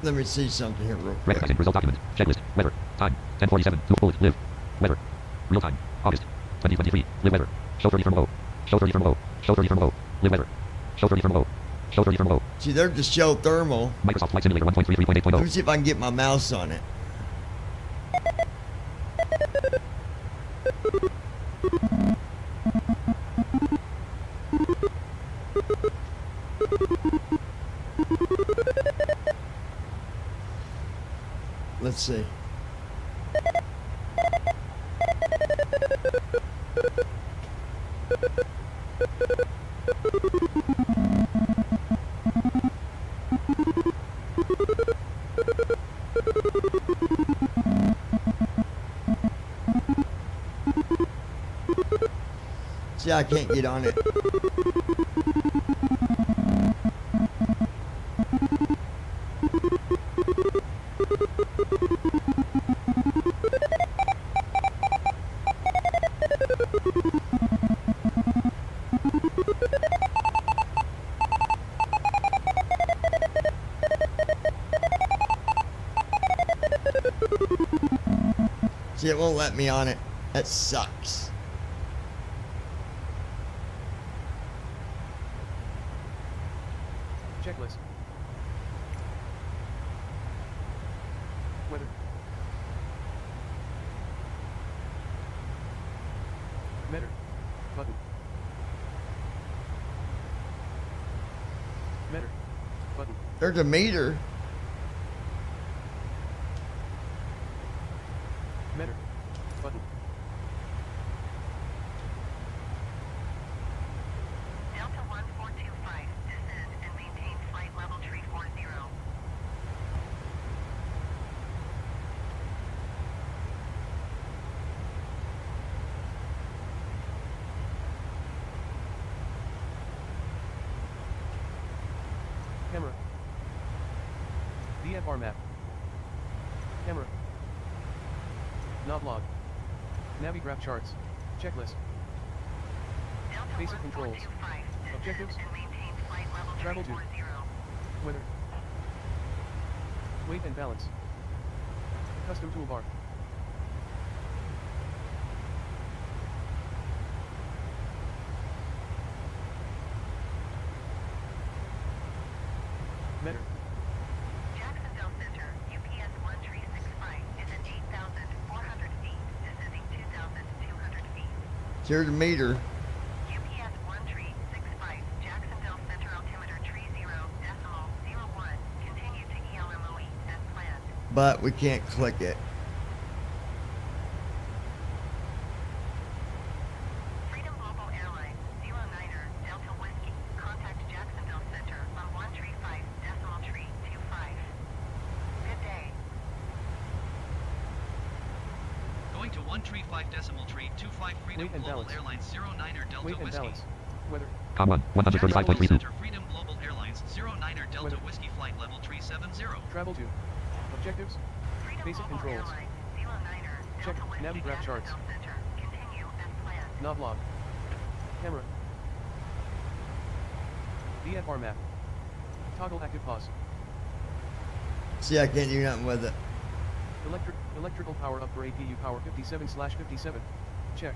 Let me see something here real quick. Recognizing result document. Checklist. Weather. Time. 10:47. Bullet. Live. Weather. Real time. August. 2023. Live weather. Show 30 from low. Show 30 from low. Show 30 from low. Live weather. Show 30 from low. Show 30 from low. See, there's the show thermal. Microsoft Flight Simulator Let me 1.33.8.0. see if I can get my mouse on it. Let's see. See, I can't get on it. See, it won't let me on it. That sucks. Checklist. Weather. Meter. Button. Meter. Button. There's a meter. Meter. Button. Delta 1425, descend and maintain flight level 340. VFR map. Camera. Nav log. Navigraph charts. Checklist. Delta Basic controls. 1425, Objectives. and maintain flight level Travel to. 340. Weather. Weight and balance. Custom toolbar. Meter. Jacksonville Center, UPS 1365 is at 8,400 feet, descending 2,200 feet. Here's the meter. UPS 1365, Jacksonville Center altimeter 30.01, continue to ELMOE as planned. But we can't click it. Freedom Global Airlines, 09er, Delta Whiskey, contact Jacksonville Center on 135.25. Good day. Going to 135.25 Freedom Weight and Global balance. Airlines 09er Delta Weight and Whiskey. balance. Weather. Com 1, Jacksonville 135.32. Center Freedom Global Airlines 09er Delta Weather. Whiskey flight level 370. Travel to. Objectives. Freedom Basic Global controls. Airlines, 09er, Check Delta Whiskey, Navigraph charts. Jacksonville Center, continue as planned. Nav log. Camera. VFR map. Toggle active pause. See, I can't do nothing with it. Electrical power up for APU power 57/57. Check.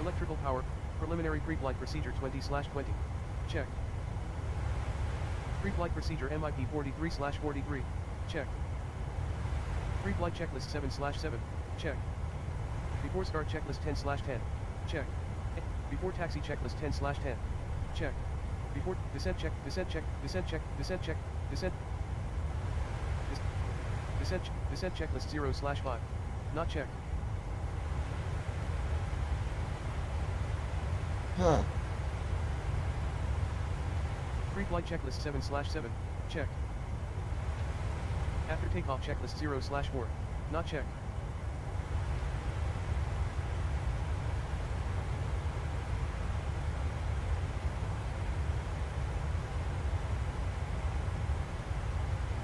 Electrical power, preliminary pre-flight procedure 20/20. Check. Pre-flight procedure MIP 43/43. Check. Pre-flight checklist 7/7. Check. Before start checklist 10/10. Check. Before taxi checklist 10/10. Check. Before descent check, descent check, descent check, descent check, descent. Descent checklist 0/5. Not checked. Huh. Pre-flight checklist 7/7. Check. After takeoff checklist 0/4. Not checked.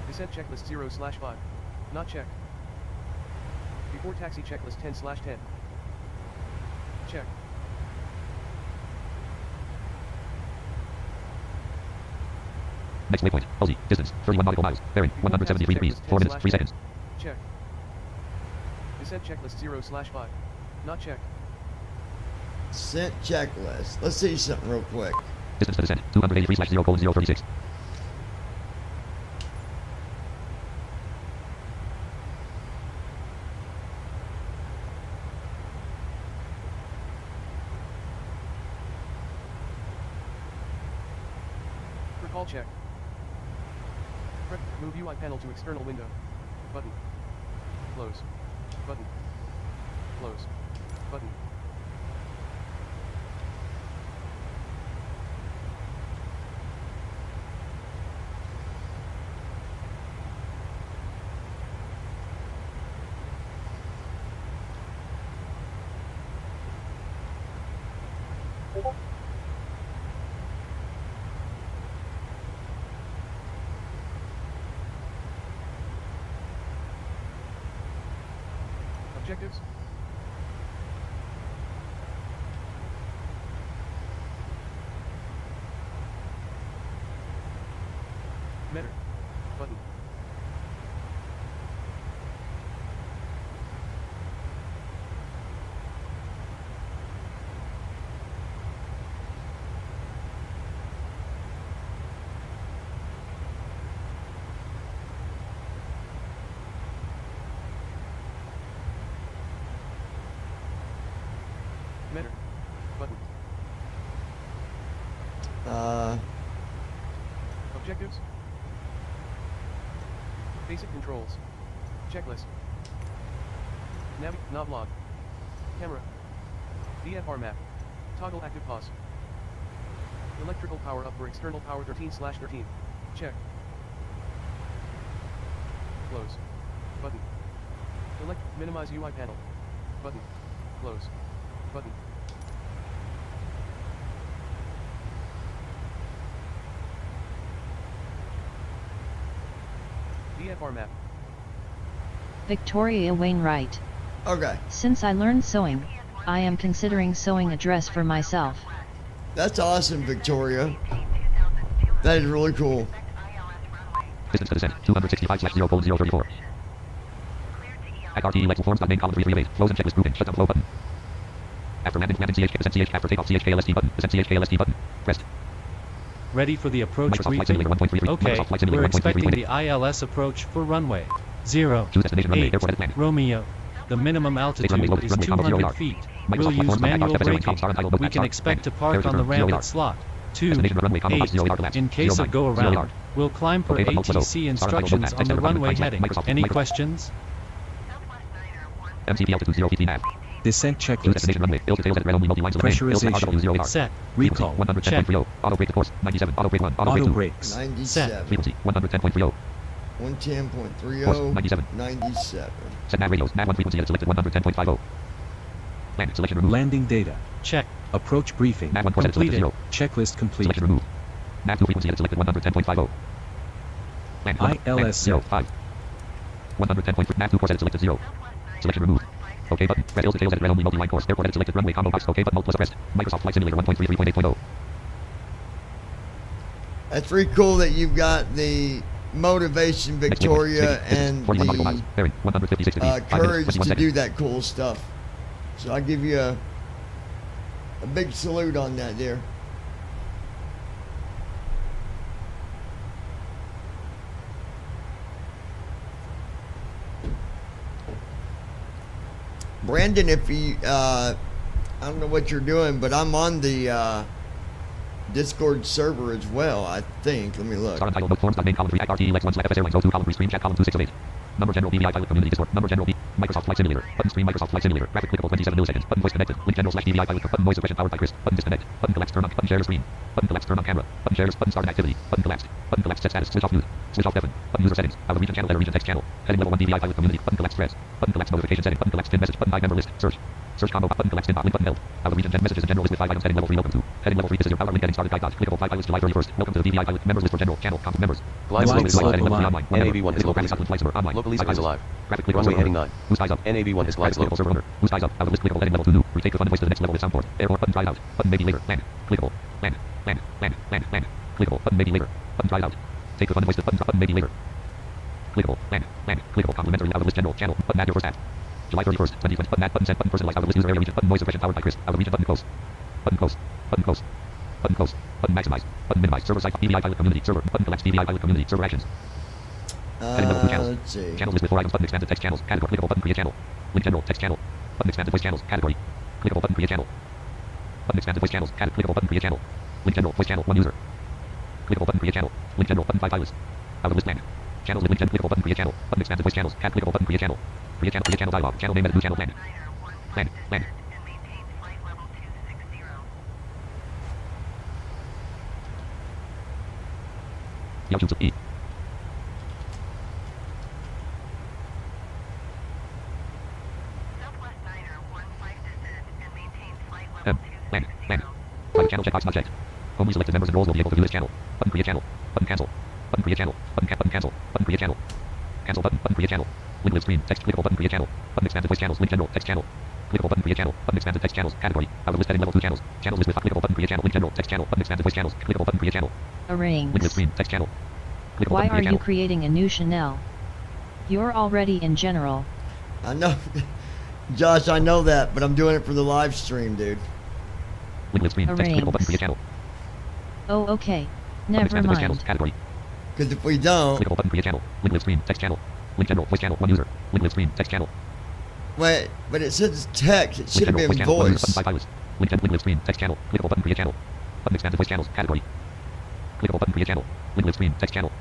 Descent checklist 0/5. Not checked. Before taxi checklist 10/10. Check. Next waypoint. LZ. Distance. 31 nautical miles. Bearing. 173 degrees. 4 minutes. 3 seconds. Check. Descent checklist 0/5. Not checked. Descent checklist. Let's see something real quick. Distance to descent. 283/0:036. Recall check. Move UI panel to external window. Button. Close. Button. Close. Button. Objectives. Meter. Button. Meter. Button. Objectives. Basic controls. Checklist. Nav log. Camera. VFR map. Toggle active pause. Electrical power up for external power 13/13. Check. Close. Button. Minimize UI panel. Button. Close. button. VFR map. Victoria Wainwright. Okay, Since I learned sewing, I am considering sewing a dress for myself. that's awesome, Victoria. That is really cool. Distance to descent, 265/0:034. Act RTE forms main column 338. Flows and checklist grouping. Shut down flow button. After landing CHK, descent CH, after takeoff CHKLST button. Descent CHKLST button. Pressed. Ready for the approach Microsoft Flight briefing? Simulator 1.33. Okay, Microsoft Flight Simulator we're 1.33. expecting the ILS approach for runway 0, Choose destination runway, 8, airport at land. Romeo. The minimum altitude runway loaded, is runway combo 0 200 yard. feet. Microsoft We'll use platforms, manual Microsoft braking. star entitled We can Map, expect to land. park Character on the turn, 0 ramp yard. at slot 2, Destination runway combo 8. 0 yard elapsed. In case 0 of go 0 around, yard. we'll climb per Okay, button, also. ATC Star entitled instructions Map, on the text runway editor, heading. Microsoft, Any Microsoft. questions? MCP altitude 0 PP nav. Descent Choose checklist. destination runway. Build details at red only multi-line select. Build Pressurization. RW 0 yard. Set. Recall. 110.30. Auto brake to course. 97. Auto brake 1. Auto brake Auto 2. brakes. 97. Frequency 110.30. 110.30. 97. 97. Set nav radios. Nav 1 frequency is selected 110.50. Land selection removed. Landing data. Check. Approach briefing. Nav 1 course selected Completed. 0. Checklist complete. Selection removed. Nav 2 frequency is selected 110.50. Land 1. ILS 0. 5. 110.3. Nav 2 course edit selected 0. Selection removed. OK button. Press details edit red only multi-line course. Airport edit selected runway combo box. OK button. Alt plus pressed. Microsoft Flight Simulator 1.33.8.0. That's pretty cool that you've got the motivation, Victoria, and the Bearing 156 degrees. 5 minutes, courage 21 to seconds. do that cool stuff. So I give you a big salute on that there. Brandon, if you, I don't know what you're doing, but I'm on the Discord server as well, I think. Let me look. Star entitled note forms main column 3 Act RTE Lex 1 FS Airlines 02 column 3 stream chat column 2608. Number general BVI pilot community Discord. Number general B. Microsoft Flight Simulator. Button stream Microsoft Flight Simulator. Graphic clickable 27 milliseconds. Button voice connected. Link general / BVI pilot. Button noise suppression powered by Chris. Button disconnect. Button collapse turn on. Button share screen. Button collapse turn on camera. Button shares. Button start activity. Button collapsed. Button collapsed set status. Switch off mute. Switch off deafen. Button user settings. Out of region channel letter region text channel. Heading level 1 BVI pilot community. Button collapsed threads. Button collapsed notification setting. Button collapsed pin message. Button 5 member list. Search. Search combo button collapsed in link button held. Out of region 10 messages and general list with 5 items. Heading level 3 welcome to. Heading level 3 this is your power link getting started guide dot. Clickable 5 pilots July 31st. Welcome to the BVI pilot members list for general channel comp members. Glide Glide slope is slope live. alive. Online. NAV1 is locally online. Locally is alive. Graphic clickable Runway server heading owner. 9. Who's eyes up? NAV1 is glide slope. Clickable server owner. Who's eyes up? Out of list clickable heading level 2 new. Retake the fun voice to the next level with sound port. Airport button tried out. Button maybe later. Land. Clickable. Land. Land. Land. Land. Land. Clickable. Button maybe later. Button tried out. Take the fun voice to button maybe later. Clickable. Land. Land. Clickable. Complimentary out of list general channel. Button add your first app. July 31st, 2020. Button add button sent button personalized out of list user area region. Button noise suppression powered by Chris. Out of region button close. Button close. Button close. Button close. Button maximize. Button minimize. Server site BVI pilot community server. Button collapse BVI pilot community server actions. Heading level 2 channels. Let's see. Channels list with 4 items. Button expanded text channels. Category. Clickable button create channel. Link general text channel. Button expanded voice channels. Category. Clickable button create channel. Button expanded voice channels. Clickable button create channel. Link general voice channel 1 user. Clickable button create channel. Link general button 5 pilots. Out of list land. Channels with link gen clickable button create channel. Button expanded voice channels. Clickable button create channel. Create channel dialog. Channel name edit new channel land. Land. Land. And maintain flight level 260. YouTube E. Southwest Niner 15 descend and maintain flight M. level Land. 260. Land. Private channel checkbox not checked. Only selected members and roles will be able to view this channel. Button create channel. Button cancel. Button create channel. Button cancel. Button create channel. Cancel button. Button create channel. Link live screen. Text clickable button create channel. Button expanded voice channels. Link general text channel. Clickable button create channel. Button expanded text channels. Category. Out of list heading level 2 channels. Channels list with clickable button create channel. Link general text channel. Button expanded voice channels. Clickable button create channel. Link live Arrange. screen. Text channel. Clickable Why button are create you channel. creating a new Chanel? You're already in general. I know. Josh, I know that, but I'm doing it for the live stream, dude. Link live screen. Text clickable button create channel. Oh, okay. Button Never expanded voice channels. mind. Category. Because if we don't, Clickable button create channel. Link live screen. Text channel. Link general voice channel 1 user. Link live screen. Text channel. wait, but it says text. It Link should have general been channel 1 user. voice. Button 5 pilots. Link live screen. Text channel. Clickable button create channel. Button expanded voice channels. Category. Clickable button create channel. Link live screen. Text channel.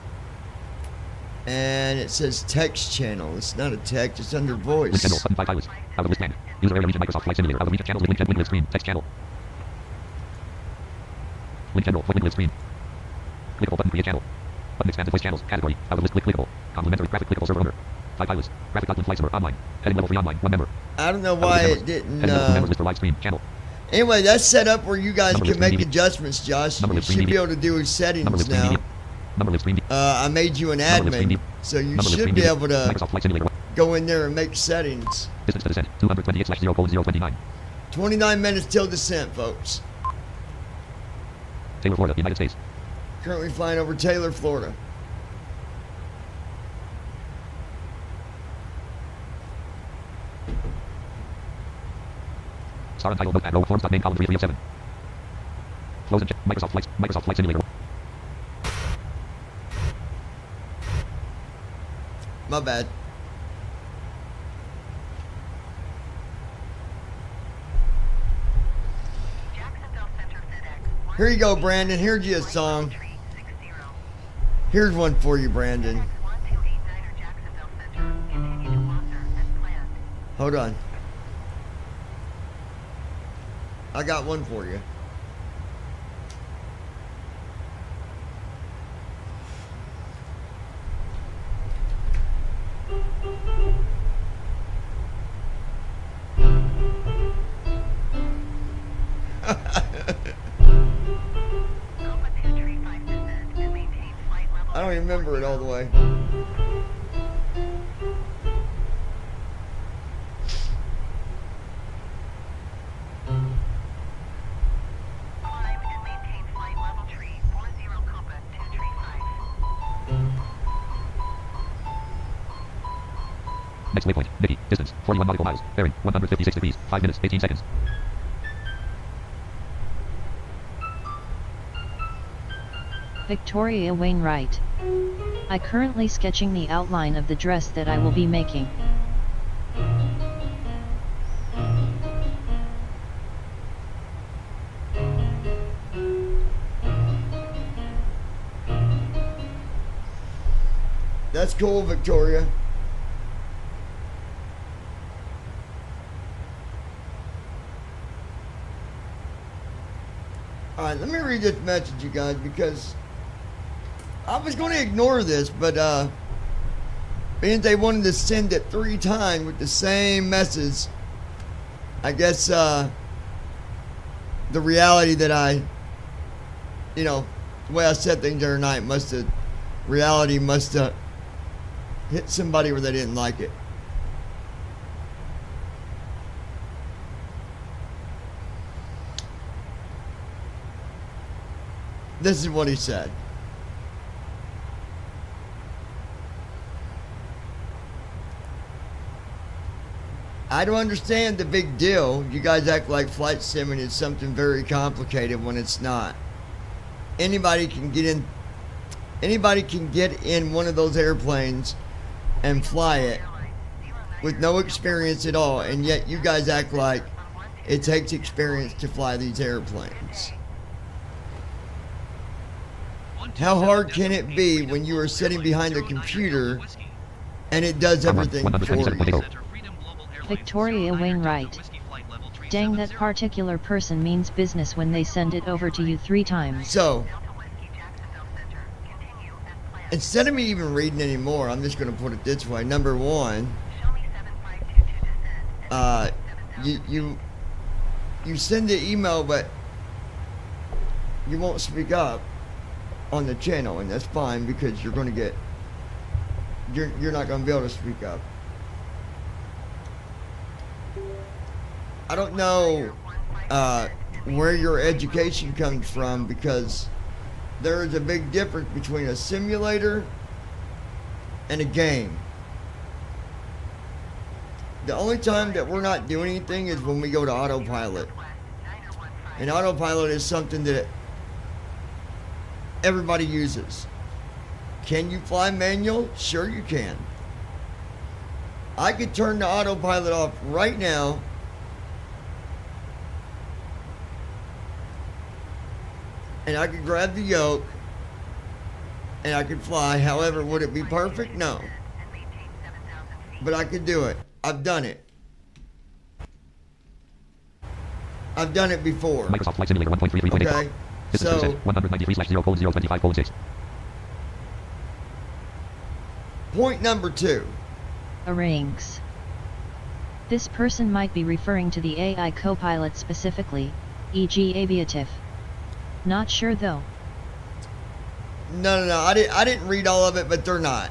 And it says text channel. It's not a text. It's under Link general voice. button 5 pilots. Out of list land. User area region Microsoft Flight Simulator. Out of region channels with link live screen. Text channel. Link general link live screen. Clickable button create channel. Button expanded voice channels. Category. Out of list clickable. Complimentary graphic clickable server owner. 5 pilots. Graphic flight server online. Heading level 3 online. 1 member. I don't know Out of why list it members. didn't. Heading level 3 members list for live stream channel. Anyway, that's set up where you guys Number can list make screen adjustments, Josh. Number You list screen should be view. able to do Number settings list screen now. view. Number list screen view. I made you an Number list screen admin, view. so you Number list should screen be view. able to Microsoft Flight Simulator. go in there and make settings. Distance to descent 228/0:029. 29 minutes till descent, folks. Taylor, Florida, United States. Currently flying over Taylor, Florida. Star untitled notepad row forms.main column 3 of 7. Close and check. Microsoft Flight Simulator. My bad. Jacksonville Center FedEx. Here you go, Brandon. Here's you a song. 1360. Here's one for you, Brandon. FedEx 1289er Jacksonville Center. Continue to Wasser as planned. Hold on. I got one for you. Alpha 235 descend and maintain flight level. I don't even remember it all the way. Climb and maintain flight level tree 40 Compa 235. Next waypoint. Mickey. Distance 41 nautical miles. Bearing 156 degrees. 5 minutes 18 seconds. Victoria Wainwright. I currently sketching the outline of the dress that I will be making. That's cool, Victoria. Alright, let me read this message, you guys, because I was going to ignore this, but being they wanted to send it 3 times with the same message, I guess the reality that the way I said things the other night reality must have hit somebody where they didn't like it. This is what he said. I don't understand the big deal. You guys act like flight simming is something very complicated when it's not. Anybody can get in one of those airplanes and fly it with no experience at all, and yet you guys act like it takes experience to fly these airplanes. How hard can it be when you are sitting behind a computer and it does everything for you? Victoria Wainwright. Dang, that particular person means business when they send it over to you 3 times. So, instead of me even reading anymore, I'm just going to put it this way. Number one, you send the email, but you won't speak up on the channel, and that's fine because you're going to get you're not going to be able to speak up. I don't know where your education comes from, because there is a big difference between a simulator and a game. The only time that we're not doing anything is when we go to autopilot. And autopilot is something that everybody uses. Can you fly manual? Sure you can. I could turn the autopilot off right now and I could grab the yoke and I could fly. However, would it be perfect? No. But I could do it. I've done it. I've done it before. Microsoft Flight Simulator 1.33.8. Okay. Distance to So, descent 193/0:025:6. point number 2. Arranks. This person might be referring to the AI copilot specifically, e.g. aviative. Not sure though. No. I didn't read all of it, but they're not.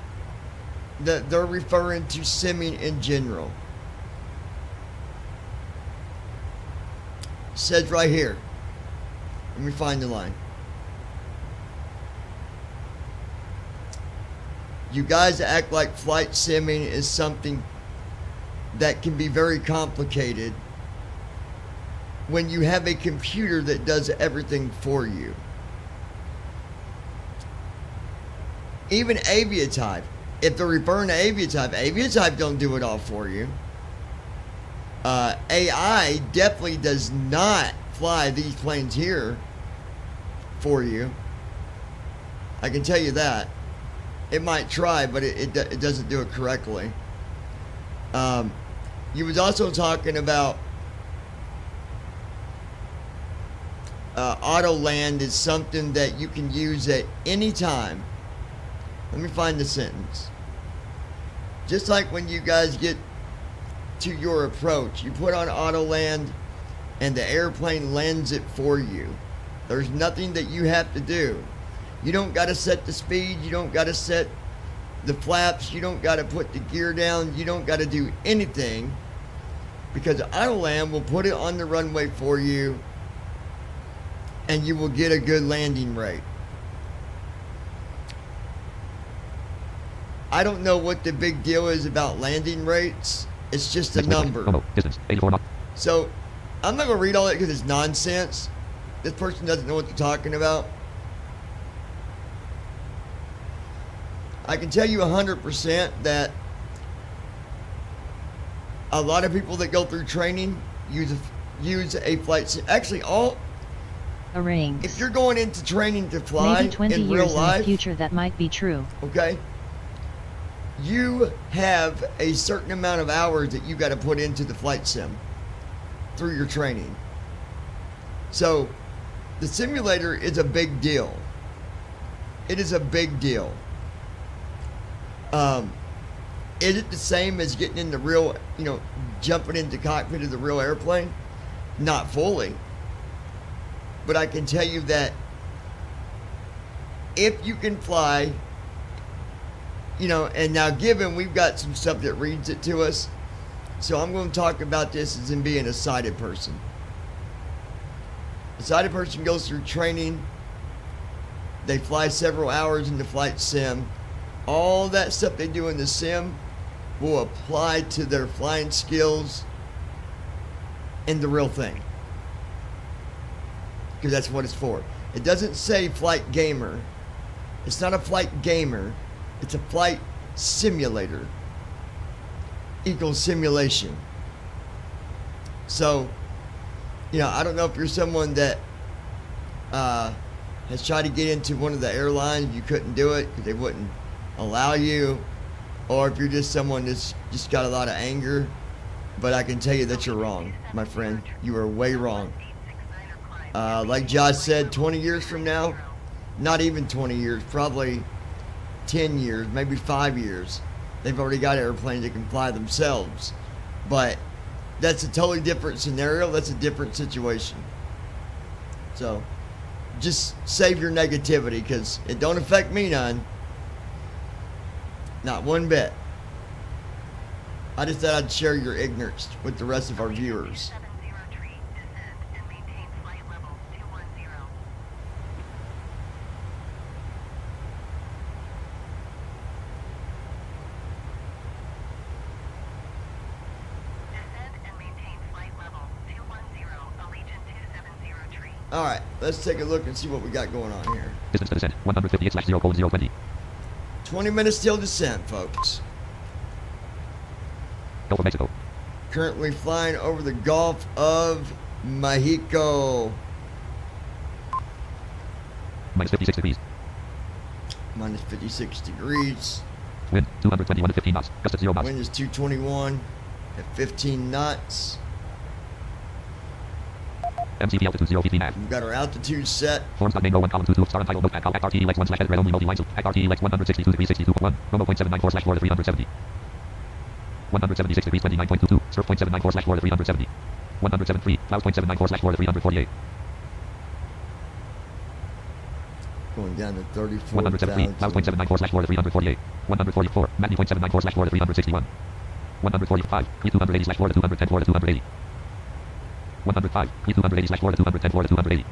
They're referring to simming in general. It says right here. Let me find the line. You guys act like flight simming is something that can be very complicated when you have a computer that does everything for you. Even aviative. If they're referring to aviative don't do it all for you. AI definitely does not fly these planes here for you. I can tell you that. It might try, but it doesn't do it correctly. You was also talking about auto land is something that you can use at any time. Let me find the sentence. Just like when you guys get to your approach, you put on auto land and the airplane lands it for you. There's nothing that you have to do. You don't got to set the speed. You don't got to set the flaps. You don't got to put the gear down. You don't got to do anything, because auto land will put it on the runway for you and you will get a good landing rate. I don't know what the big deal is about landing rates. It's just a number. Distance, 84 knots. So I'm not going to read all that because it's nonsense. This person doesn't know what they're talking about. I can tell you 100% that a lot of people that go through training use a flight sim. Actually, Arrange. if you're going into training to fly Maybe 20 in years real in life, the future that might be true. okay, you have a certain amount of hours that you got to put into the flight sim through your training. So the simulator is a big deal. It is a big deal. Is it the same as getting in the real, jumping into the cockpit of the real airplane? Not fully. But I can tell you that if you can fly, and now given we've got some stuff that reads it to us, so I'm going to talk about this as in being a sighted person. A sighted person goes through training. They fly several hours in the flight sim. All that stuff they do in the sim will apply to their flying skills in the real thing, because that's what it's for. It doesn't say flight gamer. It's not a flight gamer. It's a flight simulator equals simulation. So, I don't know if you're someone that has tried to get into one of the airlines, you couldn't do it because they wouldn't allow you, or if you're just someone that's just got a lot of anger. But I can tell you that you're wrong, my friend. You are way wrong. Like Josh said, 20 years from now, not even 20 years, probably 10 years, maybe 5 years, they've already got airplanes that can fly themselves. But that's a totally different scenario. That's a different situation. So just save your negativity, because it don't affect me none. Not one bit. I just thought I'd share your ignorance with the rest of our viewers. 70 tree, descend and maintain flight level 210. Descend and maintain flight level 210, Allegiant 270 tree. All right, let's take a look and see what we got going on here. Distance to descent, 158/0:020. 20 minutes till descent, folks. Gulf of Mexico. Currently flying over the Gulf of Mexico. Minus 56 degrees. Minus 56 degrees. Wind, 221 to 15 knots. Gust at 0 knots. Wind is 221 at 15 knots. MCP altitude 0 feet nav. We've got our altitude set. Forms.main 01 column 2 start untitled notepad cal act RTE lex 1 /head red only multi lines act RTE lex 162 degrees 62.1 Romo .794 /Florida 370 176 degrees 29.22 surf .794 /Florida 370 107.3, clouds .794/4 to 348. Going down to 107.3, clouds 34,000. .794/4 to 348. 144, Matthew .794/4 to 361. 145, 280/4 to 210/4 to 280. 105, 280/4 to 210/4 to 280.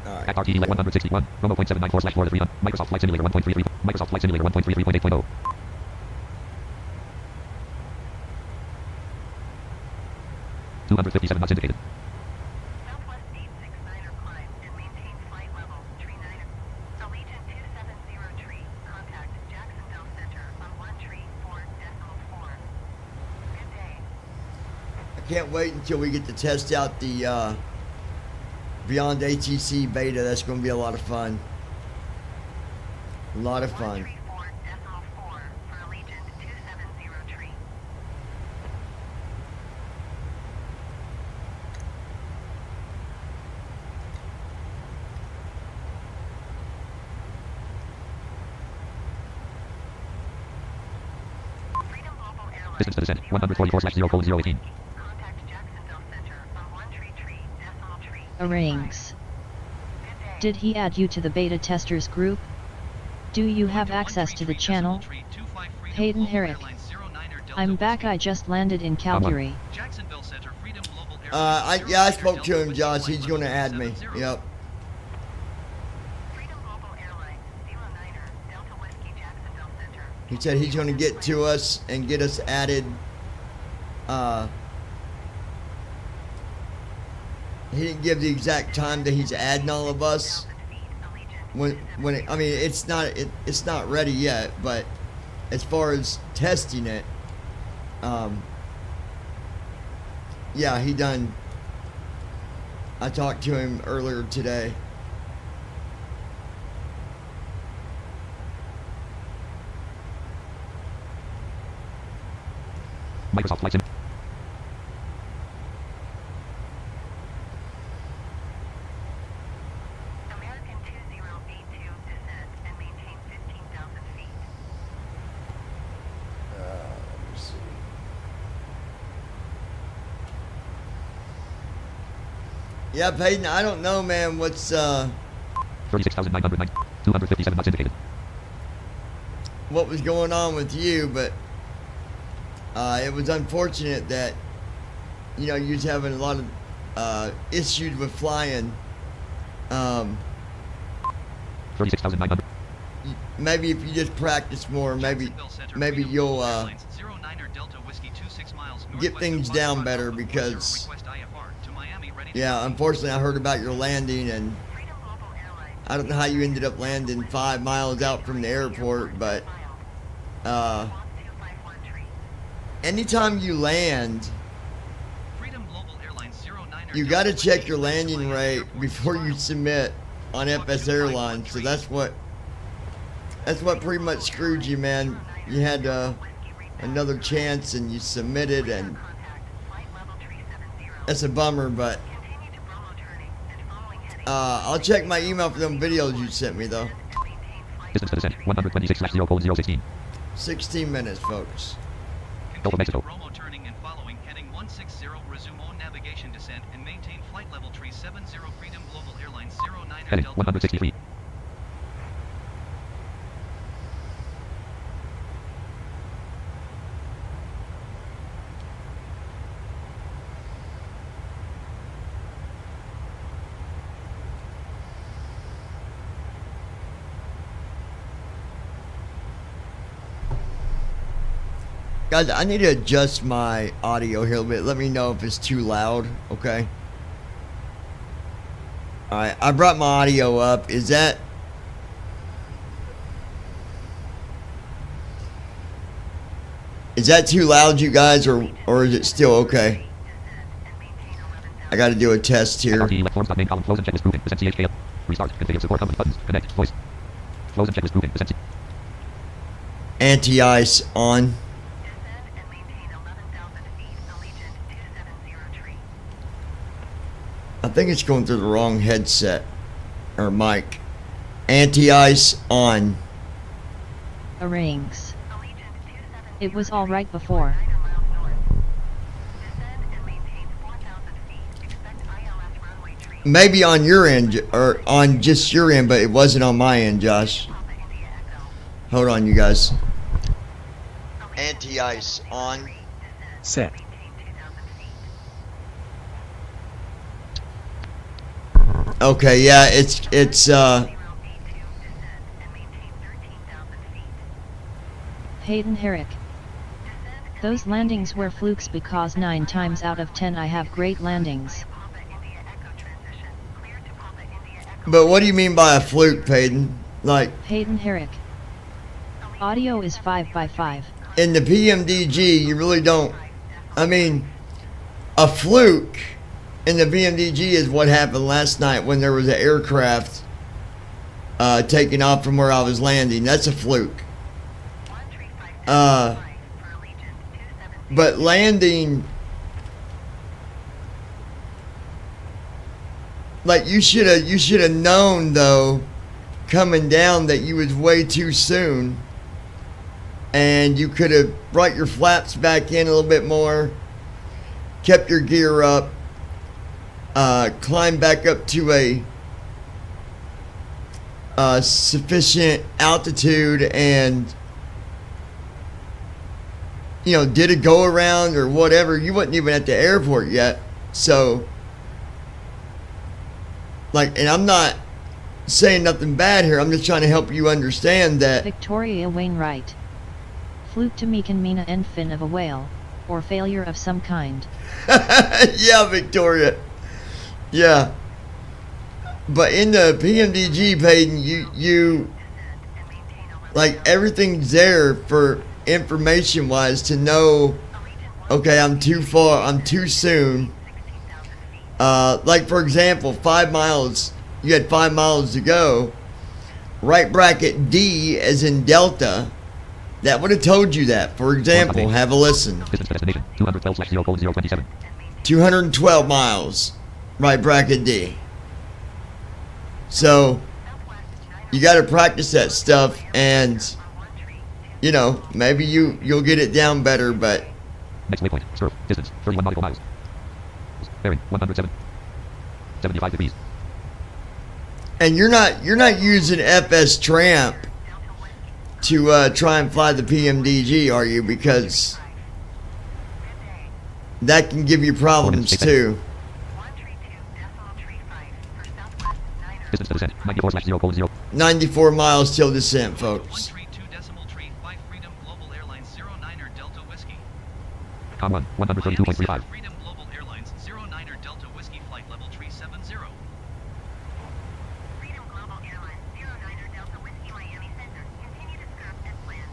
Alright. At RTE 161, Romo .794/4 to 300. Microsoft Flight Simulator 1.33, Microsoft Flight Simulator 1.33.8.0. 257 knots indicated. Southwest 869er climb and maintain flight level, tree 9er. Allegiant 270 tree, contact Jacksonville Center on 1 tree 4.4. Good day. I can't wait until we get to test out the Beyond ATC beta. That's going to be a lot of fun. A lot of 1 fun. tree 4.4 for Allegiant 270 tree. Freedom Global Airlines. Distance to descent, 144/0:018. Contact Jacksonville Center on 1 tree decimal tree. Arrangs. Good day. Did he add you to the beta testers group? Do you have access to the channel? Hayden Herrick. I'm back. I just landed in Calgary. Jacksonville Center, Freedom Global I spoke to him, Josh. He's going to add me. Yep. Freedom Global Airlines 09er Delta Whiskey Jacksonville Center. He said he's going to get to us and get us added. He didn't give the exact time that he's adding all of us. I mean, it's not ready yet, but as far as testing it, yeah, he done. I talked to him earlier today. Microsoft Flight Simulator. American 2082 descend and maintain 15,000 feet. Let me see. Yeah, Peyton, I don't know, man, what's 36,909, 257 knots indicated. what was going on with you, but it was unfortunate that, you know, you was having a lot of issues with flying. 36,900. Maybe if you just practice more, maybe you'll get things down better, because yeah, unfortunately I heard about your landing, and I don't know how you ended up landing 5 miles out from the airport, but anytime you land, you got to check your landing rate before you submit on FS Airlines. So that's what pretty much screwed you, man. You had another chance and you submitted, and that's a bummer, but I'll check my email for them videos you sent me, though. Distance to descent, 126/0:016. 16 minutes, folks. Gulf of Mexico. Romo turning and following, heading 160, resume on navigation descent and maintain flight level 370 Freedom Global Airlines 09er Heading Delta 160 feet. Guys, I need to adjust my audio here a little bit. Let me know if it's too loud, okay? Alright, I brought my audio up. Is that... Is that too loud, you guys, or is it still okay? I gotta do a test here. RTE left forms, main column, close and checklist grouping, present CHKL. Restart, configure support company buttons, connect, voice. Close and checklist grouping, present. Anti-ice on. Descend and maintain 11,000 feet. Allegiant 270 tree. I think it's going through the wrong headset or mic. Anti-ice on. Arrangs. Allegiant 270 It was all right before. 9 miles north. Descend and maintain 4,000 maybe on your end, or on just your end, but it wasn't on my end, Josh. Hold on, you guys. Anti-ice on. Set. Okay, yeah, it's Hayden Herrick. Those landings were flukes because 9 times out of 10 I have great landings. But what do you mean by a fluke, Peyton? Like, Hayden Herrick. Audio is 5x5. in the PMDG, you really don't. I mean, a fluke in the PMDG is what happened last night when there was an aircraft taking off from where I was landing. That's a fluke. But landing, like, you should have known though, coming down, that you was way too soon, and you could have brought your flaps back in a little bit more, kept your gear up, climbed back up to a sufficient altitude, and did a go around or whatever. You wasn't even at the airport yet. So, like, and I'm not saying nothing bad here. I'm just trying to help you understand that. Victoria Wainwright. Fluke to me can mean an end fin of a whale, or failure of some kind. Yeah, Victoria. Yeah. But in the PMDG, Peyton, you like, everything's there for information wise to know, okay, I'm too far, I'm too soon. Like, for example, 5 miles, you had 5 miles to go. Right bracket D, as in Delta, that would have told you that. For example, have a listen. Distance to destination 212/0:027. 212 miles, right bracket D. So you got to practice that stuff, and maybe you'll get it down better. But Next waypoint. Stroke. Distance 31 nautical miles. Bearing 107. 75 degrees. and you're not using FS Tramp to try and fly the PMDG, are you? Because that can give you problems too. Distance to descent 94/0:0. 94 miles till descent, folks. 132.5 Freedom Global Airlines 09er Delta Whiskey. Com 1 132.35. Freedom Global Airlines 09er Delta Whiskey flight level 370. Freedom Global Airlines 09er Delta Whiskey Miami Center. Continue to skirt as planned.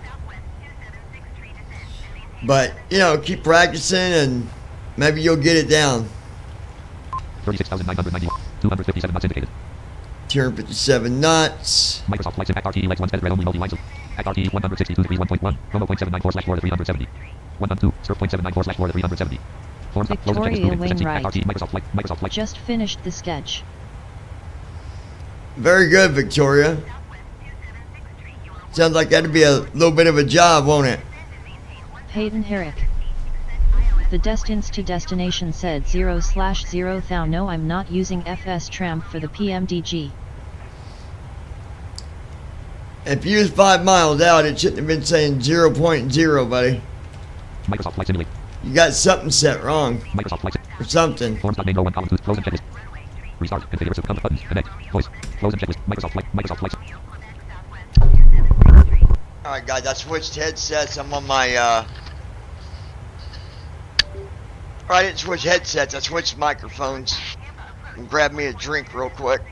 Southwest 2763 descent and maintain. But keep practicing, and maybe you'll get it down. 36,990. 257 knots indicated. 257 knots. Microsoft Flight Sim Act RTE Lex 1 Red only multi-lines. Act RTE 162 degrees 1.1. Chrono .794/Florida 370. 112. Surf .794/Florida 370. Forms up. Close and check is Victoria moving. Descent Wainwright. Act RTE Microsoft Flight. Just finished the sketch. Very good, Victoria. Sounds like that'd be a little bit of a job, won't it? Hayden Herrick. The distance to destination said 0/0 thou. No, I'm not using FS Tramp for the PMDG. If you was 5 miles out, it shouldn't have been saying 0.0, buddy. Microsoft Flight Simulator. You got something set wrong, Microsoft Flight or something. Forms.name 01 column 2. Close and checklist. Restart. Configure super buttons. Connect. Voice. Close and checklist. Microsoft Flight. Alright, guys, I switched headsets. I'm on my, I didn't switch headsets. I switched microphones. And grab me a drink real quick.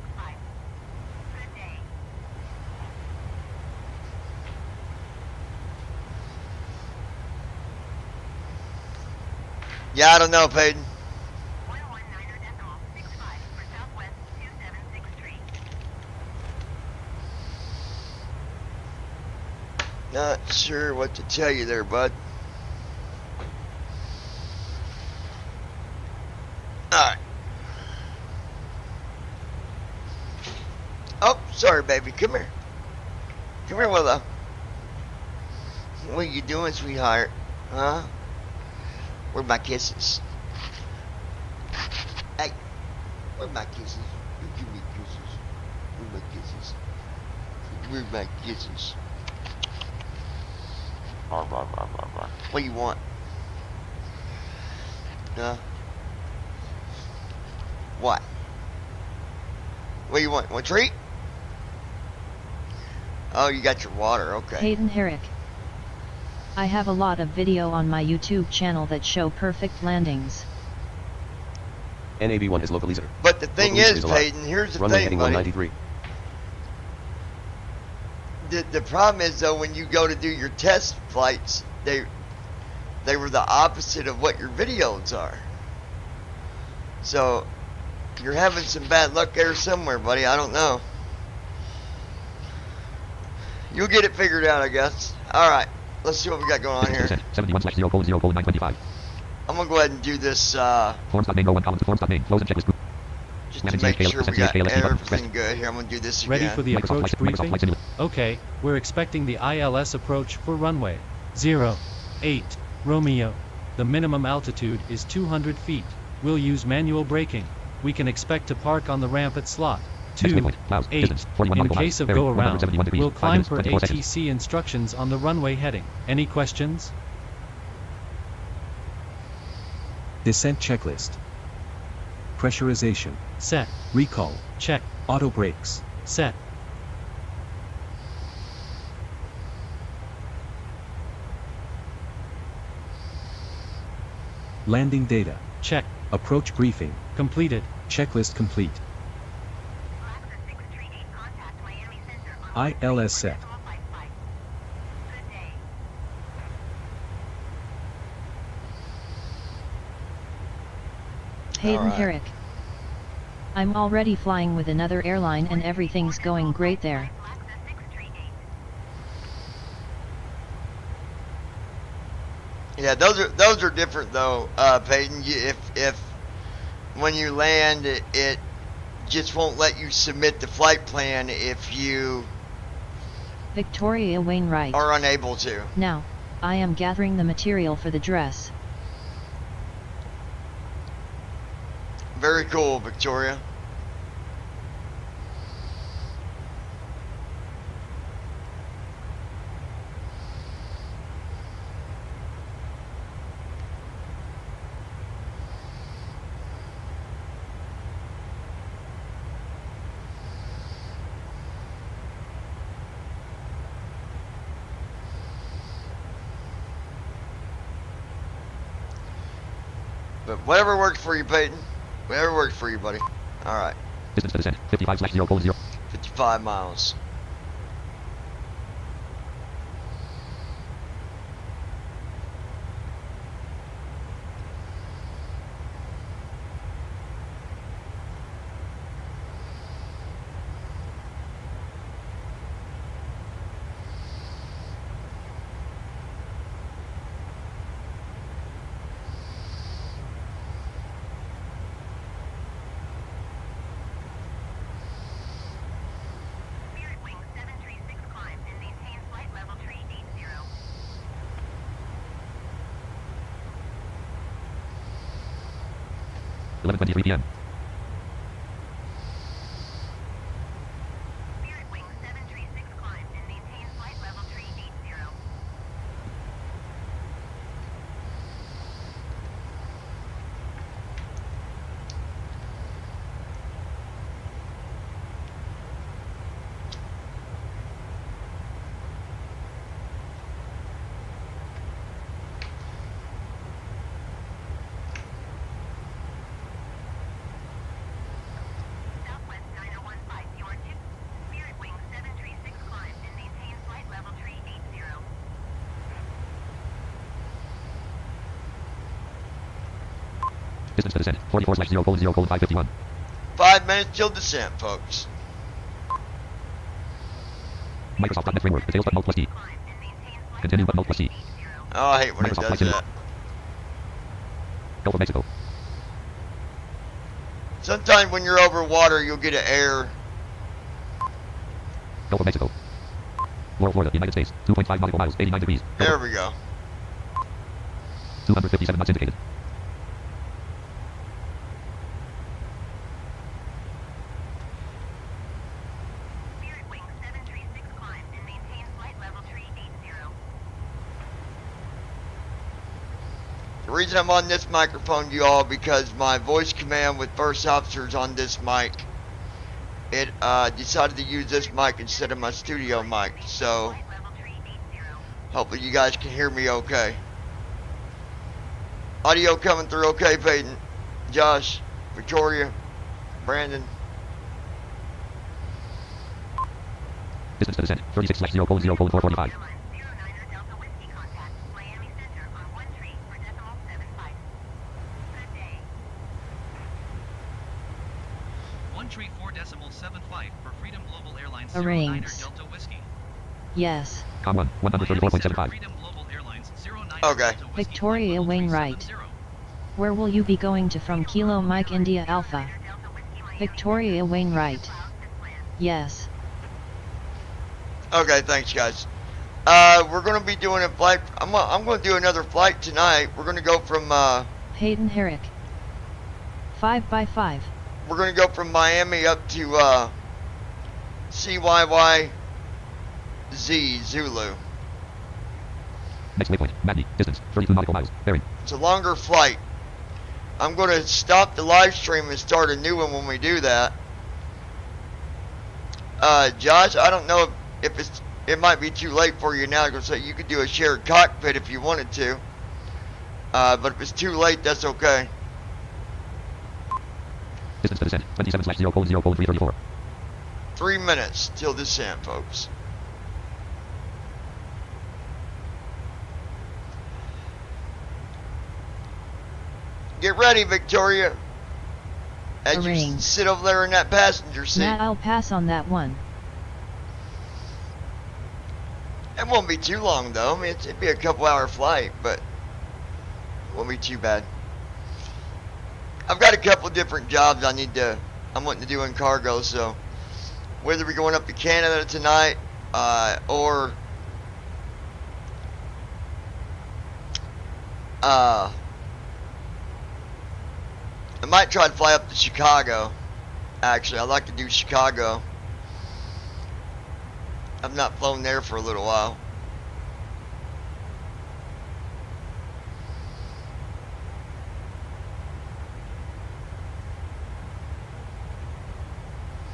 Yeah, I don't know, Peyton. 119.65 for Southwest 2763. Not sure what to tell you there, bud. Alright. Oh, sorry, baby. Come here. Come here, Willow. What are you doing, sweetheart? Huh? Where are my kisses? Where my kisses? You give me kisses. Where my kisses? Where my kisses? What do you want? Huh? What? What do you want? Want a treat? Oh, you got your water. Okay. Hayden Herrick. I have a lot of video on my YouTube channel that show perfect landings. NAB1 is local leaser. But the thing Local leaser is, allowed. Peyton, here's the Runway thing, heading buddy. 193. The problem is, though, when you go to do your test flights, they were the opposite of what your videos are. So you're having some bad luck there somewhere, buddy. I don't know. You'll get it figured out, I guess. All right, let's see what we got going on here. 71/0:0:925. I'm gonna go ahead and do this Forms.main, go 1 column to forms.main, close and checklist group. just to make sure we got everything good here. I'm gonna do this Ready again. for the Microsoft approach Flight- Microsoft briefing? Flight Simulator. Okay, we're expecting the ILS approach for runway 08 Romeo. The minimum altitude is 200 feet. We'll use manual braking. We can expect to park on the ramp at slot Next waypoint, clouds, 28. distance, 41 In nautical miles, case of bearing go around, 171 degrees, we'll 5 climb minutes, per 24 seconds. ATC instructions on the runway heading. Any questions? Descent checklist. Pressurization. Set. Recall. Check. Auto brakes. Set. Landing data. Check. Approach briefing. Completed. Checklist complete. Alaska 638, contact Miami Center on ILS set. National Flight Flight. Good day. Hayden Alright. Herrick. I'm already flying with another airline and everything's going great there. Alaska 638. Yeah, those are different though, Peyton. If when you land, it just won't let you submit the flight plan if you Victoria Wainwright. are unable to. Now, I am gathering the material for the dress. Very cool, Victoria. But whatever works for you, Peyton. Whatever works for you, buddy. All right. Distance to descent, 55/0:0. 55 miles. Spirit Wing 736, climb and maintain flight level 380. 11:23 p.m. Spirit Wing 736, climb and maintain flight level 380. Southwest 9015, you are 2. Spirit Wing 736, climb and maintain flight level 380. Distance to descent, 44/0:0:551. 5 minutes till descent, folks. Microsoft.NET Framework, details button Alt plus T. Climb and maintain flight Continue level button Alt plus T. 380. Oh, I hate when it Microsoft does Flight Simulator. that. Gulf of Mexico. Sometimes when you're over water, you'll get an error. Gulf of Mexico. Laurel, Florida, United States, 2.5 nautical miles, 89 degrees. There we go. 257 knots indicated. The reason I'm on this microphone, you all, because my voice command with first officers on this mic, it decided to use this mic instead of my studio mic. So hopefully you guys can hear me okay. Audio coming through okay, Peyton, Josh, Victoria, Brandon. Distance to descent, 36/0:0:445. Tree 4.75 for Freedom Global Airlines Arrange. 09er Delta Whiskey. Yes. Com 1, 134.75. Freedom Global Airlines 09er Okay. Delta Whiskey Victoria flight level Wainwright. 370. Where will you be going to from Kilo Mike India Alpha? Victoria Wainwright. Yes. Okay, thanks guys. We're gonna be doing a flight. I'm gonna do another flight tonight. We're gonna go from Hayden Herrick. 5x5. we're gonna go from Miami up to CYYZ Zulu. Next waypoint, Magny, distance, 32 nautical miles, bearing. It's a longer flight. I'm gonna stop the live stream and start a new one when we do that. Josh, I don't know if it might be too late for you now. So you could do a shared cockpit if you wanted to. But if it's too late, that's okay. Distance to descent, 27/0:0:334. 3 minutes till descent, folks. Get ready, Victoria. As you Arrange. sit over there in that passenger seat. Matt, I'll pass on that one. It won't be too long though. I mean, it'd be a couple-hour flight, but it won't be too bad. I've got a couple different jobs I'm wanting to do in cargo, so whether we're going up to Canada tonight, or I might try to fly up to Chicago. Actually, I'd like to do Chicago. I've not flown there for a little while.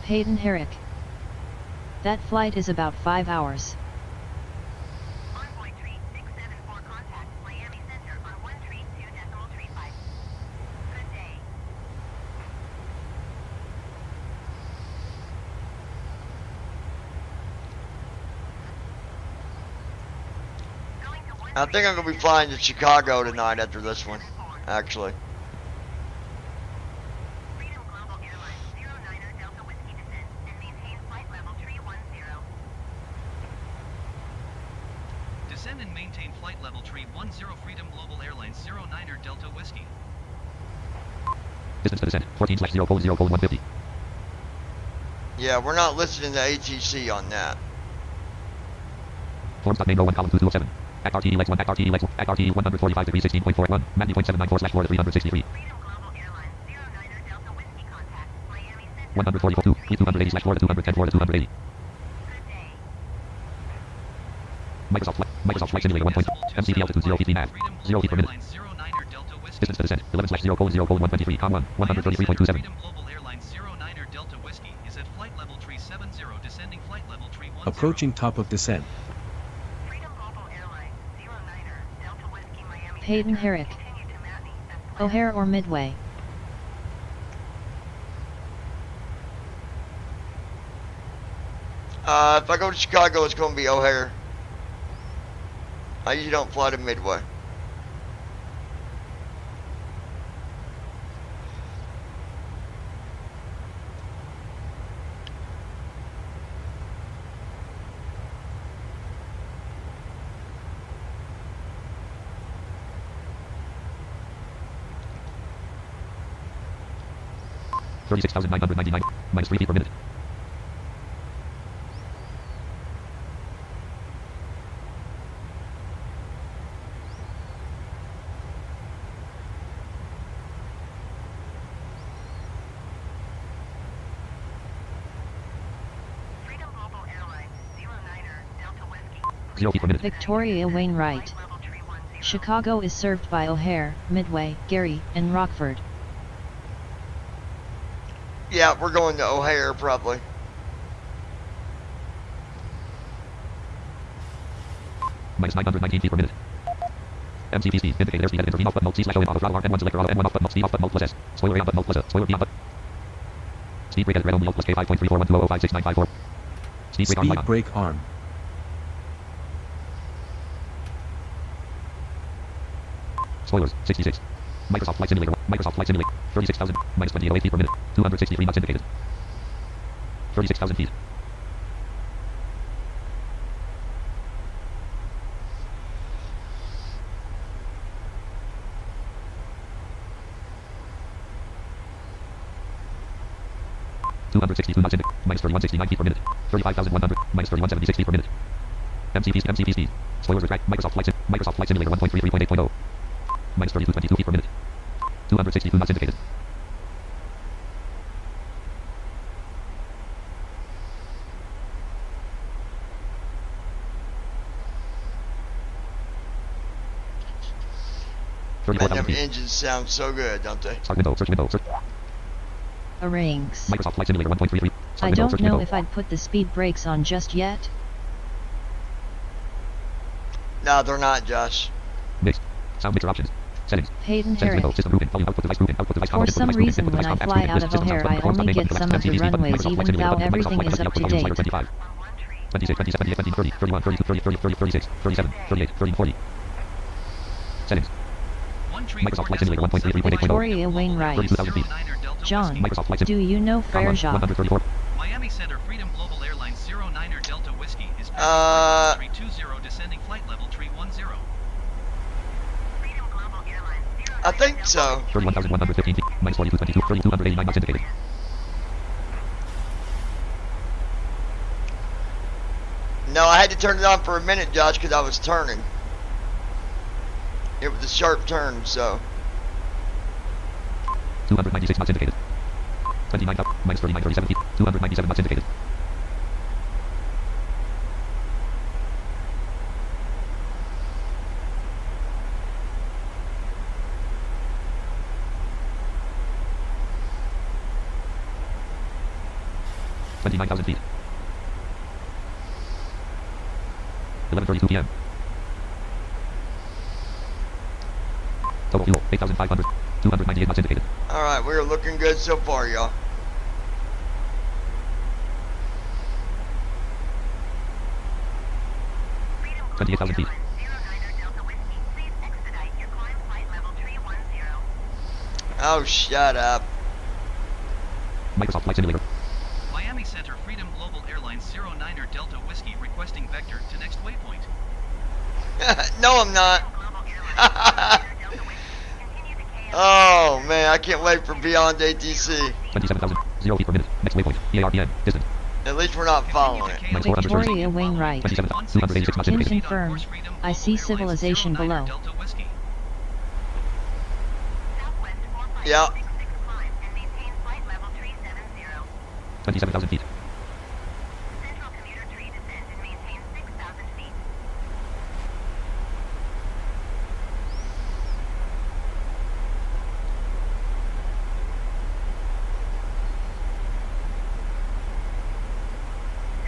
Hayden Herrick. That flight is about 5 hours. Envoy 3674 contact Miami Center on 132.35. Good day. Going to I think I'm gonna be flying to Chicago tonight after this one, actually. Freedom Global Airlines 09er Delta Whiskey descent and maintain flight level 310. Descend and maintain flight level tree 10 Freedom Global Airlines 09er Delta Whiskey. Distance to descent, 14/0:0:150. Yeah, we're not listening to ATC on that. Forms.main row 1 column 2207. Act RTE legs 1, Act RTE legs 1, Act RTE 145 degrees 16.41, Magny .794/4 to 363. Freedom Global Airlines 09er Delta Whiskey contact Miami Center 144.2, 280/4 to 210/4 to 280. Good day. Microsoft Flight Simulator 1.0, MCP altitude 0 feet nav, 0 feet per minute. Airlines 09er Delta Whiskey. Distance to descent, 11/0:0:123, com 1, 133.27. Freedom Global Airlines 09er Delta Whiskey is at flight level tree 70, descending flight level tree 10. Approaching top of descent. Freedom Global Airlines 09er Delta Whiskey Miami Hayden Center. Herrick. Continue to Matney as planned. O'Hare or Midway? If I go to Chicago, it's gonna be O'Hare. I usually don't fly to Midway. $36,999, minus 3 feet per minute. Freedom Global Airlines 09er Delta Whiskey. 0 feet per minute. Victoria Wainwright. Flight level tree 10. Chicago is served by O'Hare, Midway, Gary, and Rockford. Yeah, we're going to O'Hare probably. Minus 919 feet per minute. MCP speed. Indicate airspeed. Intervene off button mode. C/O in auto throttle R. M1 selector auto M1 off button mode. Speed off button mode plus S. Spoiler A on button mode plus A. Spoiler B on button. Speed brake at red only plus K 5.34120056954. Speed brake arm light Speed on. brake arm. Spoilers, 66. Microsoft Flight Simulator, Microsoft Flight Simulator, 36,000, minus 28 feet per minute, 263 knots indicated. 36,000 feet. $262 knots indicated, minus 3169 feet per minute, 35,100, minus 3176 feet per minute. MCP speed. Spoilers retract, Microsoft Flight Simulator 1.33.8.0. Minus 3222 feet per minute. 262 knots indicated. Man, them engines sound so good, don't they? Start window, search window, search. Arrangs. Microsoft Flight Simulator 1.33. I don't know if I'd put the speed brakes on just yet. No, they're not, Josh. Mixed. Sound mixer options. Settings. Hayden Settings window. Herrick. System grouping. Volume output device grouping. Output device For some reason when I fly out of O'Hare I only get some of the runways even though everything is up to date. 26, 27, 28, 29, 30, 31, 32, 30, 30, 36, 37, 38, 30, 40. Settings. Microsoft Flight Simulator 1.33.8.0. Victoria Wainwright. 32,000 feet. John, Microsoft Flight do you know Fairjob? 134. Miami Center Freedom Global Airlines 09er Delta Whiskey is passing 320 descending flight level 310. Freedom Global Airlines 09 I think so. 31,115 feet. Minus 4222. 3,289 knots indicated. No, I had to turn it on for a minute, Josh, because I was turning. It was a sharp turn, so. 296 knots indicated. 29 up, minus 3937 feet. 297 knots indicated. $29,000 feet. 11:32 p.m. Total fuel 8,500. 298 knots indicated. Alright, we're looking good so far, y'all. Freedom 28,000 feet. Airlines 09er Delta Whiskey, please expedite your climb flight level 310. Oh, shut up. Microsoft Flight Simulator. Miami Center Freedom Global Airlines 09er Delta Whiskey requesting vector to next waypoint. No, I'm not. Global Airlines 09er Delta Whiskey, continue to KM. Oh, man, I can't wait for Beyond ATC. 27,000. 0 feet per minute. Next waypoint. EARPN. Distant. At least we're not following it. Minus 430. Victoria Wainwright. 27,000. 286 knots Can indicated. confirm. I see civilization below. Delta Whiskey. Southwest 4566 Yeah. climb and maintain flight level 370. 27,000 feet. Central commuter tree descend and maintain 6,000 feet.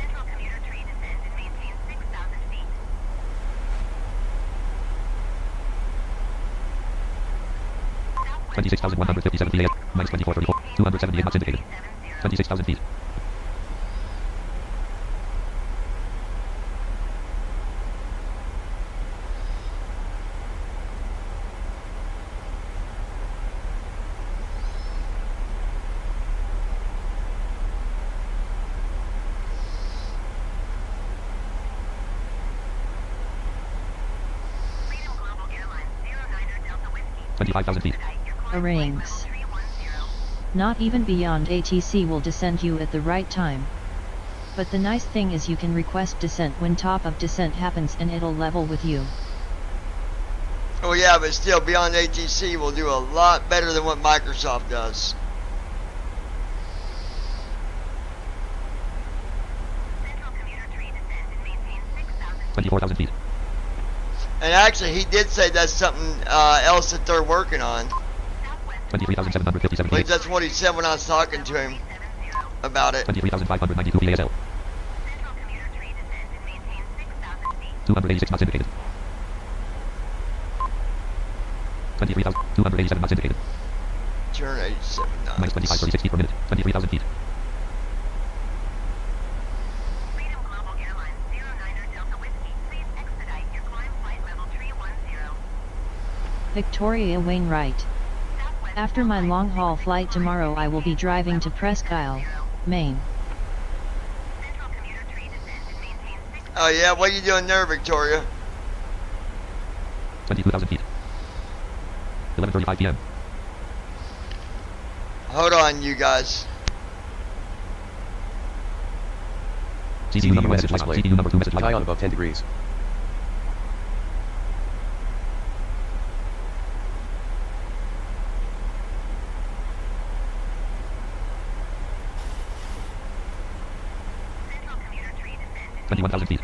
Central commuter tree descend and maintain 6,000 feet. 26,157 feet. Minus 2434. 278 knots indicated. 26,000 feet. Freedom Global Airlines 09er Delta Whiskey. 25,000 feet. Arrangs. Not even Beyond ATC will descend you at the right time. But the nice thing is you can request descent when top of descent happens and it'll level with you. Oh, yeah, but still, Beyond ATC will do a lot better than what Microsoft does. Central commuter tree descend and maintain 6,000 feet. 24,000 feet. And actually, he did say that's something else that they're working on. 23,757 At least that's what he said when I was talking to him about it. 23,592 PASL. 286 knots indicated. 23,287 knots indicated. Turn 87 knots. Minus 2536 feet per minute. 23,000 feet. Freedom Global Airlines 09er Delta Whiskey, please expedite your climb flight level 310. Victoria Wainwright. After my long-haul flight tomorrow I will be driving to Presque Isle, Maine. Central commuter tree descend and maintain 6. Oh yeah, what are you doing there, Victoria? 22,000 feet. 11:35 p.m. Hold on, you guys. CDU number 1 message light on. CDU number 2 message light High on on. above 10 degrees. Central commuter tree descend and 21,000 feet.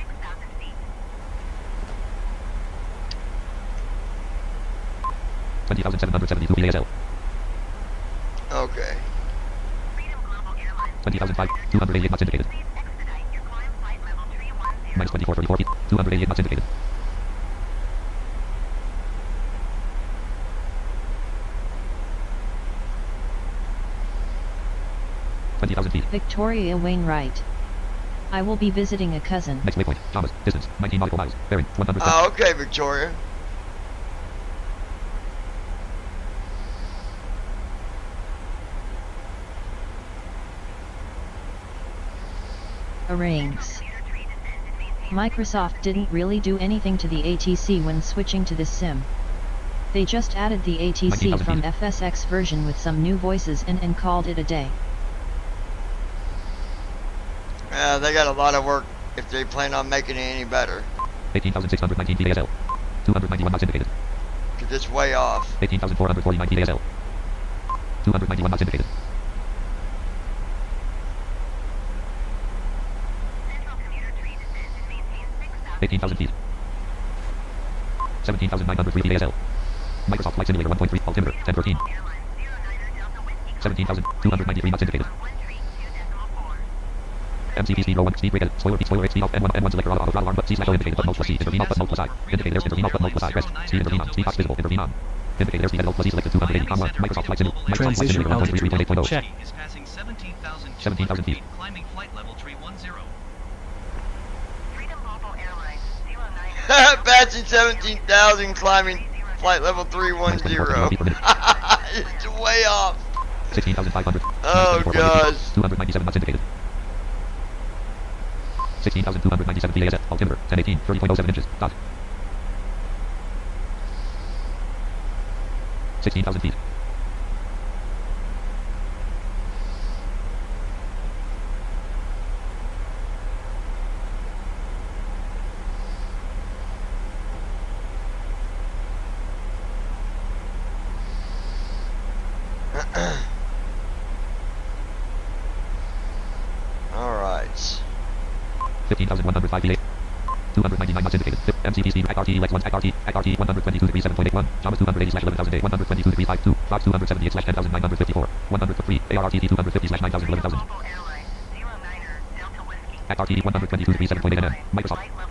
6,000 feet. 20,772 PASL. Okay. Freedom Global Airlines 20,005. 288 knots indicated. please expedite your climb flight level 310. Minus 2434 feet. 288 knots indicated. 20,000 feet. Victoria Wainwright. I will be visiting a cousin. Next waypoint. Thomas. Distance. 19 nautical miles. Bearing. 100. Oh, okay, Victoria. Arranges. Microsoft didn't really do anything to the ATC when switching to this sim. They just added the ATC from FSX version with some new voices in and called it a day. They got a lot of work if they plan on making it any better. 18,619 PASL. 291 knots indicated. Cause it's way off. 18,449 PASL. 291 knots indicated. Central commuter tree descend and maintain 6,000 18,000 feet. 17,903 PASL. Microsoft Flight Simulator 1.3 altimeter 1013. Airlines 09er Delta Whiskey 17,293 knots indicated. 132.4. MCP speed row 1 speed rated spoiler speed off N1 selector auto throttle arm but C slash indicated but mode plus C intervene off but mode plus I indicate airspeed intervene off but mode plus I rest speed intervene on speed box visible intervene on indicate airspeed at plus C selected 280 comma Microsoft Flight Simulator Transition 1.3.8.0 check. Is passing 17,200 17,000 feet. climbing flight level 310. Freedom Global Airlines 09er Passing 17,000, climbing flight level 310. It's way off. 16,500 Oh gosh. 297 knots indicated 16,297 PASL altimeter 1018 30.07 inches dot 16,000 feet. All right. 15,105 PA 299 knots indicated MCP speed RT Lex 1 RT 122 degrees 7.81 Thomas 280 slash 11,000 day 122 degrees 52 Fox 278 slash 10,954 103 ARRT 250 slash 9,000 11,000 Global Airlines 09er Delta Whiskey RT 122 degrees 7.8 nm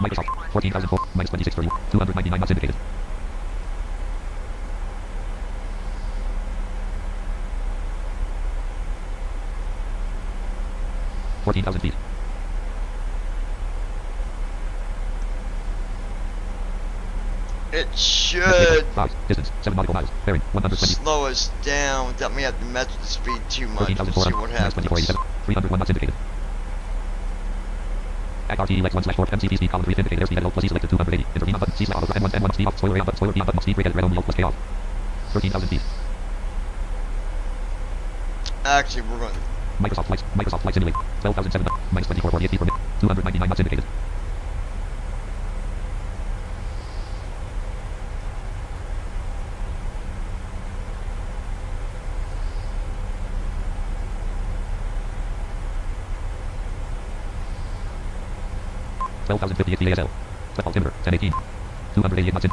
Microsoft 14,004 minus 2630 299 knots indicated 14,000 feet. It should Miles, distance 7 nautical miles. Bearing 120. slow us down without me having to mess with the speed too much. We'll see 13,400 what minus happens. 2487. 301 knots indicated. At RT Lex 1 slash 4 MCP speed column 3 indicated airspeed at low plus C selected 280. Intervene on button C slash auto N1 speed off spoiler A on button spoiler B on button speed rate at red only low plus K off. 13,000 feet. Actually, we're going. Microsoft Flight Simulator 12,007 minus 2448 feet per minute. 299 knots indicated. $12,058 PASL. Altimeter 1018. 288 knots in.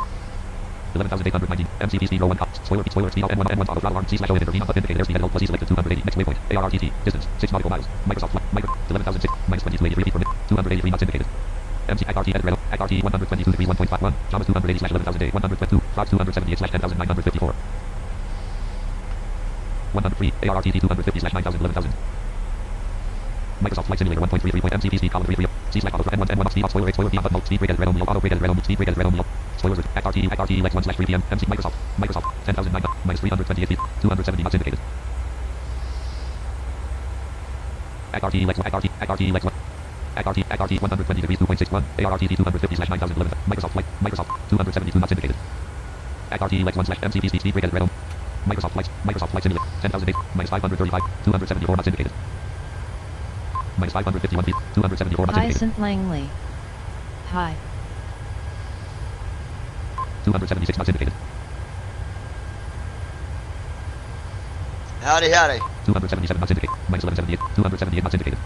11,819. MCV speed 01. Spoiler speed N1 N1 toggle throttle arm C slash O indicator V not indicator speed plus E selected 280. Next waypoint. ARRTT. Distance 6 nautical miles. Microsoft flight. 11,006 minus 2283 feet per minute. 283 knots indicated. MC ART edit rail. ART 122 degrees 1.51. Thomas 280 slash 11,000 day 122. Fox 278 slash 10,954. 103. ARRTT 250 slash 9,000 11,000. Microsoft Flight Simulator 1.33. MCV speed column 33. C slash auto N1 N1 speed spoiler spoiler beyond mode speed brake edit rail auto brake edit rail speed brake edit rail spoilers ART lex 1 slash 3 PM MC Microsoft 10,009 minus 328 feet 270 knots indicated. ART lex 1 120 degrees 2.61 ARRTT 250 slash 9,000 11 Microsoft 272 knots indicated. ART lex 1 slash MCV speed brake edit rail Microsoft Flight Simulator 10,008 minus 535 274 knots indicated. Minus 551 feet, 274 knots Hi indicated. St. Langley. Hi. 276 knots indicated. Howdy, howdy. 277 knots indicated. Minus 1178, 278 knots indicated.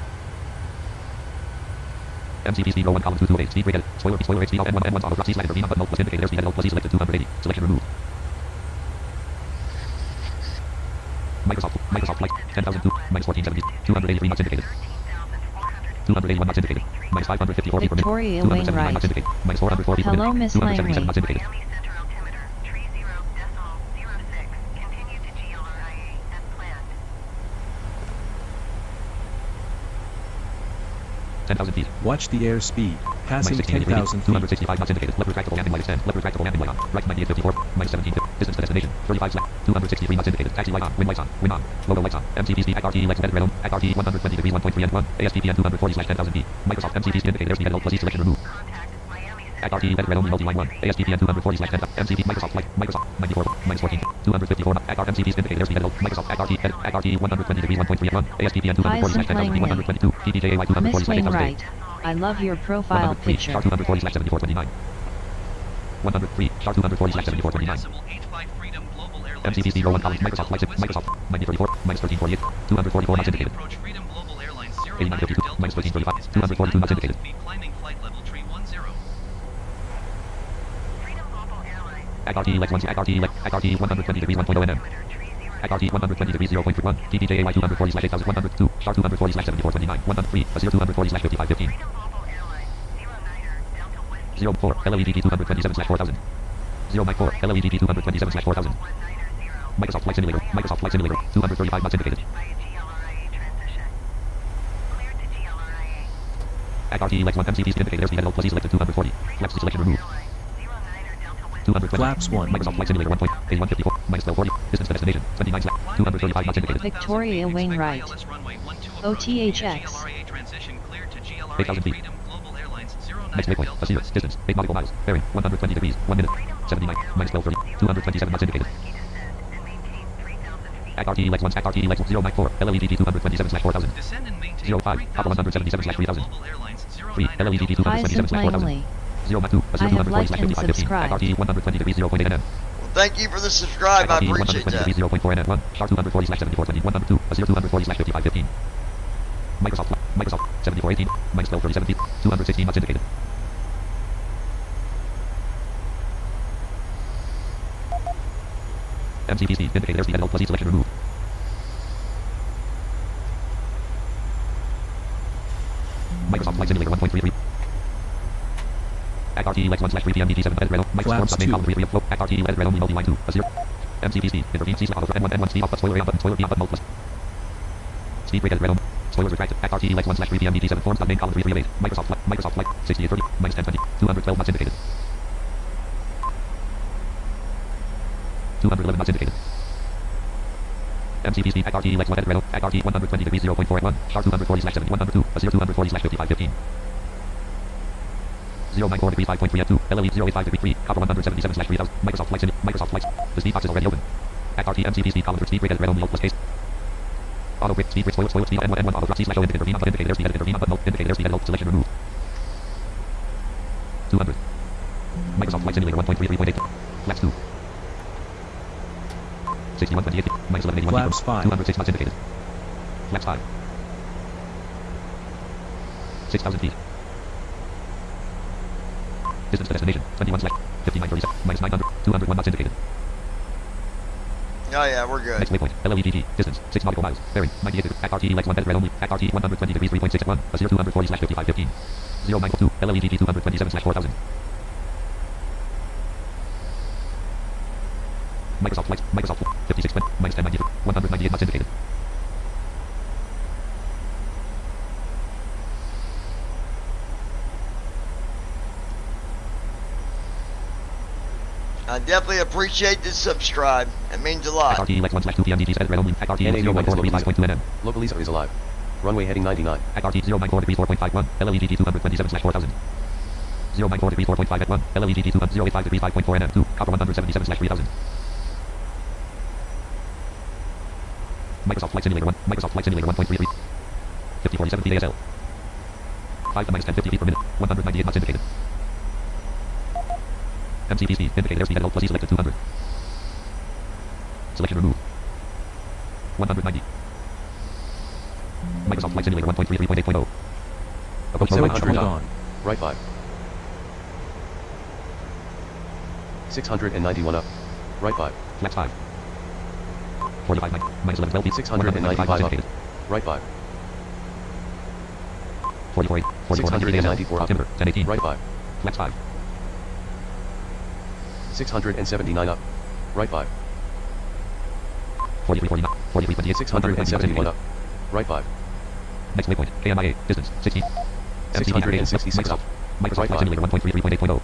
MCV speed 01 column 228 speed brake edit. Spoiler speed N1 N1 toggle C selected V not button plus indicated airspeed edit plus E selected 280. Selection removed. Microsoft Flight 10,002 minus 1470 283 knots indicated. 281 knots indicated. Minus 554 feet per minute. Victoria 279 Wainwright. knots indicated. Minus 404 feet per minute. Hello, Miss 277 Langley. knots indicated. Miami Center altimeter 30.06. Continue to GLRIA as planned. 10,000 feet. Watch the airspeed. Minus Passing 16 10,000 feet. 265 knots indicated. Left retractable landing light extend. Left retractable landing light on. Right 9854. Minus 17 feet. Distance to destination. 35 slack. 263 knots indicated. Taxi light on. Wind lights on. Wind on. Logo lights on. MCV speed. ART lex edit rail. ART 120 degrees 1.3 and 1. ASPPN 240 slash 10,000 feet. Microsoft MCV speed indicated airspeed edit plus E selection removed. Contact Miami Center. ART edit rail multi line 1. ASPPN 240 slash 10,000. MCV Microsoft Flight. Microsoft 94 minus 14. 254 knots. ART MCV speed indicated airspeed edit. Microsoft ART edit. ART 120 degrees 1.3 and 1. ASPPN 240 slash 10,000 feet. 122. TDJAY 240 Miss slash 8,000 Wainwright. feet. I love your profile 103. picture. Star 240 slash 7429. 103. Star 240 slash 7429. MCV speed 01 column. Microsoft Flight Microsoft 9034 minus 1348. 244 knots indicated. Approach Freedom Global Airlines 8952 Delta minus 1335. 242 Whiskey knots indicated. feet climbing flight level tree 10. Freedom Global Airlines. ART lex 1 ART 120 degrees 1.0 nm. ART 120 degrees 0.31. TDJAY 240 slash 8102. Star 240 slash 7429. 103. 240 slash 5515. Freedom Global Airlines 09er Delta Whiskey 04. LEDP 227 slash 4000. 094. LEDP 227 slash 4000. 190. Microsoft Flight Simulator. 235 knots indicated. Via GLRIA transition. Cleared to GLRIA. ART lex 1 MCV speed indicated airspeed edit plus E selected 240. Flaps selection removed. 09er Delta Whiskey 220. Flaps 1. Microsoft Flight Simulator 1. Page 154. Minus 1240. Distance to destination. 29 slack. 235 knots indicated. Victoria Wainwright. OTHX. 8,000 feet. Next waypoint. Asir. Distance. 8 nautical miles. Bearing. 120 degrees. 1 minute. 79. Minus 1230. 227 knots indicated. ART lex 1 ART lex 094. LEDP 227 slash 4000. 05. Papa 177 slash 3000. 3. LEDP Hi 227 St. slash 4000. Langley. 092. I Asir have 240 liked slash and 5515. subscribed. ART 120 degrees 0.8 nm. Well, thank you for the subscribe. I ART appreciate 120 that. degrees 0.4 nm. 1. Star 240 slash 7420. 102. Asir 240 slash 5515. Microsoft 7418. Minus 1237 feet. 216 knots indicated. MCV speed indicated airspeed edit plus E selection removed. Microsoft Flight Simulator 1.33. ART lex 1 slash 3 PM DG7 edit rail. Microsoft Flaps submain 2. column 3 3 float. ART edit rail multi line 2. Azure. MCV speed intervene C slash auto N1 N1 speed off but spoiler A on button spoiler B on button mode plus. Speed brake edit rail. Spoilers retracted. ART lex 1 slash 3 PM DG7 forms submain column 3 3 8. Microsoft Flight 6830 minus 1020. 212 knots indicated. 211 knots indicated. MCV speed ART lex 1 edit rail. ART 120 degrees 0.4 at 1. Star 240 slash 7 102. Azure 240 slash 5515. 094 degrees 5.3 at 2. LLE 085 degree 3. Copper 177 slash 3000. Microsoft Flight Microsoft Flight. The speed box is already open. ART MCV speed column for speed brake edit rail mode plus case. Auto brake speed brake spoiler speed N1 auto drop C slash O indicator V not indicator airspeed edit intervene on button indicator airspeed edit selection removed. 200. Microsoft Flight Simulator 1.33.8. Flaps 2. 6128 feet. Minus 1181 Flaps feet. 5. 206 knots indicated. Flaps 5. 6,000 feet. Distance to destination. 21 slash. 5937, minus 900, 201 knots indicated. Oh yeah, we're good. Next waypoint, LLEGG, distance, 6 nautical miles, bearing, 98, at RT legs 1 bed red only, at RT 120 degrees 3.6 at 1, a 0240 slash 5515, 0942, LLEGG 227 slash 4000. Microsoft Flight, 56, minus 1090, 198 knots indicated. I definitely appreciate the subscribe. It means a lot. At RT legs 1 slash 2 PM DT set red only, at RT 094 NM. Local Lisa is alive. Runway heading 99. At RT 094 degrees 4.51, LLEGG 227 slash 4000. 094 degrees 4.5 at 1, LLEGG 085 degrees 5.4 NM 2, copper 177 slash 3000. Microsoft Flight Simulator 1, Microsoft Flight Simulator 1.33. 5047 feet ASL. 5 to minus 1050 feet per minute, 198 knots indicated. MCP speed, indicated airspeed at Alt plus E selected 200. Selection removed. 190. Microsoft Flight Simulator 1.33.8.0. Approach mode 700 on. Right 5. 691 up. Right 5. Flex 5. 45 minus 11 12 feet, 695 up. indicated. Right 5. 44 8, 44 694 up. timber, 1018. Right 5. Flex 5. 679 up. Right 5. 43 49, 43 28, 671 up. Right 5. Next waypoint, KMIA, distance, 16. 666 up. Microsoft Right Flight Simulator 1.33.8.0.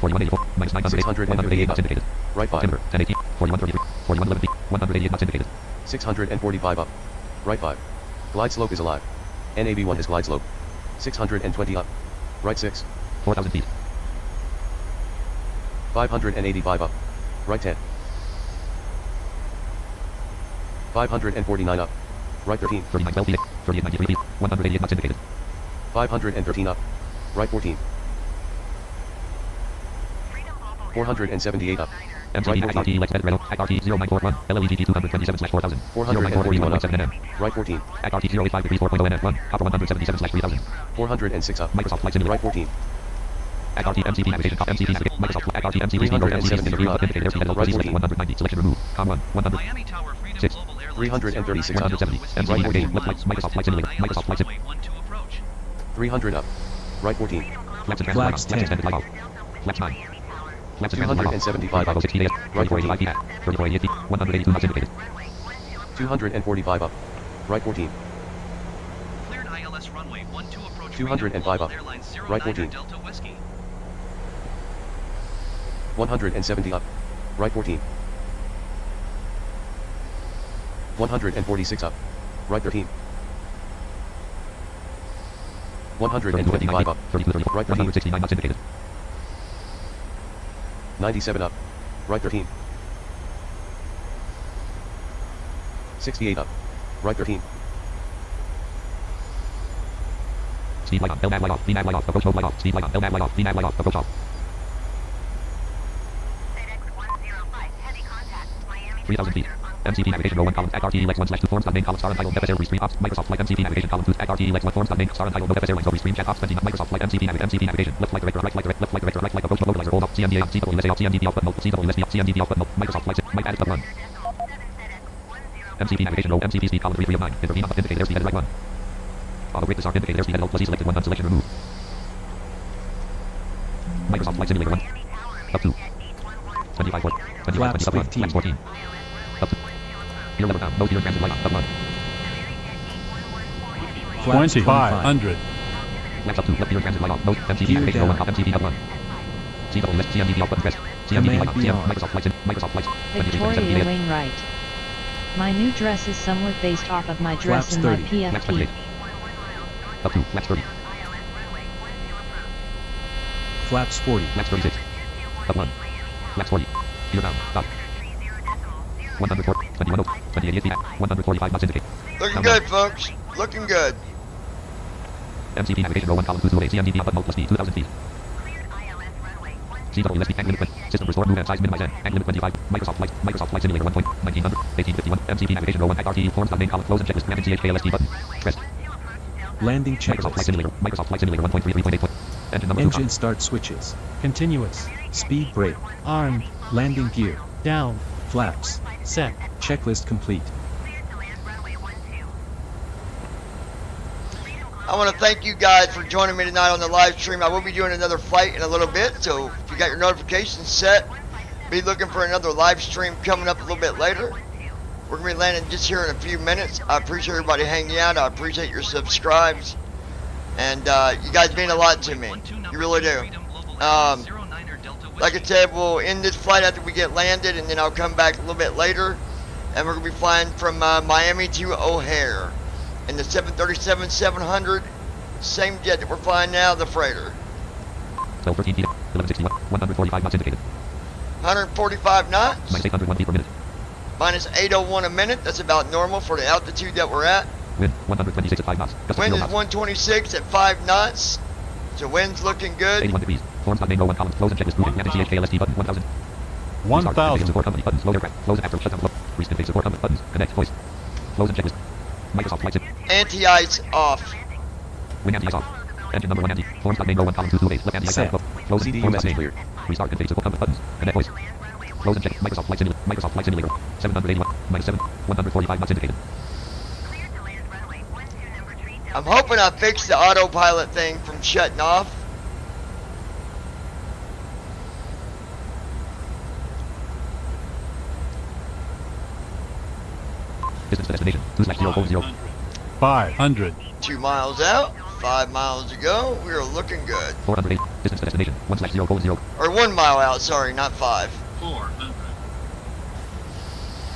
4184, minus 900, 188 knots indicated. Right 5. Timber, 1018, 4133, 4111 feet, 188 knots indicated. 645 up. Right 5. Glide slope is alive. NAB1 has glide slope. 620 up. Right 6. 4000 feet. 585 up. Right 10. 549 up. Right 13. 39 12 feet, 3893 feet, 188 knots indicated. 513 up. Right 14. 478 up. MCP at RT lex bed red at RT 0941, LLEGG 227 slash 4000. 441 up. 094 NM. Right 14. At RT 085 degrees 4.0 NM 1, copper 177 slash 3000. 406 up. Microsoft Flight Simulator. Right 14. At RT MCP navigation, MCP navigation, Microsoft at RT MCP speed, MCP speed, indicated airspeed at Right 14. select 190, selection removed, com 1, 100, Miami Tower Freedom 6, Global Airlines 336 up. 170, MCP Right navigation, 14. Microsoft Flight Simulator, Microsoft Flight Simulator, Runway 12 approach. 300 up. Right 14. Flex and Flaps Flex 10. extended light out, Flex 9, Flex and Flex 275 up. 506 feet, Right 34 14. feet, 34 feet, 182 knots indicated. 245 up. Right 14. Cleared ILS runway 12 approach. 205 up. Airlines 09 Right 14. Delta Whiskey. 170 up. Right 14. 146 up. Right 13. 125 up. 32 30, Right 13. 169 knots indicated. 97 up. Right 13. 68 up. Right 13. Speed light on, LNAV light off, VNAV light off, approach mode light off, speed light on, LNAV light off, VNAV light off, approach off. FedEx 105, heavy contact, Miami 3000 feet. MCP navigation row 1 column at RT lex 1 slash 2 forms name column star untitled FS Airways stream ops Microsoft Flight MCP navigation column 2 at RT lex 1 forms name star untitled FS Airways overstream chat ops 29 Microsoft Flight MCP navigation left flight director right flight director left flight director right flight approach localizer hold up CMDA on CWSA off CMDB off button CWSB off CMDB off button Microsoft Flight might add button 1 MCP navigation row MCP speed column 3 of 9 intervene on indicated airspeed at right 1 auto brake disarm indicated airspeed at Alt plus E selected 1 selection removed Microsoft Flight Simulator 1 up to 25 4 21 Flaps 20 up 1 15. flex 14 up to gear level down no gear transit light on up 1 Flaps 2500. flex up to left gear transit light off no MCP Gear navigation row 1 down. up MCP up 1 CWS CMDB off button press CMDB light on CM Microsoft Flight Microsoft Flight Victoria Wainwright. My new dress is somewhat based off of my dress Flaps in my 30. flex PFP. 28 up to flex 30 Flaps 40. flex 36 up 1 flex 40 gear down stop 104 21 28 feet 145 knots indicate Looking good, folks. Looking good. MCP navigation row 1 column 2 2 8 CMDB up button plus speed 2000 feet CWSB angle limit system restore move and size minimize n angle limit 25 Microsoft Flight Simulator 1.1900 1851 MCP navigation row 1 at RT forms name column close and checklist manage CHKLSD button press Landing Microsoft Flight checklist. Simulator 1.33.8 Engine number 2 Engine on. start switches. Continuous. Speed brake. Armed. Landing gear. Down. Flaps. Set. Checklist complete. Cleared to land runway 12. I want to thank you guys for joining me tonight on the live stream. I will be doing another flight in a little bit, so if you got your notifications set, be looking for another live stream coming up a little bit later. We're going to be landing just here in a few minutes. I appreciate everybody hanging out. I appreciate your subscribes. And you guys mean a lot to me. You really do. Like I said, we'll end this flight after we get landed, and then I'll come back a little bit later. And we're going to be flying from Miami to O'Hare in the 737-700, same jet that we're flying now, the freighter. 12:13 p.m. 11:61. 145 knots indicated. 145 knots, Minus 801 feet per minute. minus 801 a minute. That's about normal for the altitude that we're at. Wind 126 at 5 knots. Gust of Wind 0 is knots. 126 at 5 knots. So wind's looking good. 81 degrees. Forms on main row 1 column. Close and checklist moving. Landing CHKLST button 1000. 1000. Support company buttons. Load aircraft. Close after shutdown. Respin support company buttons. Connect voice. Close and checklist. Microsoft Flight Sim. Anti-ice off. Wing anti-ice off. Engine number 1 anti. Forms on main row 1 column 228. Left anti-ice Set. out. Close. CDU Forms message on cleared. Restart config support company buttons. Connect voice. Close and check. Microsoft Flight Simulator. Microsoft Flight Simulator. 781. Minus 7. 145 knots indicated. Cleared to land runway 12, number 3. I'm hoping I fixed the autopilot thing from shutting off. Distance to destination. 2/040. 500. 2 miles out, 5 miles to go. We are looking good. 408. Distance to destination. 1/040. Or 1 mile out, sorry, not 5. 400.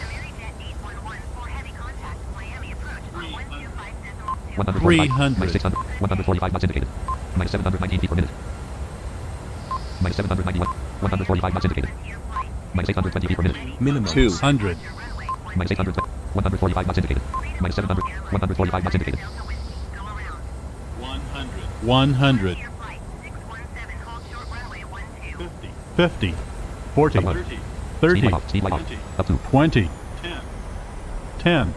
Amerijet 811 for heavy contact. Miami approach on 125.0. 145. Minus 600. 145 knots indicated. Minus 719 feet per minute. Minus 791. 145 knots indicated. Minus 820 feet per minute. Minimum. 200. Minus 800. 145 knots indicated. Minus 700. 145 knots indicated. 100. 100. 50. 40. 30. 30. Speed light off. Speed light off. Up to. 20. 10. 10.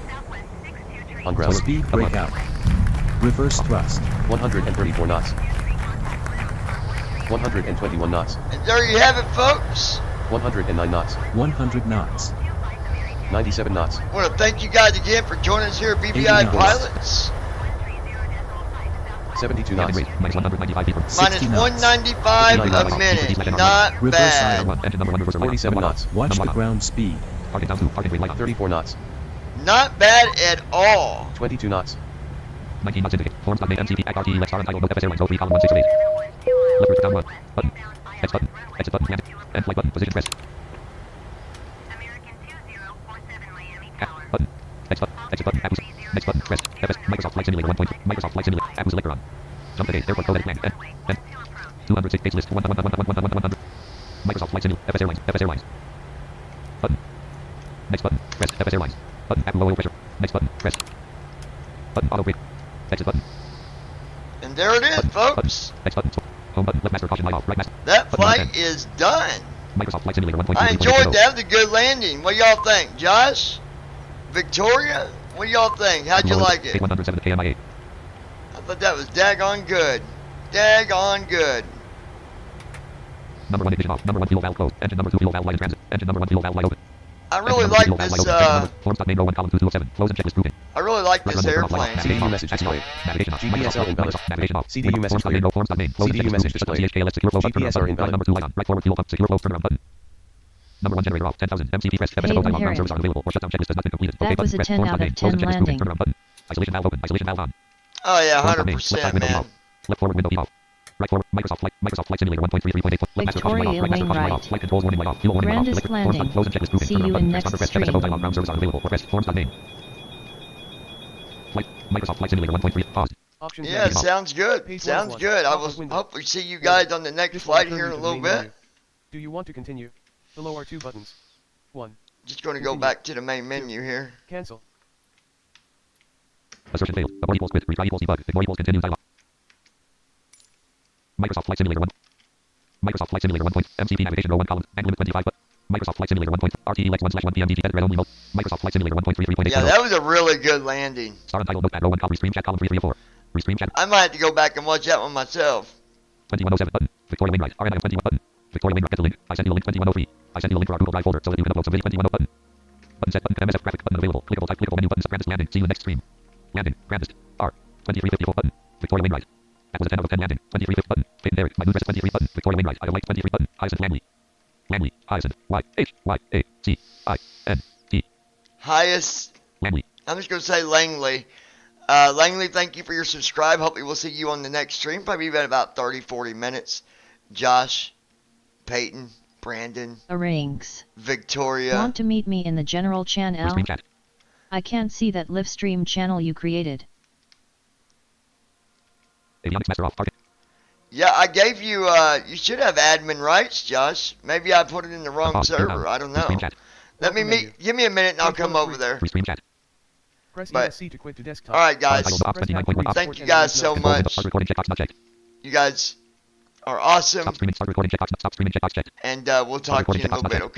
On ground. Speed brake out. Reverse thrust. 134 knots. 121 knots. And there you have it, folks. 109 knots. 100 knots. 97 knots. I want to thank you guys again for joining us here at BVI 80 knots. Pilots. 72 Landing knots. rate. Minus 195 feet per minute. Minus 60 knots. 195 a minute. Not Reverse bad. idle. Engine number 1 reverse 47 knots. Watch the ground speed. Parking down to. Parking brake light on. 34 knots. Not bad at all. 22 knots. 19 knots indicated. Forms on main MCP. ACRT. Left star untitled. No FS Airlines. 03 column 168. Left route down 1. Button. X button. Exit button. Land. End flight button. Position press. American 2047 Miami Cap. Tower. Button. X button. Exit button. Apples. Next button. Press. FS. Microsoft Flight Simulator 1. Microsoft Flight Simulator. Apple selector on. Jump the gate. Airport code. Land. End. 206 page list. 100. Microsoft Flight Simulator. FS Airlines. FS Airlines. Button. Next button. Press. FS Airlines. Button. Apple low oil pressure. Next button. Press. Button. Auto brake. Exit button. And there it is, Button. folks. Next button. Home button. Left master caution light off. Right master. That Button on flight is done. Microsoft Flight Simulator 1. I enjoyed that. That was a good landing. What do y'all think? Josh? Victoria? What do y'all think? How'd you like it? 107 KMIA. I thought that was daggone good. Daggone good. Number 1 ignition off. Number 1 fuel valve closed. Engine number 2 fuel valve light in transit. Engine number 1 fuel valve light open. I really like this, Forms main row 1 column 2207. Close and checklist grouping. I really like this airplane. CDU message displayed. Navigation off. GPSL invalid. Navigation off. CDU message Forms main row. Forms main. Close and CDU checklist message grouping. displayed. CHKLS secure flow button. GPS are invalid. Number 2 light on. Right forward fuel pump. Secure flow turnaround button. Number 1 generator off. 10,000. MCP press. FSO time on ground service are unavailable. Or shutdown checklist has not been completed. That Okay was button. a Press. 10 Forms out main. of Close 10 and checklist grouping. landing. Turnaround button. Isolation valve open. Isolation valve on. Oh yeah, Forms main. 100%, Left side window man. off. Left forward window off. Right forward. Microsoft Flight Simulator 1.33.8. Left master caution light off. Right master caution light off. Flight controls warning light off. Fuel warning light off. Grandest Electric. Forms landing. close and checklist grouping. See Turnaround you button. in Press. next Press. stream. FSO time on ground service are unavailable. Or press. Forms main. Microsoft Flight Simulator 1.3. Pause. Options Yeah, menu. sounds good. Page Sounds 1 of 1. good. I Top will of window. hopefully see you guys on the next This flight will here in a return you little to the main bit. menu. Do you want to continue? Below are 2 buttons. 1. Just going to go back to the main menu here. Cancel. Assertion failed. Abort equals quit. Retry equals debug. Ignore equals continue. Dialog. Microsoft Flight Simulator 1. Microsoft Flight Simulator 1. MCP navigation row 1 column. Angle limit 25. Microsoft Flight Simulator 1. RTE Lex 1/1 PMDG edit red only mode. Microsoft Flight Simulator 1.33.8. Yeah, that was a really good landing. Star untitled notepad row 1 column. Restream chat column 3 of 4. Restream chat. I might have to go back and watch that one myself. 2107 button. Victoria Wainwright. RNIM 21 button. Victoria Wainwright. Get the link. I sent you the link 2103. I sent you the link for our Google Drive folder so that you can upload some video 21 button. Button set button. MSF graphic button available. Clickable type. Clickable menu button. Grandest landing. See you next stream. Landing. Grandest. R. 2354 button. Victoria Wainwright. That was a 10 out of 10 landing. 23 button. Peyton Derek. My new dress 23 button. Victoria Wainwright. I like 23 button. Hyacinth Langley. Langley. Hyacinth. Y-H-Y-A-C-I-N-T. Highest. Langley. I'm just going to say Langley. Langley, thank you for your subscribe. Hopefully we'll see you on the next stream. Probably in about 30, 40 minutes. Josh, Peyton, Brandon, Rings. Victoria. Want to meet me in the general Free channel? screen chat. I can't see that live stream channel you created. Avionics master off. Target. Yeah, I gave you, you should have admin rights, Josh. Maybe I put it in the wrong server. I don't Free know. screen chat. Let me meet, give me a minute and I'll come over there. Free screen chat. Press But- ESC to quit to desktop. Alright, guys. Press tab to restart Thank you and guys restart. so much. Start recording checkbox not checked. You guys are awesome. Stop streaming checkbox. Stop streaming checkbox checked. And we'll talk to you in a little bit, okay?